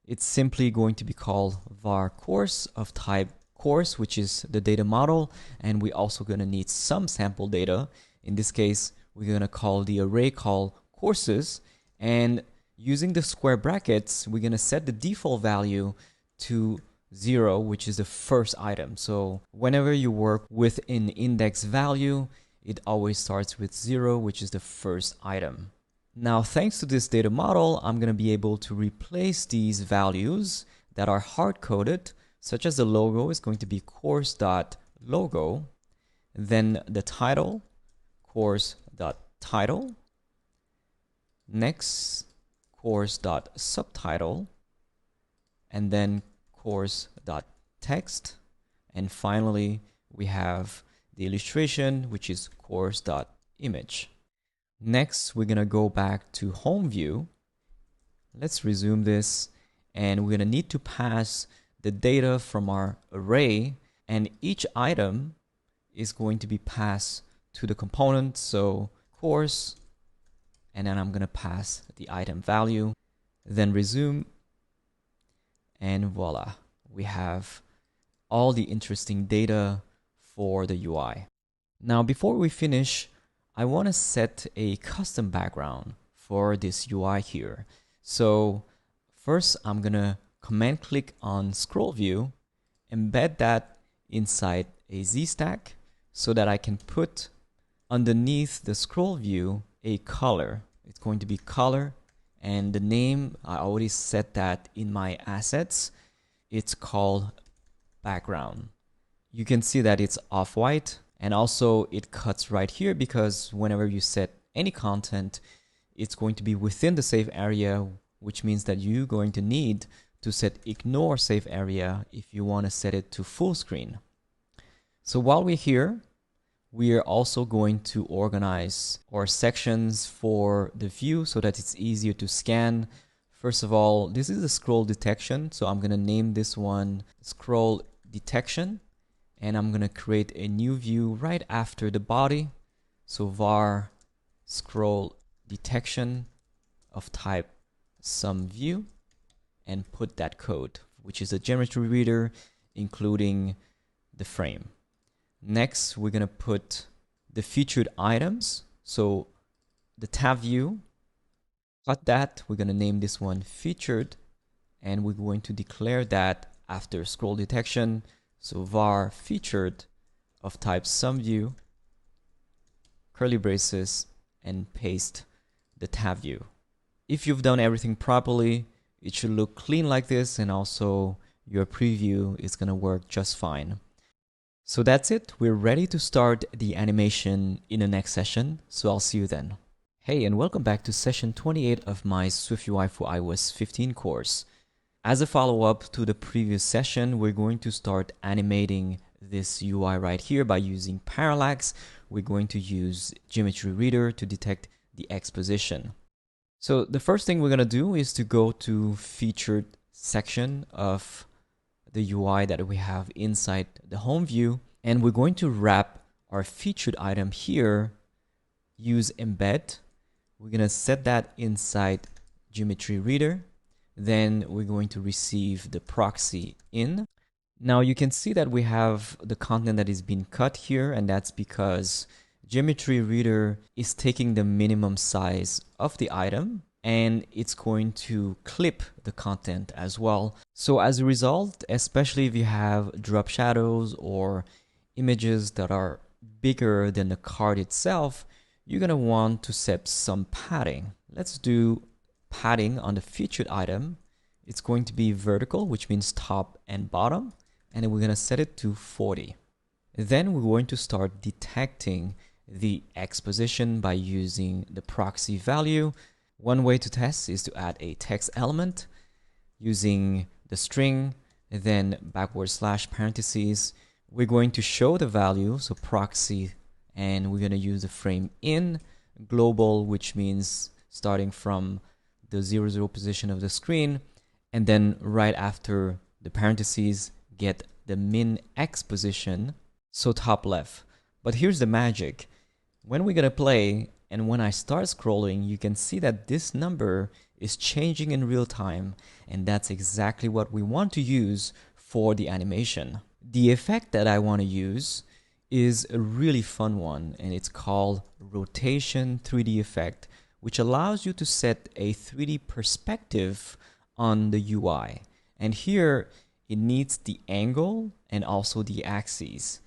Speaker 1: It's simply going to be called var course of type course, which is the data model, and we're also going to need some sample data. In this case, we're going to call the array called courses, and using the square brackets, we're going to set the default value to 0, which is the first item. So whenever you work with an index value, it always starts with 0, which is the first item. Now, thanks to this data model, I'm going to be able to replace these values that are hard-coded such as the logo is going to be course.logo, then the title, course.title, next course.subtitle, and then course.text, and finally we have the illustration, which is course.image. Next, we're gonna go back to home view. Let's resume this, and we're gonna need to pass the data from our array, and each item is going to be passed to the component. So course, and then I'm gonna pass the item value, then resume, and voila, we have all the interesting data for the UI. Now, before we finish, I want to set a custom background for this UI here. So first, I'm gonna command click on scroll view, embed that inside a Z stack so that I can put underneath the scroll view a color. It's going to be color, and the name, I already set that in my assets. It's called background. You can see that it's off-white, and also it cuts right here because whenever you set any content, it's going to be within the safe area, which means that you're going to need to set ignore safe area if you want to set it to full screen. So while we're here, we are also going to organize our sections for the view so that it's easier to scan. First of all, this is the scroll detection. So I'm going to name this one scroll detection, and I'm going to create a new view right after the body. So var scroll detection of type some view, and put that code, which is a geometry reader, including the frame. Next, we're going to put the featured items. So the tab view, cut that. We're going to name this one featured, and we're going to declare that after scroll detection. So var featured of type some view, curly braces, and paste the tab view. If you've done everything properly, it should look clean like this, and also your preview is going to work just fine. So that's it. We're ready to start the animation in the next session. So I'll see you then. Hey, and welcome back to session 28 of my swiftUI for iOS 15 course. As a follow-up to the previous session, we're going to start animating this UI right here by using parallax. We're going to use geometry reader to detect the X position. So the first thing we're going to do is to go to featured section of the UI that we have inside the home view, and we're going to wrap our featured item here, use embed. We're going to set that inside geometry reader. Then we're going to receive the proxy in. Now you can see that we have the content that is being cut here, and that's because geometry reader is taking the minimum size of the item, and it's going to clip the content as well. So as a result, especially if you have drop shadows or images that are bigger than the card itself, you're going to want to set some padding. Let's do padding on the featured item. It's going to be vertical, which means top and bottom, and then we're going to set it to 40. Then we're going to start detecting the X position by using the proxy value. One way to test is to add a text element using the string, and then / parentheses. We're going to show the value, so proxy, and we're going to use the frame in global, which means starting from the 00 position of the screen, and then right after the parentheses, get the min X position, so top left. But here's the magic. When we're going to play, and when I start scrolling, you can see that this number is changing in real time, and that's exactly what we want to use for the animation. The effect that I want to use is a really fun one, and it's called rotation 3D effect, which allows you to set a 3D perspective on the UI. And here it needs the angle and also the axes.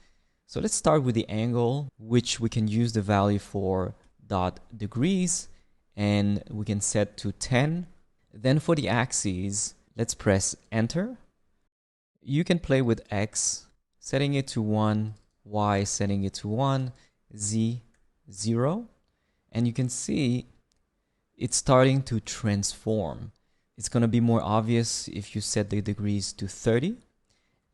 Speaker 1: So let's start with the angle, which we can use the value for .degrees, and we can set to 10. Then for the axes, let's press enter. You can play with X, setting it to 1, Y setting it to 1, Z 0, and you can see it's starting to transform. It's going to be more obvious if you set the degrees to 30.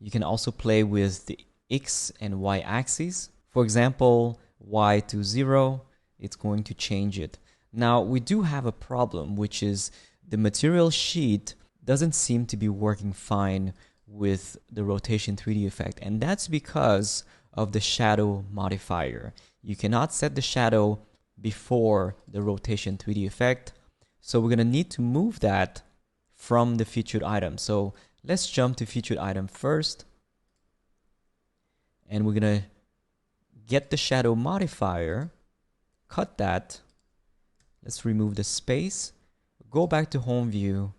Speaker 1: You can also play with the X and Y axes. For example, Y to 0, it's going to change it. Now, we do have a problem, which is the material sheet doesn't seem to be working fine with the rotation 3D effect, and that's because of the shadow modifier. You cannot set the shadow before the rotation 3D effect, so we're going to need to move that from the featured item. So let's jump to featured item first, and we're going to get the shadow modifier, cut that, let's remove the space, go back to home view,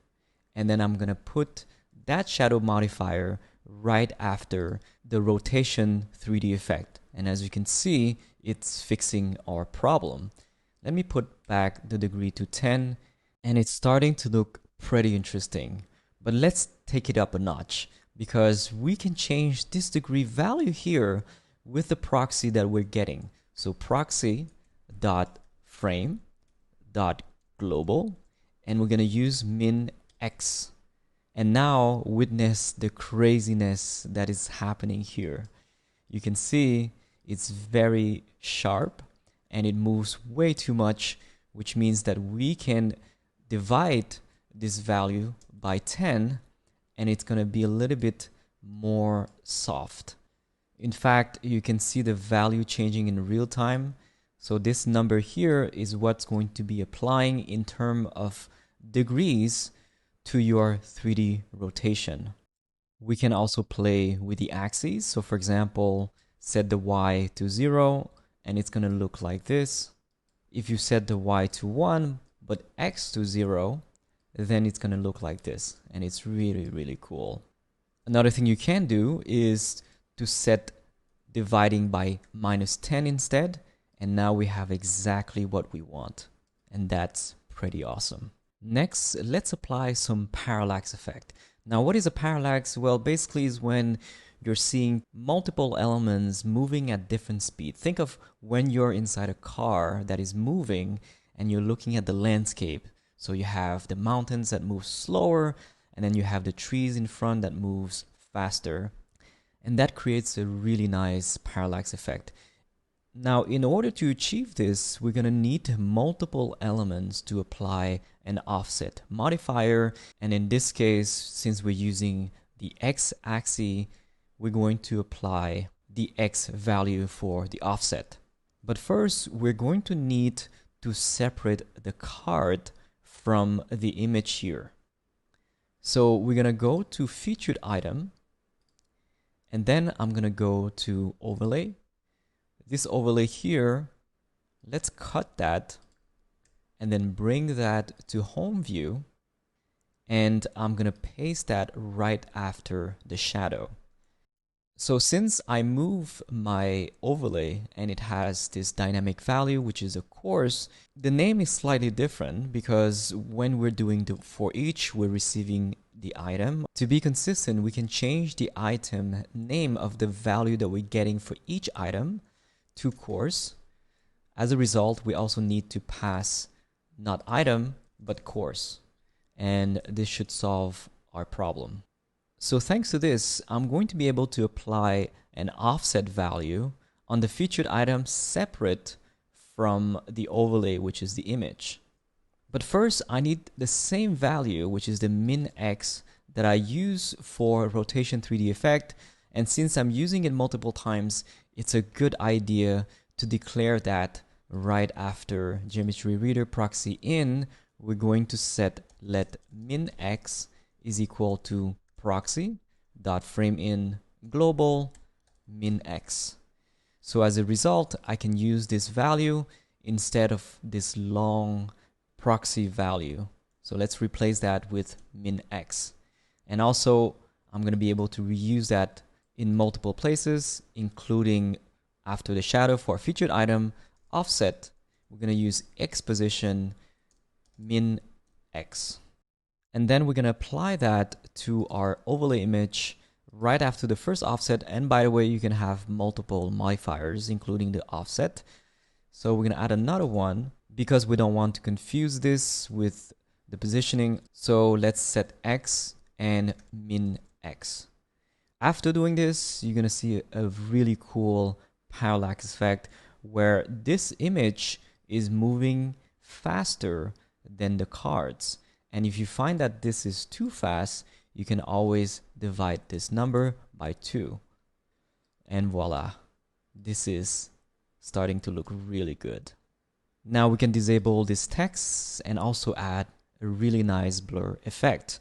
Speaker 1: and then I'm going to put that shadow modifier right after the rotation 3D effect. And as you can see, it's fixing our problem. Let me put back the degree to 10, and it's starting to look pretty interesting. But let's take it up a notch, because we can change this degree value here with the proxy that we're getting. So proxy.frame.global, and we're going to use min x. And now witness the craziness that is happening here. You can see it's very sharp and it moves way too much, which means that we can divide this value by 10 and it's going to be a little bit more soft. In fact, you can see the value changing in real time. So this number here is what's going to be applying in terms of degrees to your 3D rotation. We can also play with the axes. So for example, set the Y to 0 and it's going to look like this. If you set the Y to 1 but X to 0, then it's going to look like this, and it's really, really cool. Another thing you can do is to set dividing by -10 instead, and now we have exactly what we want, and that's pretty awesome. Next, let's apply some parallax effect. Now, what is a parallax? Well, basically is when you're seeing multiple elements moving at different speed. Think of when you're inside a car that is moving and you're looking at the landscape. So you have the mountains that move slower, and then you have the trees in front that moves faster. And that creates a really nice parallax effect. Now, in order to achieve this, we're going to need multiple elements to apply an offset modifier. And in this case, since we're using the x-axis, we're going to apply the x value for the offset. But first, we're going to need to separate the card from the image here. So we're going to go to featured item, and then I'm going to go to overlay. This overlay here, let's cut that and then bring that to home view, and I'm going to paste that right after the shadow. So since I move my overlay and it has this dynamic value, which is a course, the name is slightly different because when we're doing the for each, we're receiving the item. To be consistent, we can change the item name of the value that we're getting for each item to course. As a result, we also need to pass not item, but course. And this should solve our problem. So thanks to this, I'm going to be able to apply an offset value on the featured item separate from the overlay, which is the image. But first, I need the same value, which is the min x that I use for rotation 3D effect. And since I'm using it multiple times, it's a good idea to declare that right after geometry reader proxy in. We're going to set let min x is equal to proxy.frameIn global min x. So as a result, I can use this value instead of this long proxy value. So let's replace that with min x. And also, I'm going to be able to reuse that in multiple places, including after the shadow for featured item offset. We're going to use x position min x. And then we're going to apply that to our overlay image right after the first offset. And by the way, you can have multiple modifiers, including the offset. So we're going to add another one because we don't want to confuse this with the positioning. So let's set X and min X. After doing this, you're going to see a really cool parallax effect where this image is moving faster than the cards. And if you find that this is too fast, you can always divide this number by 2. And voila, this is starting to look really good. Now we can disable this text and also add a really nice blur effect.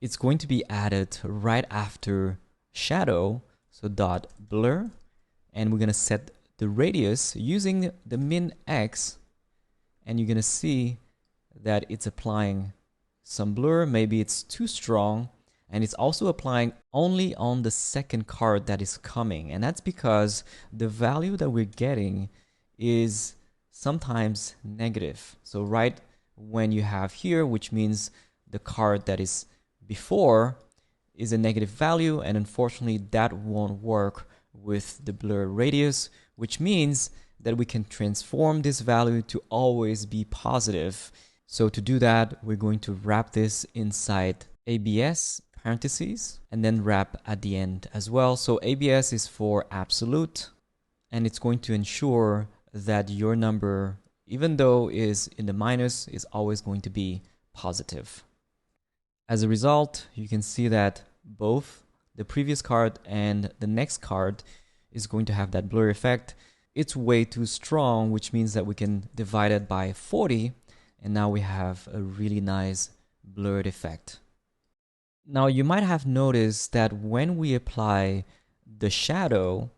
Speaker 1: It's going to be added right after shadow, so dot blur, and we're going to set the radius using the min X, and you're going to see that it's applying some blur. Maybe it's too strong, and it's also applying only on the second card that is coming, and that's because the value that we're getting is sometimes negative. So right when you have here, which means the card that is before is a negative value, and unfortunately that won't work with the blur radius, which means that we can transform this value to always be positive. So to do that, we're going to wrap this inside ABS parentheses and then wrap at the end as well. So ABS is for absolute, and it's going to ensure that your number, even though is in the minus, is always going to be positive. As a result, you can see that both the previous card and the next card is going to have that blur effect. It's way too strong, which means that we can divide it by 40, and now we have a really nice blurred effect. Now you might have noticed that when we apply the shadow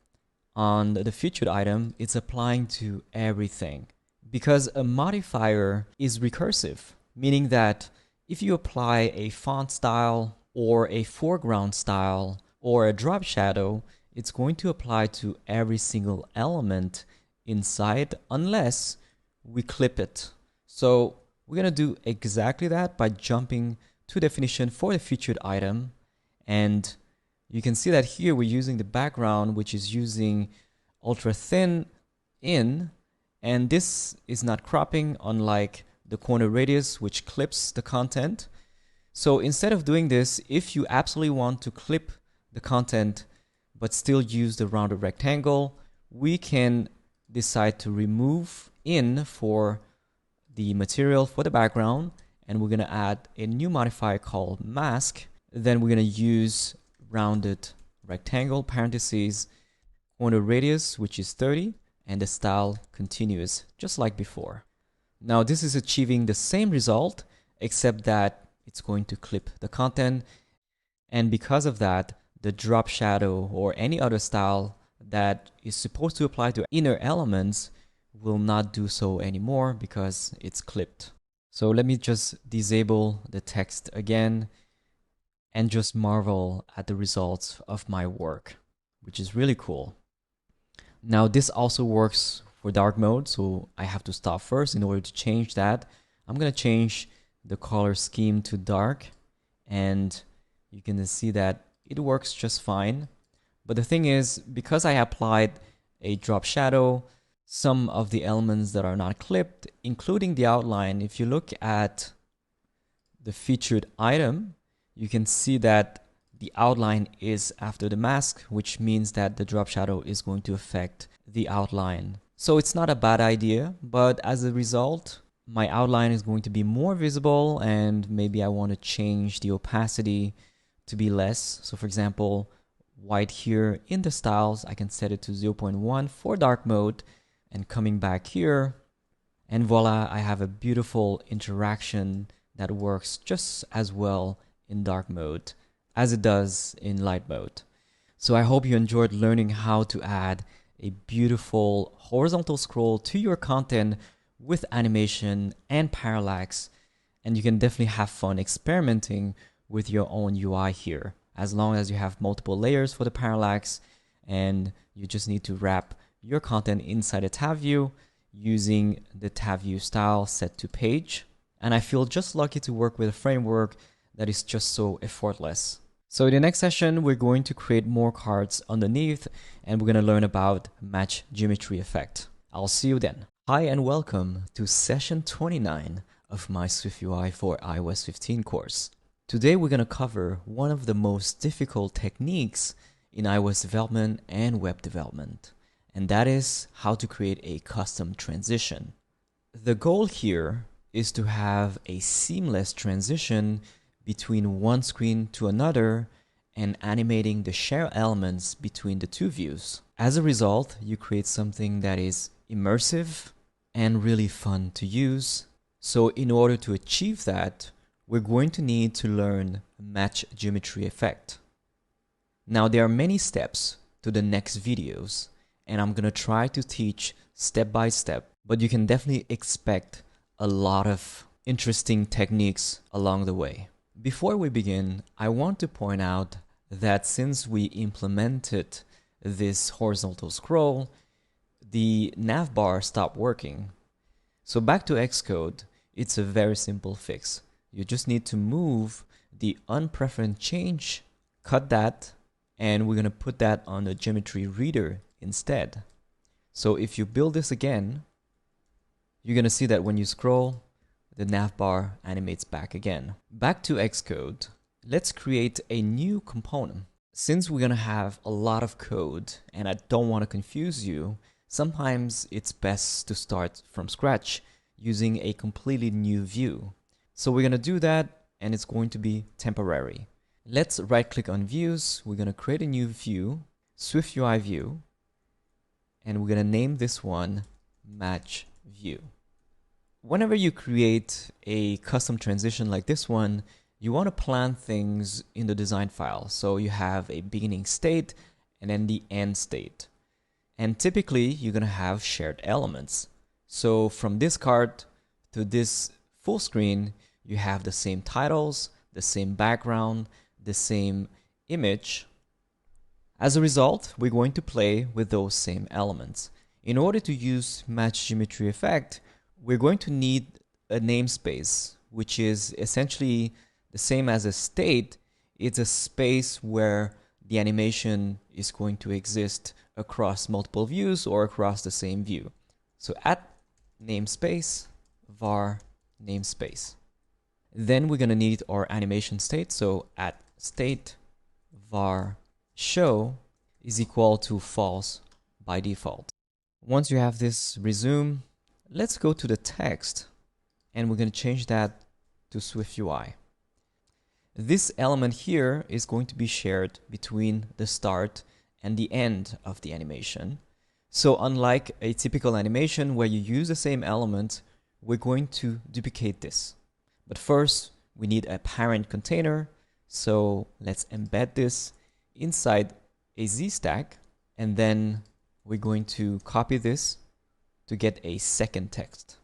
Speaker 1: on the featured item, it's applying to everything because a modifier is recursive, meaning that if you apply a font style or a foreground style or a drop shadow, it's going to apply to every single element inside unless we clip it. So we're going to do exactly that by jumping to definition for the featured item. And you can see that here we're using the background, which is using ultra thin in, and this is not cropping, unlike the corner radius, which clips the content. So instead of doing this, if you absolutely want to clip the content but still use the rounded rectangle, we can decide to remove in for the material for the background, and we're going to add a new modifier called mask. Then we're going to use rounded rectangle parentheses, corner radius, which is 30, and the style continuous, just like before. Now this is achieving the same result, except that it's going to clip the content, and because of that, the drop shadow or any other style that is supposed to apply to inner elements will not do so anymore because it's clipped. So let me just disable the text again and just marvel at the results of my work, which is really cool. Now this also works for dark mode, so I have to stop first in order to change that. I'm going to change the color scheme to dark, and you can see that it works just fine. But the thing is, because I applied a drop shadow, some of the elements that are not clipped, including the outline, if you look at the featured item, you can see that the outline is after the mask, which means that the drop shadow is going to affect the outline. So it's not a bad idea, but as a result, my outline is going to be more visible, and maybe I want to change the opacity to be less. So for example, white here in the styles, I can set it to 0.1 for dark mode, and coming back here, and voila, I have a beautiful interaction that works just as well in dark mode as it does in light mode. So I hope you enjoyed learning how to add a beautiful horizontal scroll to your content with animation and parallax, and you can definitely have fun experimenting with your own UI here, as long as you have multiple layers for the parallax, and you just need to wrap your content inside a tab view using the tab view style set to page. And I feel just lucky to work with a framework that is just so effortless. So in the next session, we're going to create more cards underneath, and we're going to learn about match geometry effect. I'll see you then. Hi and welcome to session 29 of my swiftUI for iOS 15 course. Today we're going to cover one of the most difficult techniques in iOS development and web development, and that is how to create a custom transition. The goal here is to have a seamless transition between one screen to another and animating the shared elements between the two views. As a result, you create something that is immersive and really fun to use. So in order to achieve that, we're going to need to learn match geometry effect. Now there are many steps to the next videos, and I'm gonna try to teach step by step, but you can definitely expect a lot of interesting techniques along the way. Before we begin, I want to point out that since we implemented this horizontal scroll, the navbar stopped working. So back to Xcode, it's a very simple fix. You just need to move the unpreferenced change, cut that, and we're going to put that on the geometry reader instead. So if you build this again, you're going to see that when you scroll, the navbar animates back again. Back to Xcode, let's create a new component. Since we're going to have a lot of code and I don't want to confuse you, sometimes it's best to start from scratch using a completely new view. So we're going to do that, and it's going to be temporary. Let's right click on views. We're going to create a new view, swiftUI view, and we're going to name this one match view. Whenever you create a custom transition like this one, you want to plan things in the design file. So you have a beginning state and then the end state. And typically you're going to have shared elements. So from this card to this full screen, you have the same titles, the same background, the same image. As a result, we're going to play with those same elements. In order to use match geometry effect, we're going to need a namespace, which is essentially the same as a state. It's a space where the animation is going to exist across multiple views or across the same view. So at namespace, var namespace. Then we're going to need our animation state. So at state var show is equal to false by default. Once you have this resume, let's go to the text, and we're going to change that to swiftUI. This element here is going to be shared between the start and the end of the animation. So unlike a typical animation where you use the same element, we're going to duplicate this. But first, we need a parent container. So let's embed this inside a Z stack, and then we're going to copy this to get a second text.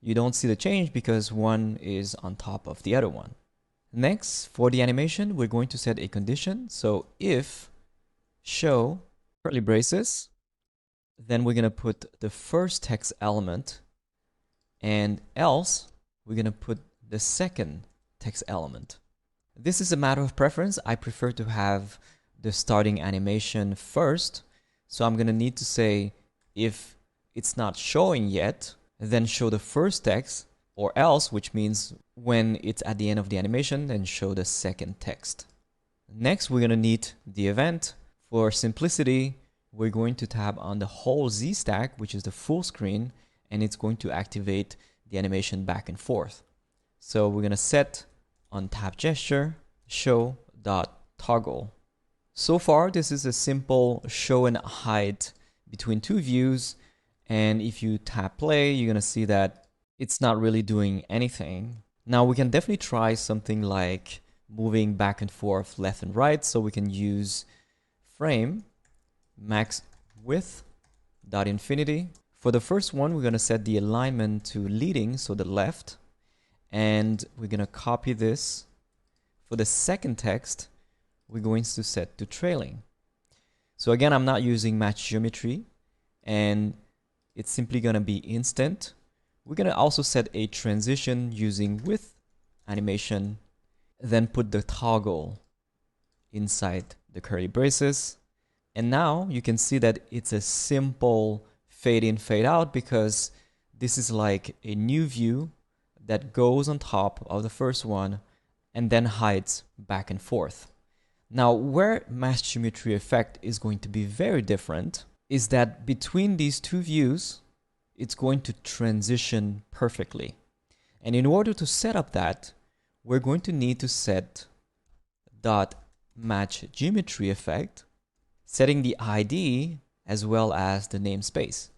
Speaker 1: You don't see the change because one is on top of the other one. Next, for the animation, we're going to set a condition. So if show curly braces, then we're going to put the first text element, and else we're going to put the second text element. This is a matter of preference. I prefer to have the starting animation first. So I'm going to need to say if it's not showing yet, then show the first text, or else, which means when it's at the end of the animation, then show the second text. Next, we're going to need the event. For simplicity, we're going to tab on the whole Z stack, which is the full screen, and it's going to activate the animation back and forth. So we're going to set on tap gesture show.toggle. So far, this is a simple show and hide between two views. And if you tap play, you're going to see that it's not really doing anything. Now we can definitely try something like moving back and forth left and right. So we can use frame max width dot infinity. For the first one, we're going to set the alignment to leading, so the left. And we're going to copy this. For the second text, we're going to set to trailing. So again, I'm not using match geometry, and it's simply going to be instant. We're going to also set a transition using with animation, then put the toggle inside the curly braces. And now you can see that it's a simple fade in, fade out, because this is like a new view that goes on top of the first one and then hides back and forth. Now, where match geometry effect is going to be very different is that between these two views, it's going to transition perfectly. And in order to set up that, we're going to need to set dot match geometry effect, setting the ID as well as the namespace.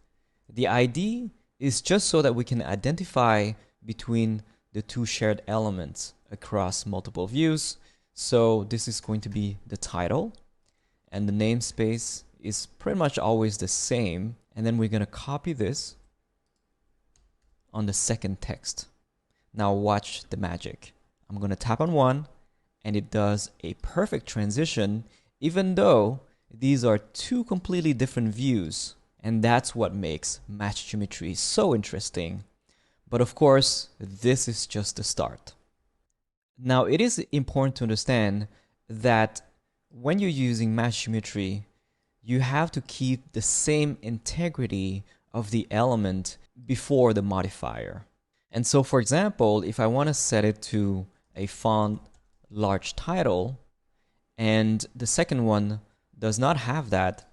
Speaker 1: The ID is just so that we can identify between the two shared elements across multiple views. So this is going to be the title, and the namespace is pretty much always the same. And then we're going to copy this on the second text. Now watch the magic. I'm going to tap on one and it does a perfect transition, even though these are two completely different views. And that's what makes match geometry so interesting. But of course, this is just the start. Now, it is important to understand that when you're using match geometry, you have to keep the same integrity of the element before the modifier. And so, for example, if I want to set it to a font large title, and the second one does not have that,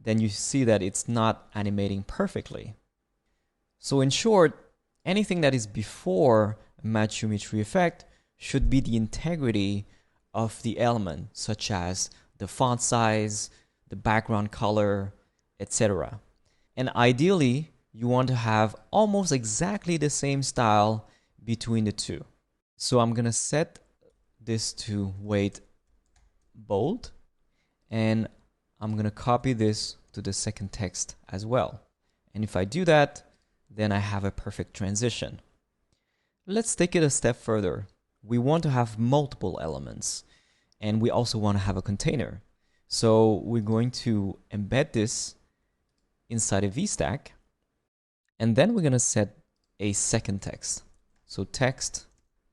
Speaker 1: then you see that it's not animating perfectly. So in short, anything that is before match geometry effect should be the integrity of the element, such as the font size, the background color, etc. And ideally, you want to have almost exactly the same style between the two. So I'm going to set this to weight bold, and I'm going to copy this to the second text as well. And if I do that, then I have a perfect transition. Let's take it a step further. We want to have multiple elements, and we also want to have a container. So we're going to embed this inside a VStack, and then we're going to set a second text. So text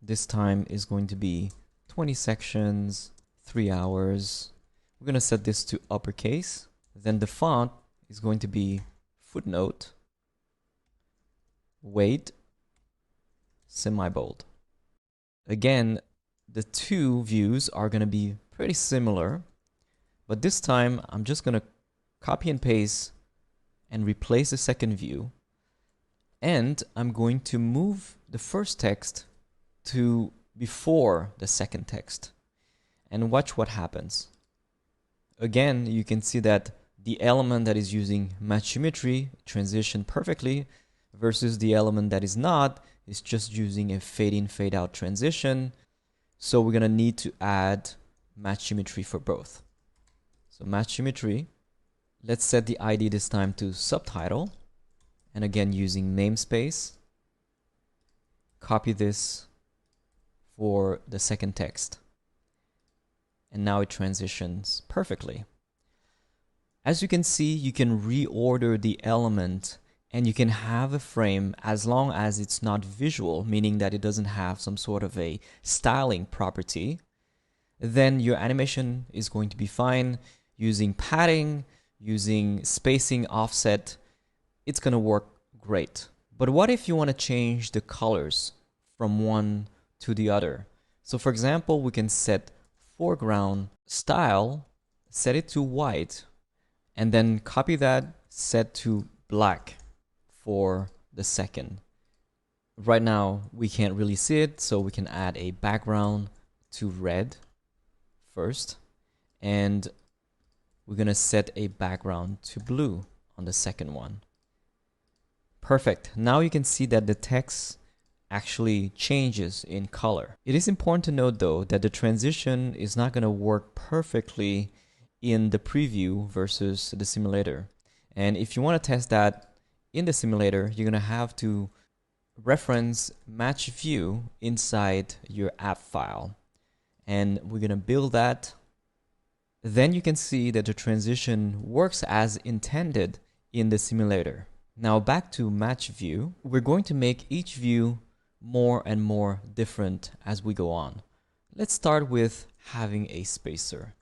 Speaker 1: this time is going to be 20 sections, 3 hours. We're going to set this to uppercase. Then the font is going to be footnote, weight, semi-bold. Again, the two views are going to be pretty similar, but this time I'm just going to copy and paste and replace the second view. And I'm going to move the first text to before the second text. And watch what happens. Again, you can see that the element that is using match geometry transition perfectly versus the element that is not is just using a fade in, fade out transition. So we're going to need to add match geometry for both. So match geometry, let's set the ID this time to subtitle. And again, using namespace, copy this for the second text. And now it transitions perfectly. As you can see, you can reorder the element and you can have a frame as long as it's not visual, meaning that it doesn't have some sort of a styling property. Then your animation is going to be fine. Using padding, using spacing offset, it's going to work great. But what if you want to change the colors from one to the other? So for example, we can set foreground style, set it to white, and then copy that, set to black for the second. Right now, we can't really see it, so we can add a background to red first, and we're going to set a background to blue on the second one. Perfect. Now you can see that the text actually changes in color. It is important to note though that the transition is not going to work perfectly in the preview versus the simulator. And if you want to test that in the simulator, you're going to have to reference match view inside your app file. And we're going to build that. Then you can see that the transition works as intended in the simulator. Now back to match view, we're going to make each view more and more different as we go on. Let's start with having a spacer.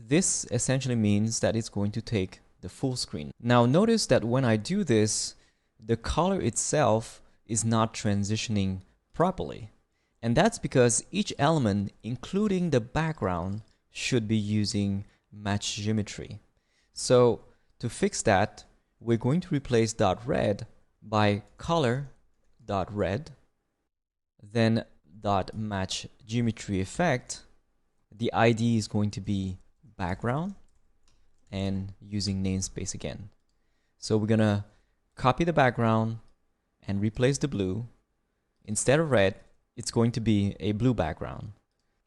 Speaker 1: This essentially means that it's going to take the full screen. Now notice that when I do this, the color itself is not transitioning properly. And that's because each element, including the background, should be using match geometry. So to fix that, we're going to replace .red by color.red, then .match geometry effect. The ID is going to be background and using namespace again. So we're gonna copy the background and replace the blue. Instead of red, it's going to be a blue background.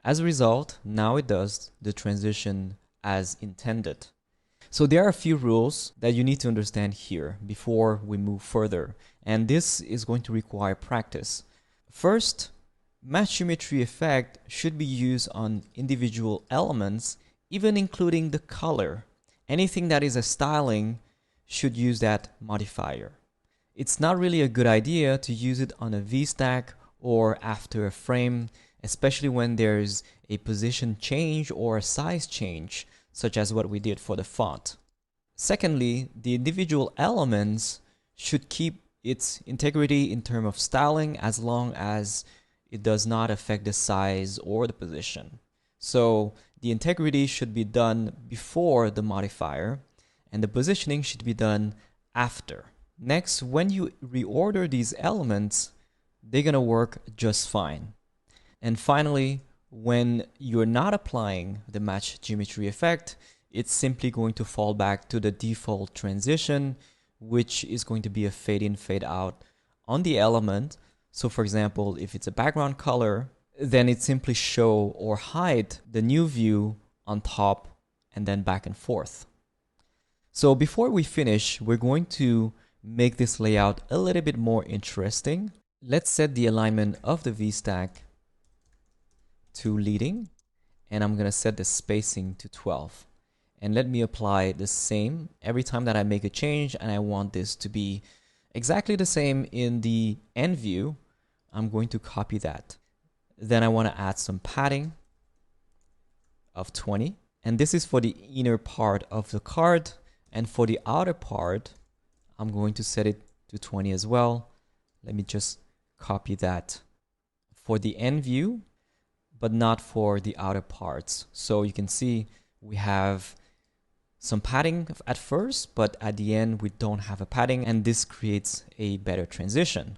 Speaker 1: As a result, now it does the transition as intended. So there are a few rules that you need to understand here before we move further, and this is going to require practice. First, match geometry effect should be used on individual elements, even including the color. Anything that is a styling should use that modifier. It's not really a good idea to use it on a VStack or after a frame, especially when there's a position change or a size change, such as what we did for the font. Secondly, the individual elements should keep its integrity in terms of styling as long as it does not affect the size or the position. So the integrity should be done before the modifier, and the positioning should be done after. Next, when you reorder these elements, they're going to work just fine. And finally, when you're not applying the match geometry effect, it's simply going to fall back to the default transition, which is going to be a fade in, fade out on the element. So for example, if it's a background color, then it simply show or hide the new view on top and then back and forth. So before we finish, we're going to make this layout a little bit more interesting. Let's set the alignment of the VStack to leading, and I'm going to set the spacing to 12. And let me apply the same every time that I make a change, and I want this to be exactly the same in the end view. I'm going to copy that. Then I want to add some padding of 20, and this is for the inner part of the card, and for the outer part I'm going to set it to 20 as well. Let me just copy that for the end view, but not for the outer parts. So you can see we have some padding at first, but at the end we don't have a padding, and this creates a better transition.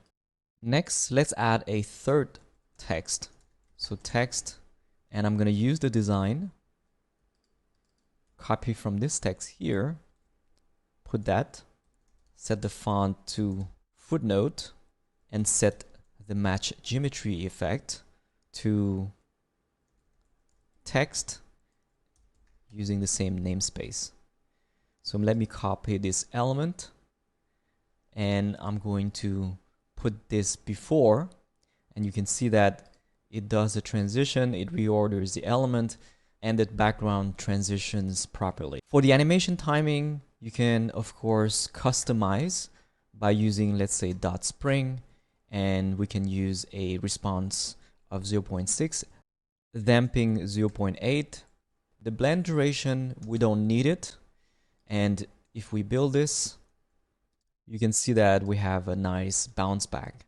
Speaker 1: Next, let's add a third text. So text, and I'm going to use the design, copy from this text here, put that, set the font to footnote, and set the match geometry effect to text using the same namespace. So let me copy this element, and I'm going to put this before, and you can see that it does a transition, it reorders the element, and the background transitions properly. For the animation timing, you can of course customize by using, let's say, .spring, and we can use a response of 0.6, damping 0.8. The blend duration, we don't need it, and if we build this, you can see that we have a nice bounce back.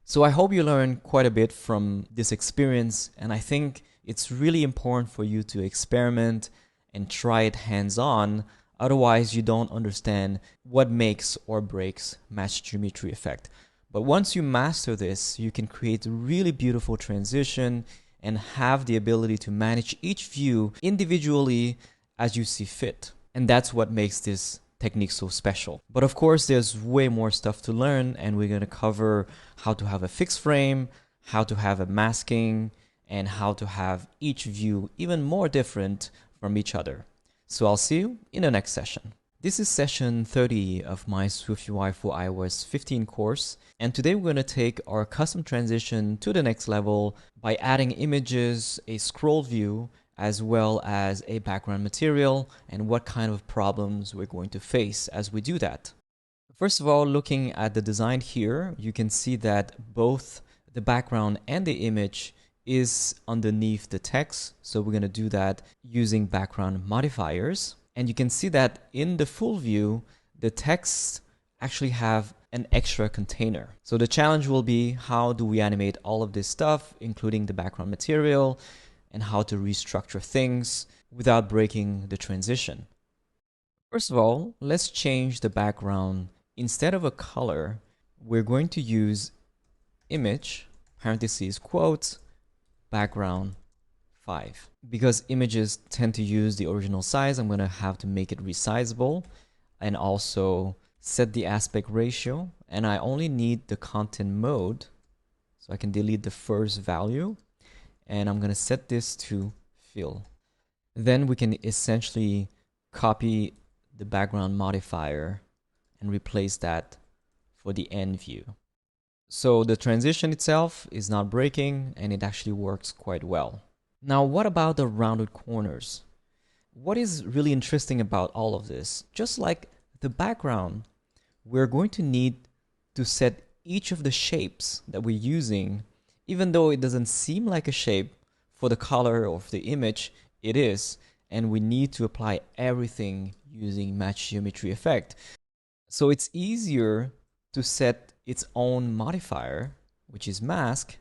Speaker 1: So I hope you learned quite a bit from this experience, and I think it's really important for you to experiment and try it hands-on. Otherwise, you don't understand what makes or breaks match geometry effect. But once you master this, you can create a really beautiful transition and have the ability to manage each view individually as you see fit. And that's what makes this technique so special. But of course, there's way more stuff to learn, and we're going to cover how to have a fixed frame, how to have a masking, and how to have each view even more different from each other. So I'll see you in the next session. This is session 30 of my swiftUI for iOS 15 course, and today we're going to take our custom transition to the next level by adding images, a scroll view, as well as a background material, and what kind of problems we're going to face as we do that. First of all, looking at the design here, you can see that both the background and the image is underneath the text. So we're going to do that using background modifiers. And you can see that in the full view, the text actually have an extra container. So the challenge will be, how do we animate all of this stuff, including the background material, and how to restructure things without breaking the transition. First of all, let's change the background. Instead of a color, we're going to use image, parentheses, quote, background 5. Because images tend to use the original size, I'm going to have to make it resizable and also set the aspect ratio. And I only need the content mode, so I can delete the first value. And I'm going to set this to fill. Then we can essentially copy the background modifier and replace that for the end view. So the transition itself is not breaking and it actually works quite well. Now, what about the rounded corners? What is really interesting about all of this? Just like the background, we're going to need to set each of the shapes that we're using, even though it doesn't seem like a shape for the color of the image, it is. And we need to apply everything using match geometry effect. So it's easier to set its own modifier, which is mask.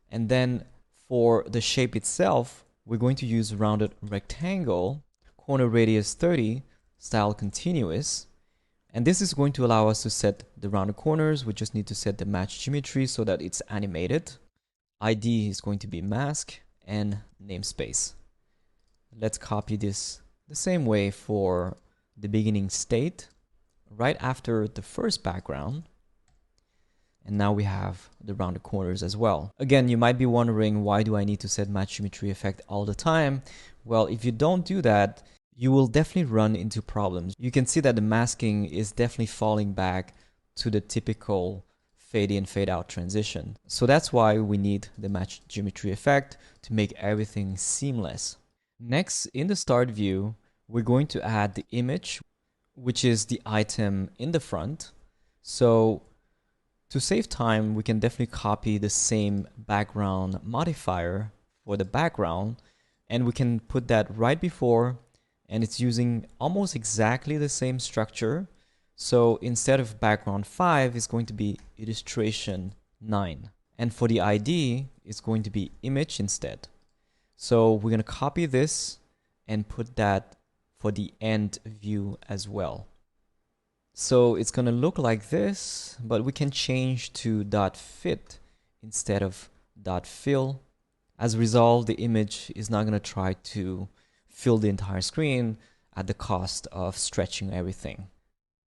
Speaker 1: And then for the shape itself, we're going to use rounded rectangle, corner radius 30, style continuous. And this is going to allow us to set the rounded corners. We just need to set the match geometry so that it's animated. ID is going to be mask and namespace. Let's copy this the same way for the beginning state, right after the first background. And now we have the rounded corners as well. Again, you might be wondering, why do I need to set match geometry effect all the time? Well, if you don't do that, you will definitely run into problems. You can see that the masking is definitely falling back to the typical fade in, fade out transition. So that's why we need the match geometry effect to make everything seamless. Next, in the start view, we're going to add the image, which is the item in the front. So to save time, we can definitely copy the same background modifier for the background, and we can put that right before, and it's using almost exactly the same structure. So instead of background 5, it's going to be illustration 9. And for the ID, it's going to be image instead. So we're going to copy this and put that for the end view as well. So it's going to look like this, but we can change to .fit instead of .fill. As a result, the image is not going to try to fill the entire screen at the cost of stretching everything.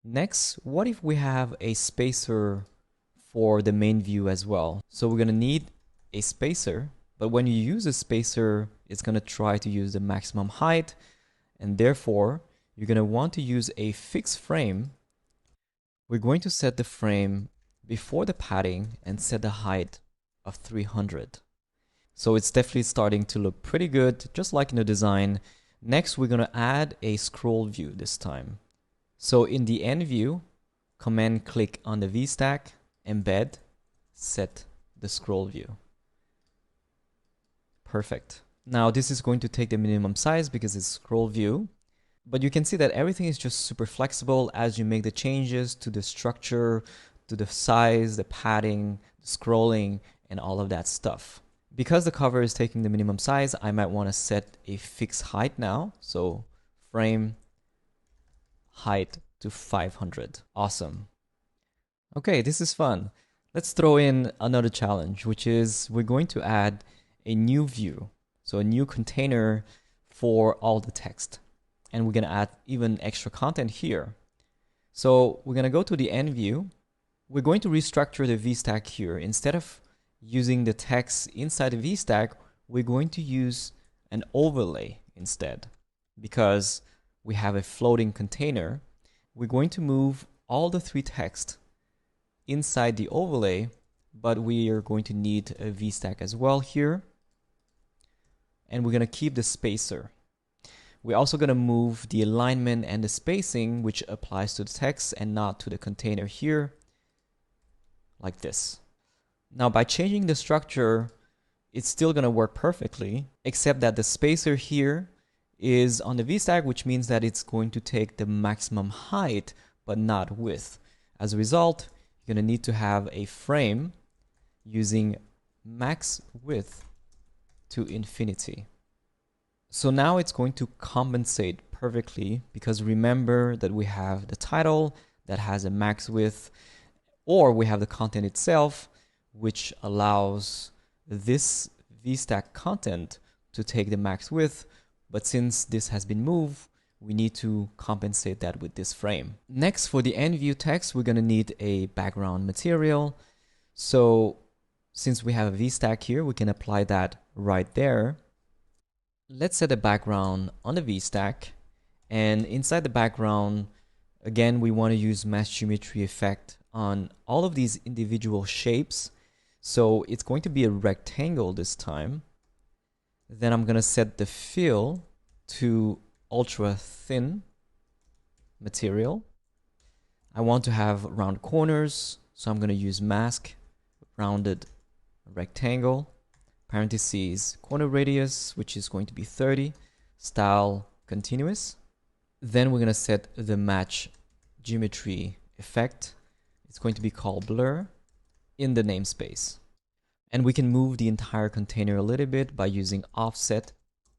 Speaker 1: Next, what if we have a spacer for the main view as well? So we're going to need a spacer, but when you use a spacer, it's going to try to use the maximum height, and therefore you're going to want to use a fixed frame. We're going to set the frame before the padding and set the height of 300. So it's definitely starting to look pretty good, just like in the design. Next, we're going to add a scroll view this time. So in the end view, command click on the VStack, embed, set the scroll view. Perfect. Now this is going to take the minimum size because it's scroll view, but you can see that everything is just super flexible as you make the changes to the structure, to the size, the padding, the scrolling, and all of that stuff. Because the cover is taking the minimum size, I might want to set a fixed height now. So frame height to 500. Awesome. Okay, this is fun. Let's throw in another challenge, which is we're going to add a new view. So a new container for all the text. And we're going to add even extra content here. So we're going to go to the end view. We're going to restructure the VStack here. Instead of using the text inside the VStack, we're going to use an overlay instead. Because we have a floating container, we're going to move all the 3 text inside the overlay, but we are going to need a VStack as well here. And we're going to keep the spacer. We're also going to move the alignment and the spacing, which applies to the text and not to the container here, like this. Now, by changing the structure, it's still going to work perfectly, except that the spacer here is on the V-stack, which means that it's going to take the maximum height, but not width. As a result, you're going to need to have a frame using max width to infinity. So now it's going to compensate perfectly, because remember that we have the title that has a max width, or we have the content itself, which allows this VStack content to take the max width. But since this has been moved, we need to compensate that with this frame. Next, for the end view text, we're going to need a background material. So since we have a VStack here, we can apply that right there. Let's set a background on the VStack. And inside the background, again, we want to use Mesh Geometry effect on all of these individual shapes. So it's going to be a rectangle this time. Then I'm going to set the fill to ultra thin material. I want to have round corners, so I'm going to use mask rounded rectangle, parentheses corner radius, which is going to be 30, style continuous. Then we're going to set the match geometry effect. It's going to be called blur in the namespace. And we can move the entire container a little bit by using offset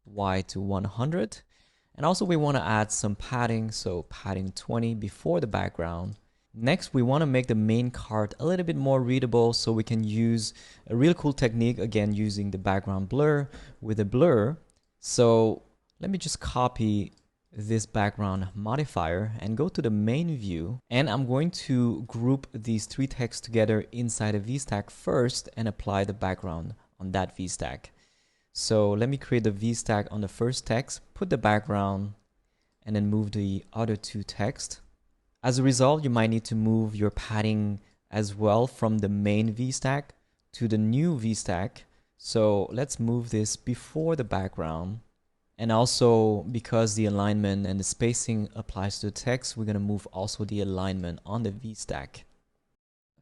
Speaker 1: Y to 100. And also we want to add some padding, so padding 20 before the background. Next, we want to make the main card a little bit more readable, so we can use a real cool technique, again using the background blur with a blur. So let me just copy this background modifier and go to the main view, and I'm going to group these three texts together inside a VStack first and apply the background on that VStack. So let me create the VStack on the first text, put the background, and then move the other two texts. As a result, you might need to move your padding as well from the main VStack to the new VStack. So let's move this before the background. And also, because the alignment and the spacing applies to the text, we're going to move also the alignment on the VStack.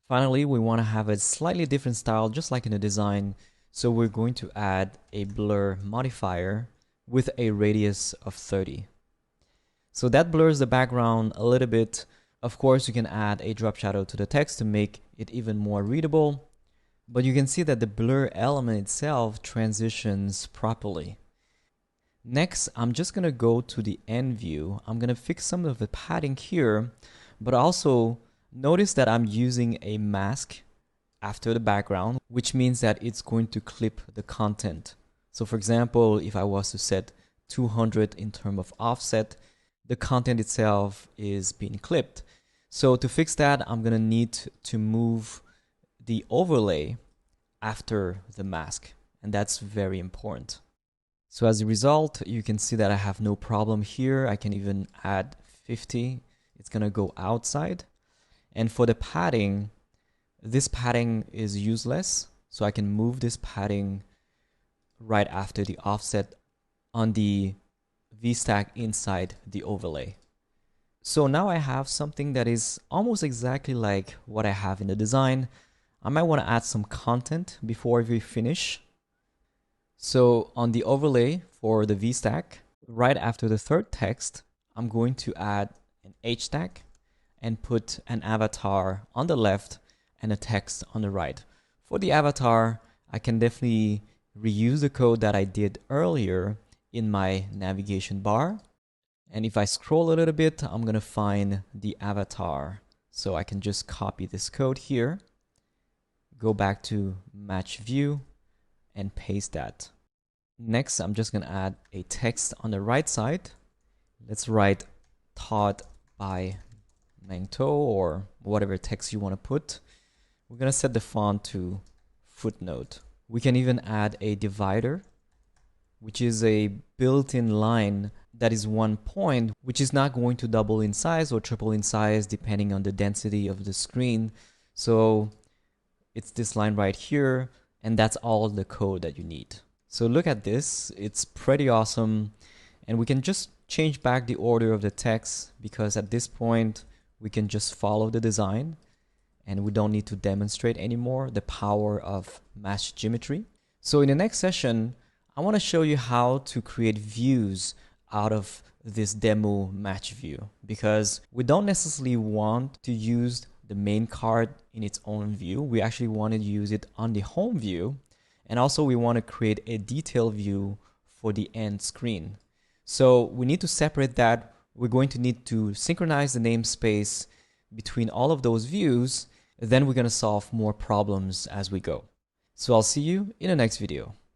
Speaker 1: Finally, we want to have a slightly different style, just like in the design. So we're going to add a blur modifier with a radius of 30. So that blurs the background a little bit. Of course, you can add a drop shadow to the text to make it even more readable. But you can see that the blur element itself transitions properly. Next, I'm just going to go to the end view. I'm going to fix some of the padding here, but also notice that I'm using a mask after the background, which means that it's going to clip the content. So for example, if I was to set 200 in terms of offset, the content itself is being clipped. So to fix that, I'm going to need to move the overlay after the mask, and that's very important. So as a result, you can see that I have no problem here. I can even add 50. It's going to go outside. And for the padding, this padding is useless. So I can move this padding right after the offset on the VStack inside the overlay. So now I have something that is almost exactly like what I have in the design. I might want to add some content before we finish. So on the overlay for the VStack, right after the third text, I'm going to add an H tag and put an avatar on the left and a text on the right. For the avatar, I can definitely reuse the code that I did earlier in my navigation bar. And if I scroll a little bit, I'm going to find the avatar. So I can just copy this code here, go back to match view, and paste that. Next, I'm just going to add a text on the right side. Let's write taught by Mengto or whatever text you want to put. We're going to set the font to footnote. We can even add a divider, which is a built-in line that is 1 point, which is not going to double in size or triple in size depending on the density of the screen. So it's this line right here, and that's all the code that you need. So look at this, it's pretty awesome. And we can just change back the order of the text, because at this point we can just follow the design and we don't need to demonstrate anymore the power of mesh geometry. So in the next session, I want to show you how to create views out of this demo match view, because we don't necessarily want to use the main card in its own view. We actually want to use it on the home view. And also we want to create a detail view for the end screen. So we need to separate that. We're going to need to synchronize the namespace between all of those views. Then we're going to solve more problems as we go. So I'll see you in the next video.